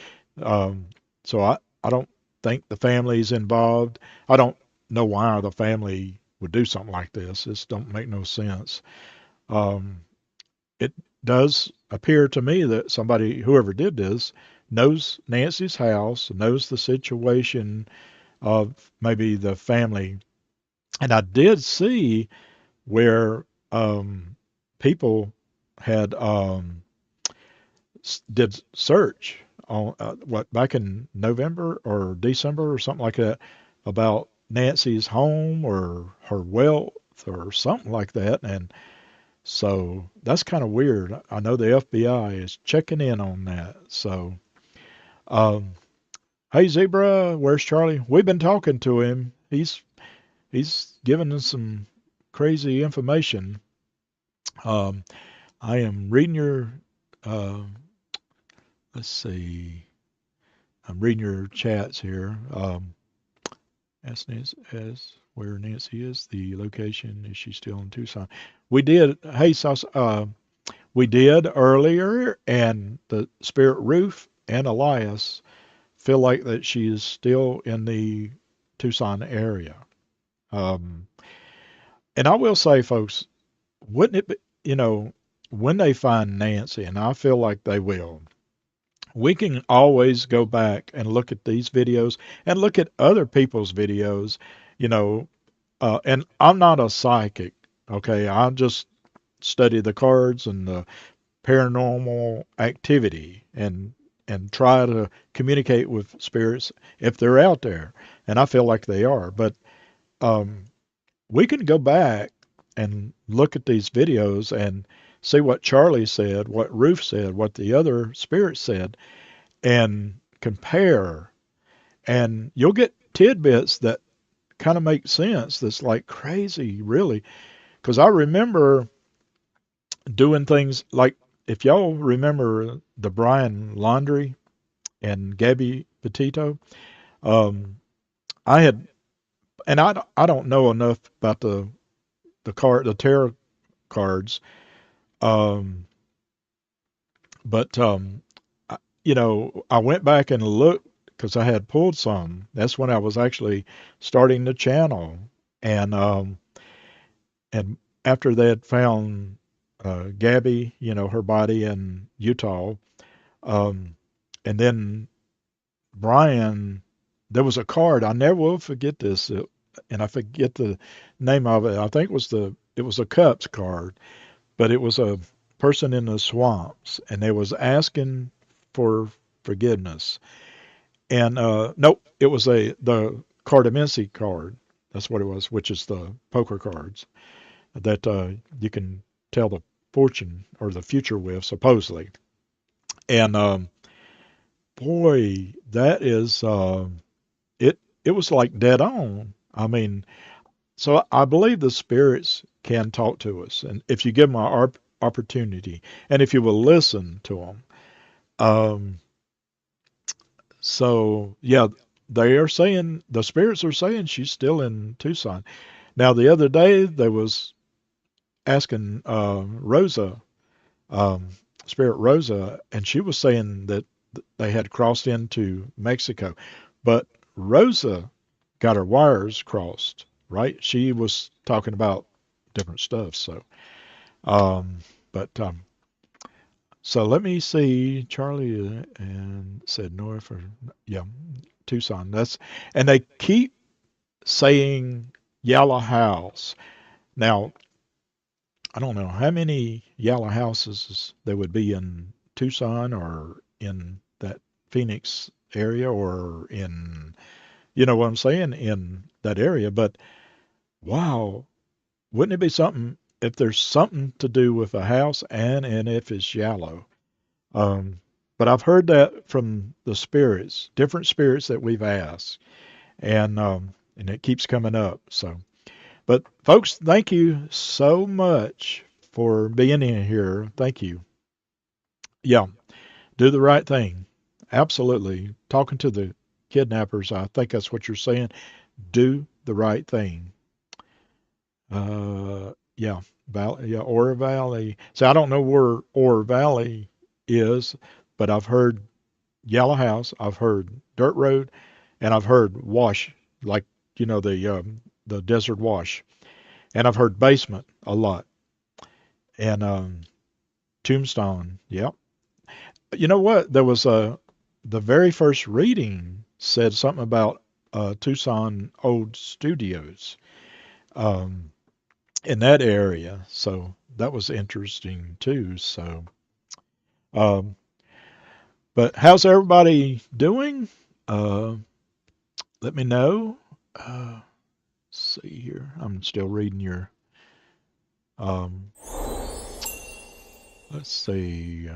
Um, so I don't think the family's involved. I don't know why the family would do something like this. This don't make no sense. Um, it does appear to me that somebody, whoever did this, knows Nancy's house, knows the situation of maybe the family. And I did see where people had did search on what back in November or December or something like that about Nancy's home or her wealth or something like that. And so that's kind of weird. I know the FBI is checking in on that. So, um, hey Zebra, where's Charlie? We've been talking to him. He's giving us some crazy information. Um, I am reading your. Uh, let's see. I'm reading your chats here. Ask Nancy, as where Nancy is, the location. Is she still in Tucson? We did. Hey, Sauce. We did earlier, and the Spirit Roof and Elias feel like that she is still in the Tucson area. Um, and I will say, folks, wouldn't it be, when they find Nancy, and I feel like they will, we can always go back and look at these videos and look at other people's videos, you know, and I'm not a psychic, okay? I just study the cards and the paranormal activity and try to communicate with spirits if they're out there, and I feel like they are. But um, we can go back and look at these videos and see what Charlie said, what Ruth said, what the other spirits said, and compare. And you'll get tidbits that kind of make sense. That's like crazy, really. Because I remember doing things like, if y'all remember the Brian Laundrie and Gabby Petito, um, I had, and I don't know enough about the tarot cards, um, but I went back and looked because I had pulled some. That's when I was actually starting the channel, and and after they had found Gabby, her body in Utah, um, and then Brian, there was a card. I never will forget this, and I forget the name of it. I think it was a cups card, but it was a person in the swamps, and they was asking for forgiveness. And nope, it was the Cardamincy card. That's what it was, which is the poker cards that you can tell the fortune or the future with, supposedly. And boy, that is it. It was like dead on. I mean, so I believe the spirits can talk to us, and if you give them an opportunity, and if you will listen to them. Um, so yeah, they are saying the spirits are saying she's still in Tucson. Now the other day they was asking Rosa, um, Spirit Rosa, and she was saying that they had crossed into Mexico, but Rosa got her wires crossed, right? She was talking about different stuff. Um, but so let me see. Charlie and said north or yeah, Tucson. And they keep saying yellow house. Now I don't know how many yellow houses there would be in Tucson or in that Phoenix area or in, you know what I'm saying, in that area. But wow, wouldn't it be something if there's something to do with a house and if it's yellow? Um, but I've heard that from the spirits, different spirits that we've asked, and it keeps coming up. So. But folks, thank you so much for being in here. Thank you. Yeah, do the right thing. Absolutely. Talking to the kidnappers, I think that's what you're saying. Do the right thing. Yeah, yeah, Oro Valley. So I don't know where Oro Valley is, but I've heard Yellow House, I've heard Dirt Road, and I've heard Wash, like the Desert Wash, and I've heard Basement a lot. And Tombstone. Yep. You know what? There was the very first reading said something about Tucson old studios um, in that area. So that was interesting too. So, um, but how's everybody doing? Uh, let me know. Let's see here. I'm still reading your. Um, let's see.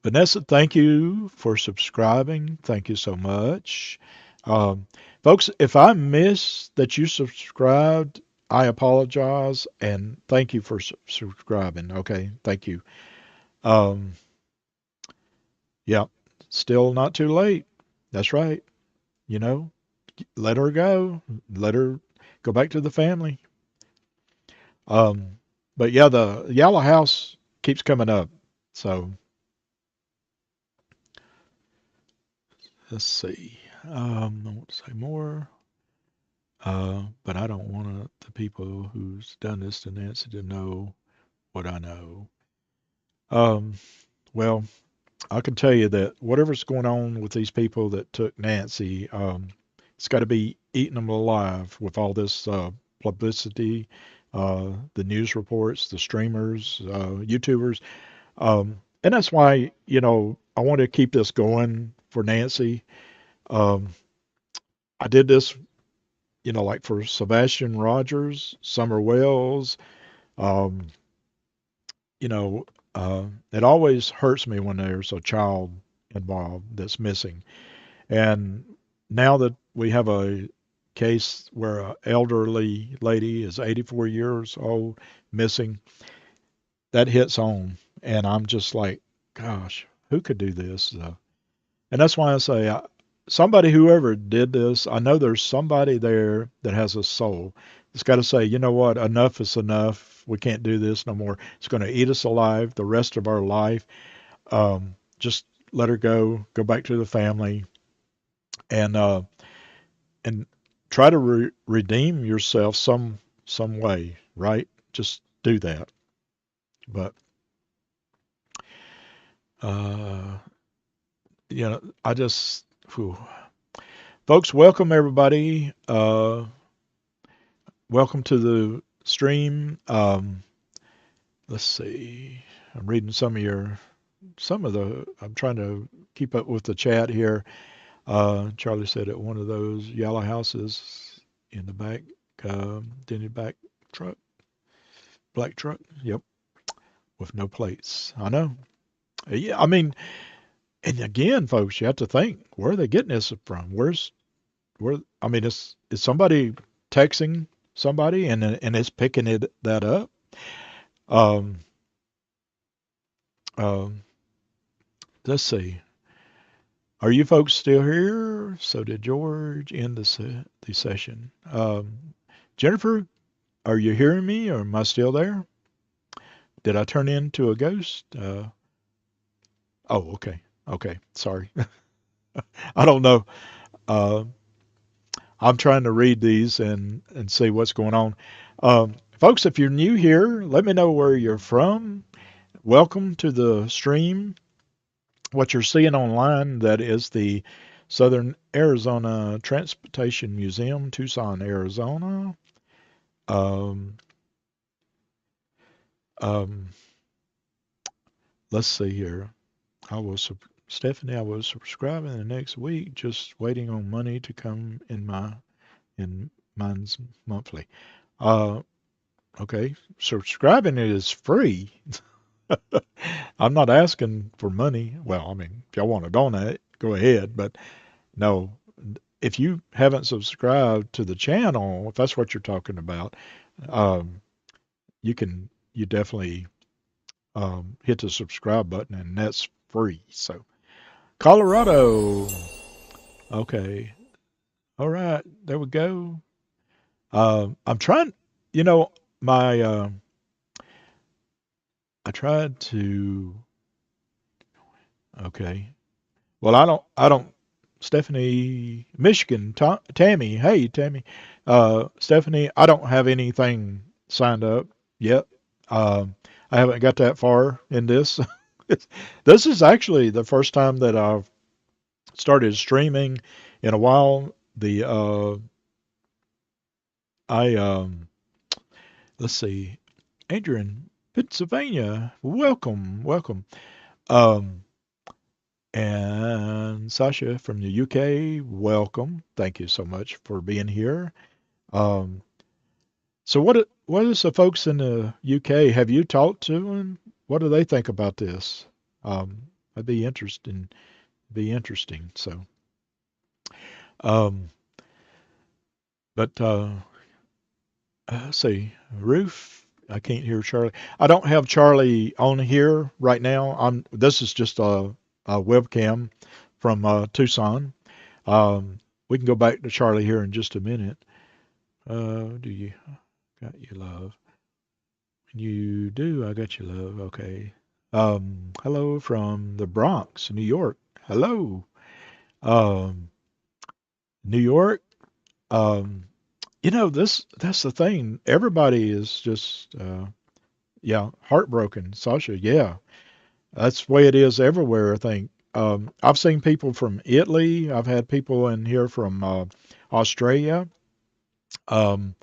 Vanessa, thank you for subscribing. Thank you so much. Um, Folks, if I missed that you subscribed, I apologize and thank you for subscribing. Okay, thank you. Um, yeah, still not too late. That's right. You know, let her go. Let her go back to the family. Um, but yeah, the Yellow House keeps coming up. So Let's see. I want to say more, but I don't want the people who's done this to Nancy to know what I know. Um, well, I can tell you that whatever's going on with these people that took Nancy, it's got to be eating them alive with all this publicity, the news reports, the streamers, YouTubers. And that's why, I want to keep this going for Nancy. Um, I did this, like for Sebastian Rogers, Summer Wells. Um, you know, it always hurts me when there's a child involved that's missing. And now that we have a case where an elderly lady is 84 years old missing, that hits home. And I'm just like, gosh, who could do this? And that's why I say, somebody, whoever did this, I know there's somebody there that has a soul. It's got to say, you know what, enough is enough. We can't do this no more. It's going to eat us alive the rest of our life. Just let her go back to the family, and and try to redeem yourself some way, right? Just do that. But uh, I just, whew. Folks, welcome everybody. Welcome to the stream. Let's see. I'm reading I'm trying to keep up with the chat here. Charlie said at one of those yellow houses in the back, dented back truck, black truck. Yep, with no plates. I know. Yeah, I mean, and again, folks, you have to think, where are they getting this from? Where? I mean, is somebody texting somebody and it's picking that up? Um, um, let's see. Are you folks still here? So did George end the session. Jennifer, are you hearing me or am I still there? Did I turn into a ghost? Oh, okay. Okay. Sorry. I don't know. Uh, I'm trying to read these and see what's going on. Folks, if you're new here, let me know where you're from. Welcome to the stream. What you're seeing online, that is the Southern Arizona Transportation Museum, Tucson, Arizona. Um, um, let's see here. I will, Stephanie, I will subscribe in the next week, just waiting on money to come in mine's monthly. Uh, okay, subscribing is free. I'm not asking for money. Well, I mean, if y'all want to donate, go ahead. But no, if you haven't subscribed to the channel, if that's what you're talking about, um, you definitely hit the subscribe button, and that's free. So, Colorado. Okay. All right. There we go. I'm trying, you know, my, I tried to, okay. Well, I don't, Stephanie, Michigan, Tammy, hey, Tammy, Stephanie, I don't have anything signed up yet. I haven't got that far in this. This is actually the first time that I've started streaming in a while. I, let's see, Adrian, Pennsylvania, welcome, welcome. Um, And Sasha from the UK, welcome. Thank you so much for being here. Um, so what is the folks in the UK? Have you talked to them? What do they think about this? That'd be interesting. Be interesting. So, um, but let's see, Ruth. I can't hear Charlie. I don't have Charlie on here right now. This is just a webcam from Tucson. Um, we can go back to Charlie here in just a minute. Do you got your love? You do. I got your love. Okay. Hello from the Bronx, New York. Hello. Um, New York. Um, this that's the thing. Everybody is just yeah, heartbroken. Sasha, yeah. That's the way it is everywhere, I think. I've seen people from Italy. I've had people in here from Australia, um,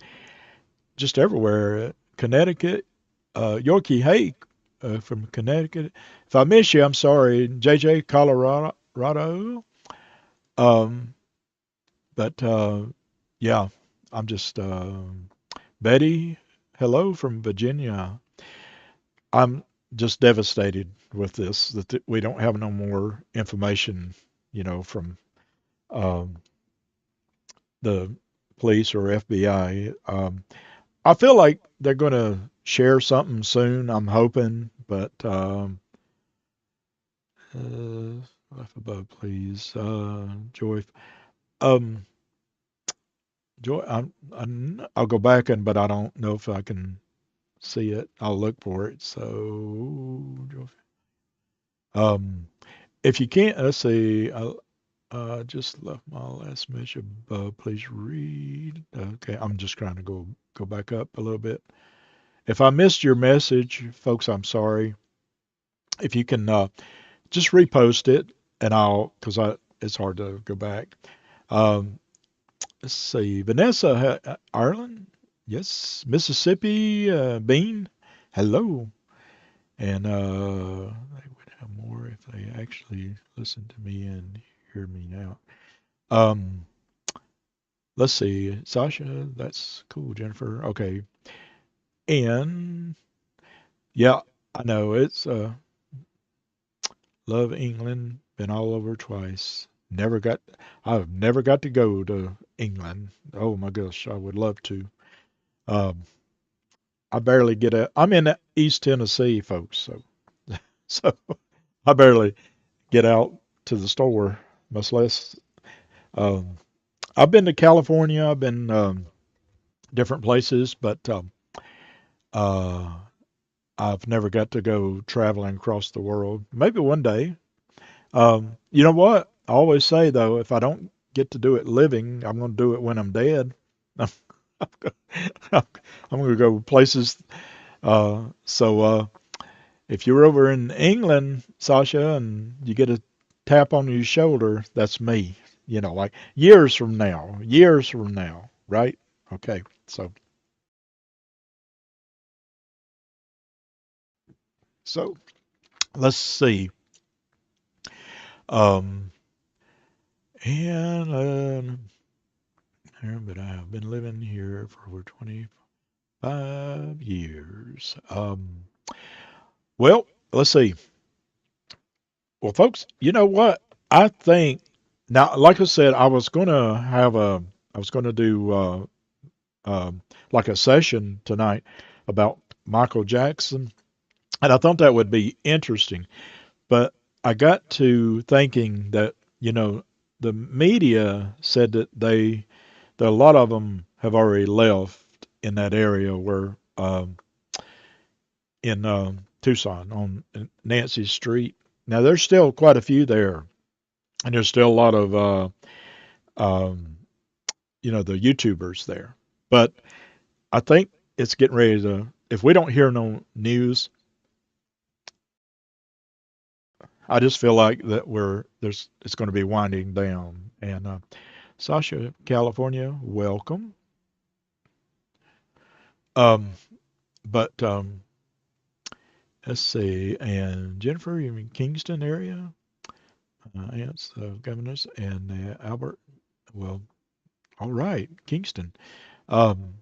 just everywhere. Connecticut, Yorkie Hake from Connecticut. If I miss you, I'm sorry. JJ, Colorado. Um, but yeah, I'm just Betty. Hello from Virginia. I'm just devastated with this that we don't have no more information, from um, the police or FBI. I feel like they're going to share something soon. I'm hoping, but left above, please, Joy. Um, Joy, I'll go back but I don't know if I can see it. I'll look for it. So, Joy. Um, if you can't, let's see. Just left my last message above. Please read. Okay, I'm just trying to go back up a little bit. If I missed your message, folks, I'm sorry. If you can just repost it, and because it's hard to go back. Um, let's see, Vanessa, Ireland, yes, Mississippi, Bean, hello, and they would have more if they actually listen to me and hear me now. Um, let's see, Sasha, that's cool, Jennifer. Okay, and yeah, I know it's love England, been all over twice. I've never got to go to England. Oh my gosh, I would love to. Um, I barely get out. I'm in East Tennessee, folks, so I barely get out to the store, much less. Um, I've been to California. I've been different places, but uh, I've never got to go traveling across the world. Maybe one day. You know what? I always say though, if I don't get to do it living, I'm going to do it when I'm dead. I'm, I'm going to go places. So if you're over in England, Sasha, and you get a tap on your shoulder, that's me. Like years from now, right? Okay. So let's see. Um, and but I have been living here for over 25 years. Well, let's see. Well, folks, you know what? I think now, like I said, I was gonna do like a session tonight about Michael Jackson, and I thought that would be interesting. But I got to thinking that the media said that a lot of them have already left in that area where in Tucson on Nancy Street. Now there's still quite a few there, and there's still a lot of um, the YouTubers there. But I think it's getting ready to. If we don't hear no news, I just feel like that it's going to be winding down. And Sasha, California, welcome. Um, but let's see, and Jennifer, you in Kingston area? Aunts of governors and Albert. Well, all right, Kingston. Um,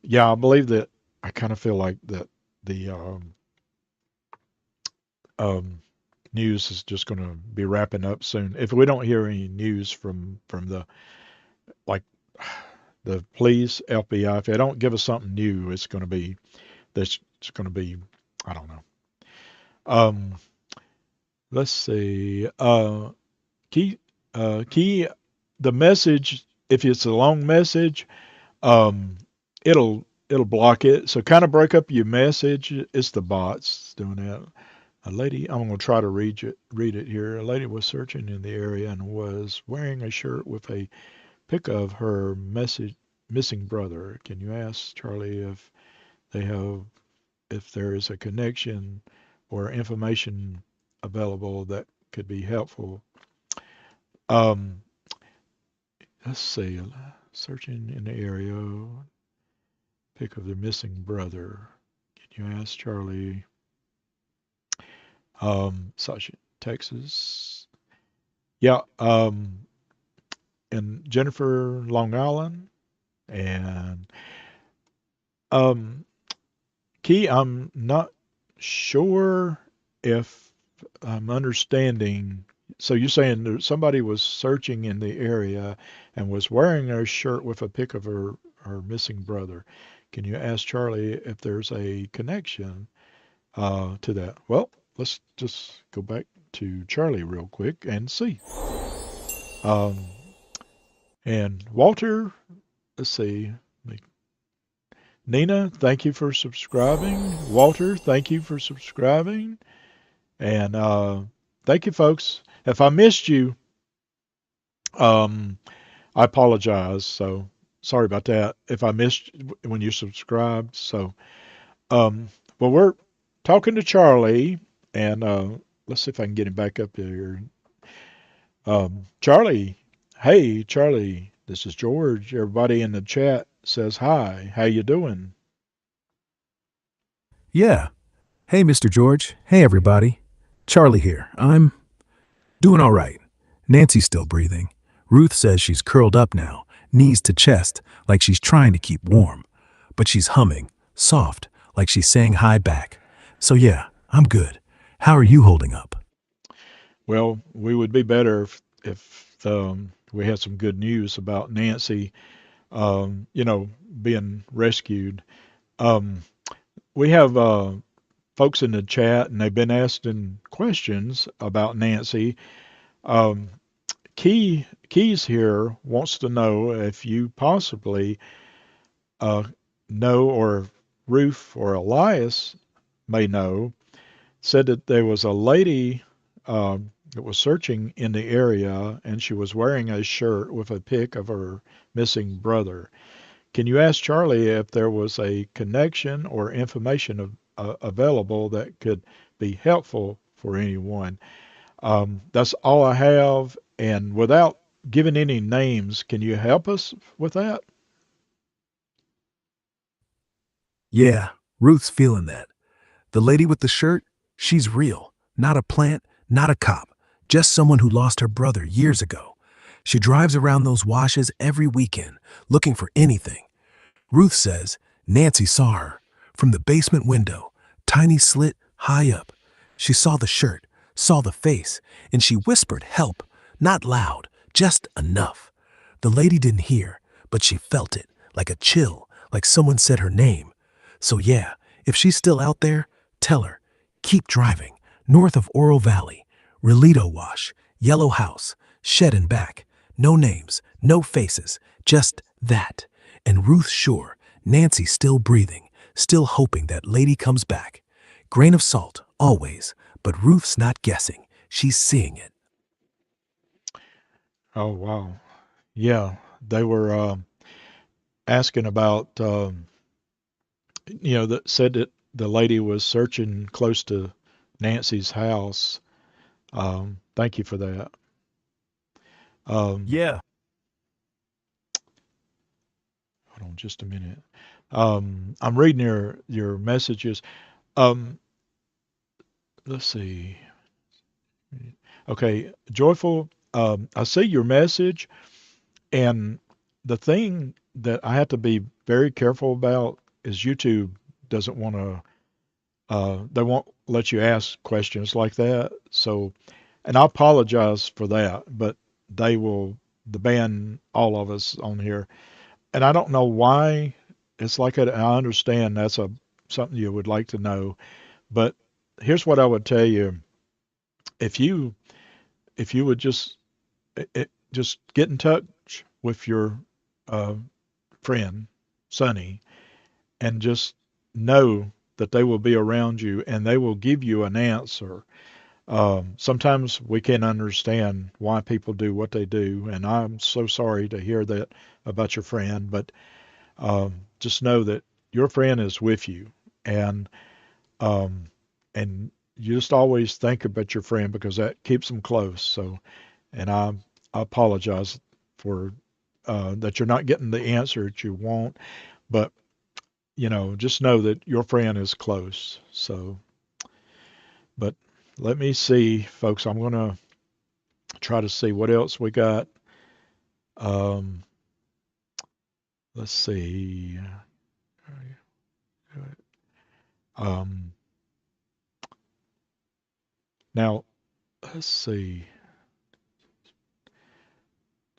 yeah, I believe that. I kind of feel like that the um, news is just going to be wrapping up soon. If we don't hear any news from the like the police, FBI, if they don't give us something new, it's going to be I don't know. Um, let's see. Key key the message. If it's a long message, um, it'll block it. So kind of break up your message. It's the bots doing that. A lady, I'm going to try to read it here. A lady was searching in the area and was wearing a shirt with a pic of her missing brother. Can you ask Charlie they have if there is a connection or information available that could be helpful? Um, let's see. Searching in the area, pic of their missing brother. Can you ask Charlie? Such Texas. Yeah. In Jennifer, Long Island, and um, Key. I'm not sure if I'm understanding. So you're saying that somebody was searching in the area and was wearing a shirt with a pic of her missing brother. Can you ask Charlie if there's a connection to that? Well, let's just go back to Charlie real quick and see. Um, and Walter, let's see. Nina, thank you for subscribing. Walter, thank you for subscribing. And thank you, folks. If I missed you, um, I apologize. So sorry about that. If I missed when you subscribed. So, um, well, we're talking to Charlie, and let's see if I can get him back up here. Charlie, hey, Charlie, this is George. Everybody in the chat says hi. How you doing? Yeah. Hey, Mr. George. Hey, everybody. Charlie here. I'm doing all right. Nancy's still breathing. Ruth says she's curled up now, knees to chest, like she's trying to keep warm. But she's humming, soft, like she's saying hi back. So yeah, I'm good. How are you holding up? Well, we would be better if we had some good news about Nancy, being rescued. Um, we have folks in the chat, and they've been asking questions about Nancy. Um, Keys here wants to know if you possibly uh, know, or Ruth or Elias may know, said that there was a lady that was searching in the area, and she was wearing a shirt with a pic of her missing brother. Can you ask Charlie if there was a connection or information available that could be helpful for anyone? That's all I have. And without giving any names, can you help us with that? Yeah, Ruth's feeling that. The lady with the shirt, she's real. Not a plant, not a cop. Just someone who lost her brother years ago. She drives around those washes every weekend, looking for anything. Ruth says Nancy saw her from the basement window, tiny slit high up. She saw the shirt, saw the face, and she whispered help, not loud, just enough. The lady didn't hear, but she felt it, like a chill, like someone said her name. So yeah, if she's still out there, tell her, keep driving, north of Oro Valley, Relito Wash, Yellow House, Shed and back. No names, no faces, just that. And Ruth's sure Nancy's still breathing, still hoping that lady comes back. Grain of salt, always, but Ruth's not guessing. She's seeing it. Oh, wow. Yeah, they were asking about, that said that the lady was searching close to Nancy's house. Thank you for that. Um, Yeah. hold on just a minute. I'm reading your messages. Um, let's see. Okay, Joyful. I see your message, and the thing that I have to be very careful about is YouTube doesn't want to. They won't let you ask questions like that. So, and I apologize for that, but they will ban all of us on here, and I don't know why. It's like I understand that's a something you would like to know, but here's what I would tell you: if you would just get in touch with your uh, friend Sonny and just know. that they will be around you and they will give you an answer. Sometimes we can't understand why people do what they do, and I'm so sorry to hear that about your friend, but just know that your friend is with you, and um, and you just always think about your friend because that keeps them close. So, and I apologize for that you're not getting the answer that you want, but just know that your friend is close. So, but let me see, folks. I'm gonna try to see what else we got. Um, let's see. Um, now, let's see.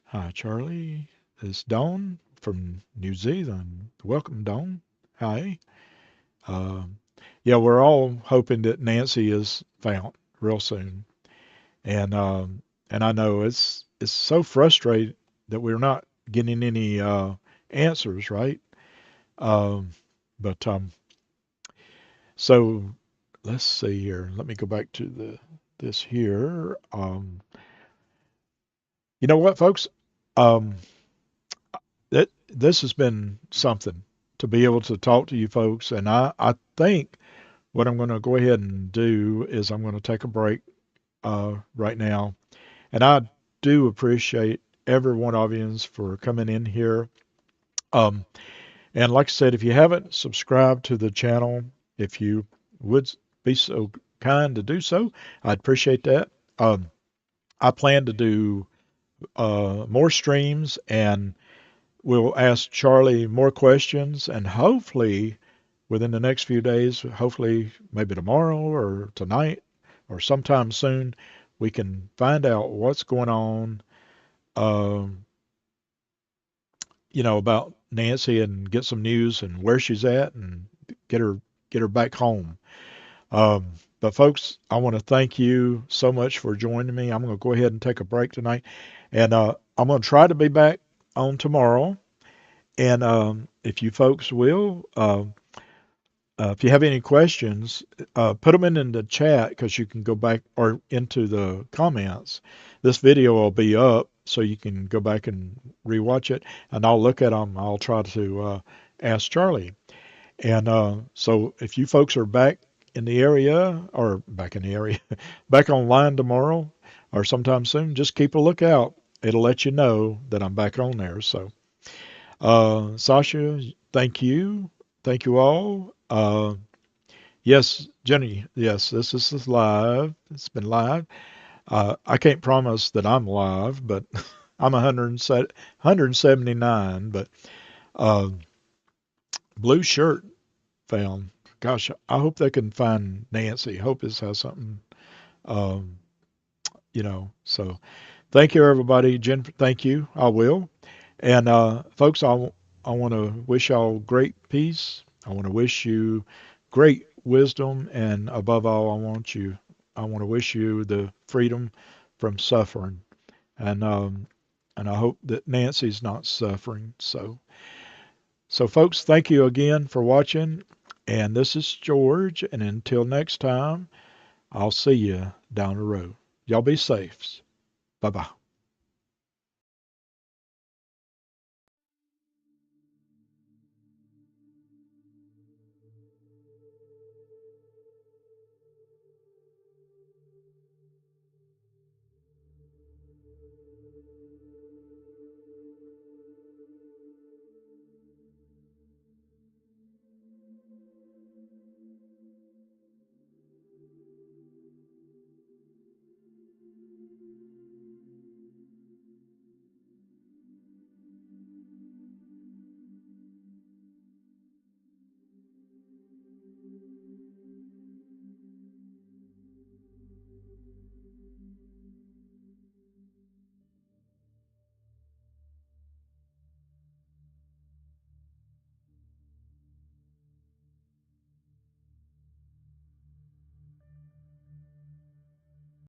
Hi, Charlie. It's Dawn from New Zealand. Welcome, Dawn. Hi. Um, yeah, we're all hoping that Nancy is found real soon, and I know it's so frustrating that we're not getting any answers, right? Um, but so let's see here. Let me go back to this here. You know what, folks? Um, this has been something to be able to talk to you folks, and I think what I'm going to go ahead and do is I'm going to take a break right now, and I do appreciate every one of you for coming in here. Um, and like I said, if you haven't subscribed to the channel, if you would be so kind to do so, I'd appreciate that. Um, I plan to do more streams, and we'll ask Charlie more questions, and hopefully within the next few days, hopefully maybe tomorrow or tonight or sometime soon, we can find out what's going on, um, about Nancy and get some news and where she's at and get her get her back home. Um, but folks, I want to thank you so much for joining me. I'm going to go ahead and take a break tonight, and I'm going to try to be back on tomorrow. And if you folks will, if you have any questions, put them in the chat because you can go back or into the comments. This video will be up so you can go back and rewatch it, and I'll look at them. I'll try to ask Charlie. And so if you folks are back in the area or back in the area, back online tomorrow or sometime soon, just keep a lookout. It'll let you know that I'm back on there. So, Sasha, thank you. Thank you all. Yes, Jenny, yes, this is live. It's been live. I can't promise that I'm live, but I'm 179. But uh, blue shirt found. Gosh, I hope they can find Nancy. Hope this has something, um, So thank you, everybody. Jen, thank you. I will. And folks, I want to wish y'all great peace. I want to wish you great wisdom, and above all, I want to wish you the freedom from suffering. And I hope that Nancy's not suffering. So folks, thank you again for watching. And this is George. And until next time, I'll see you down the road. Y'all be safe. Bye bye.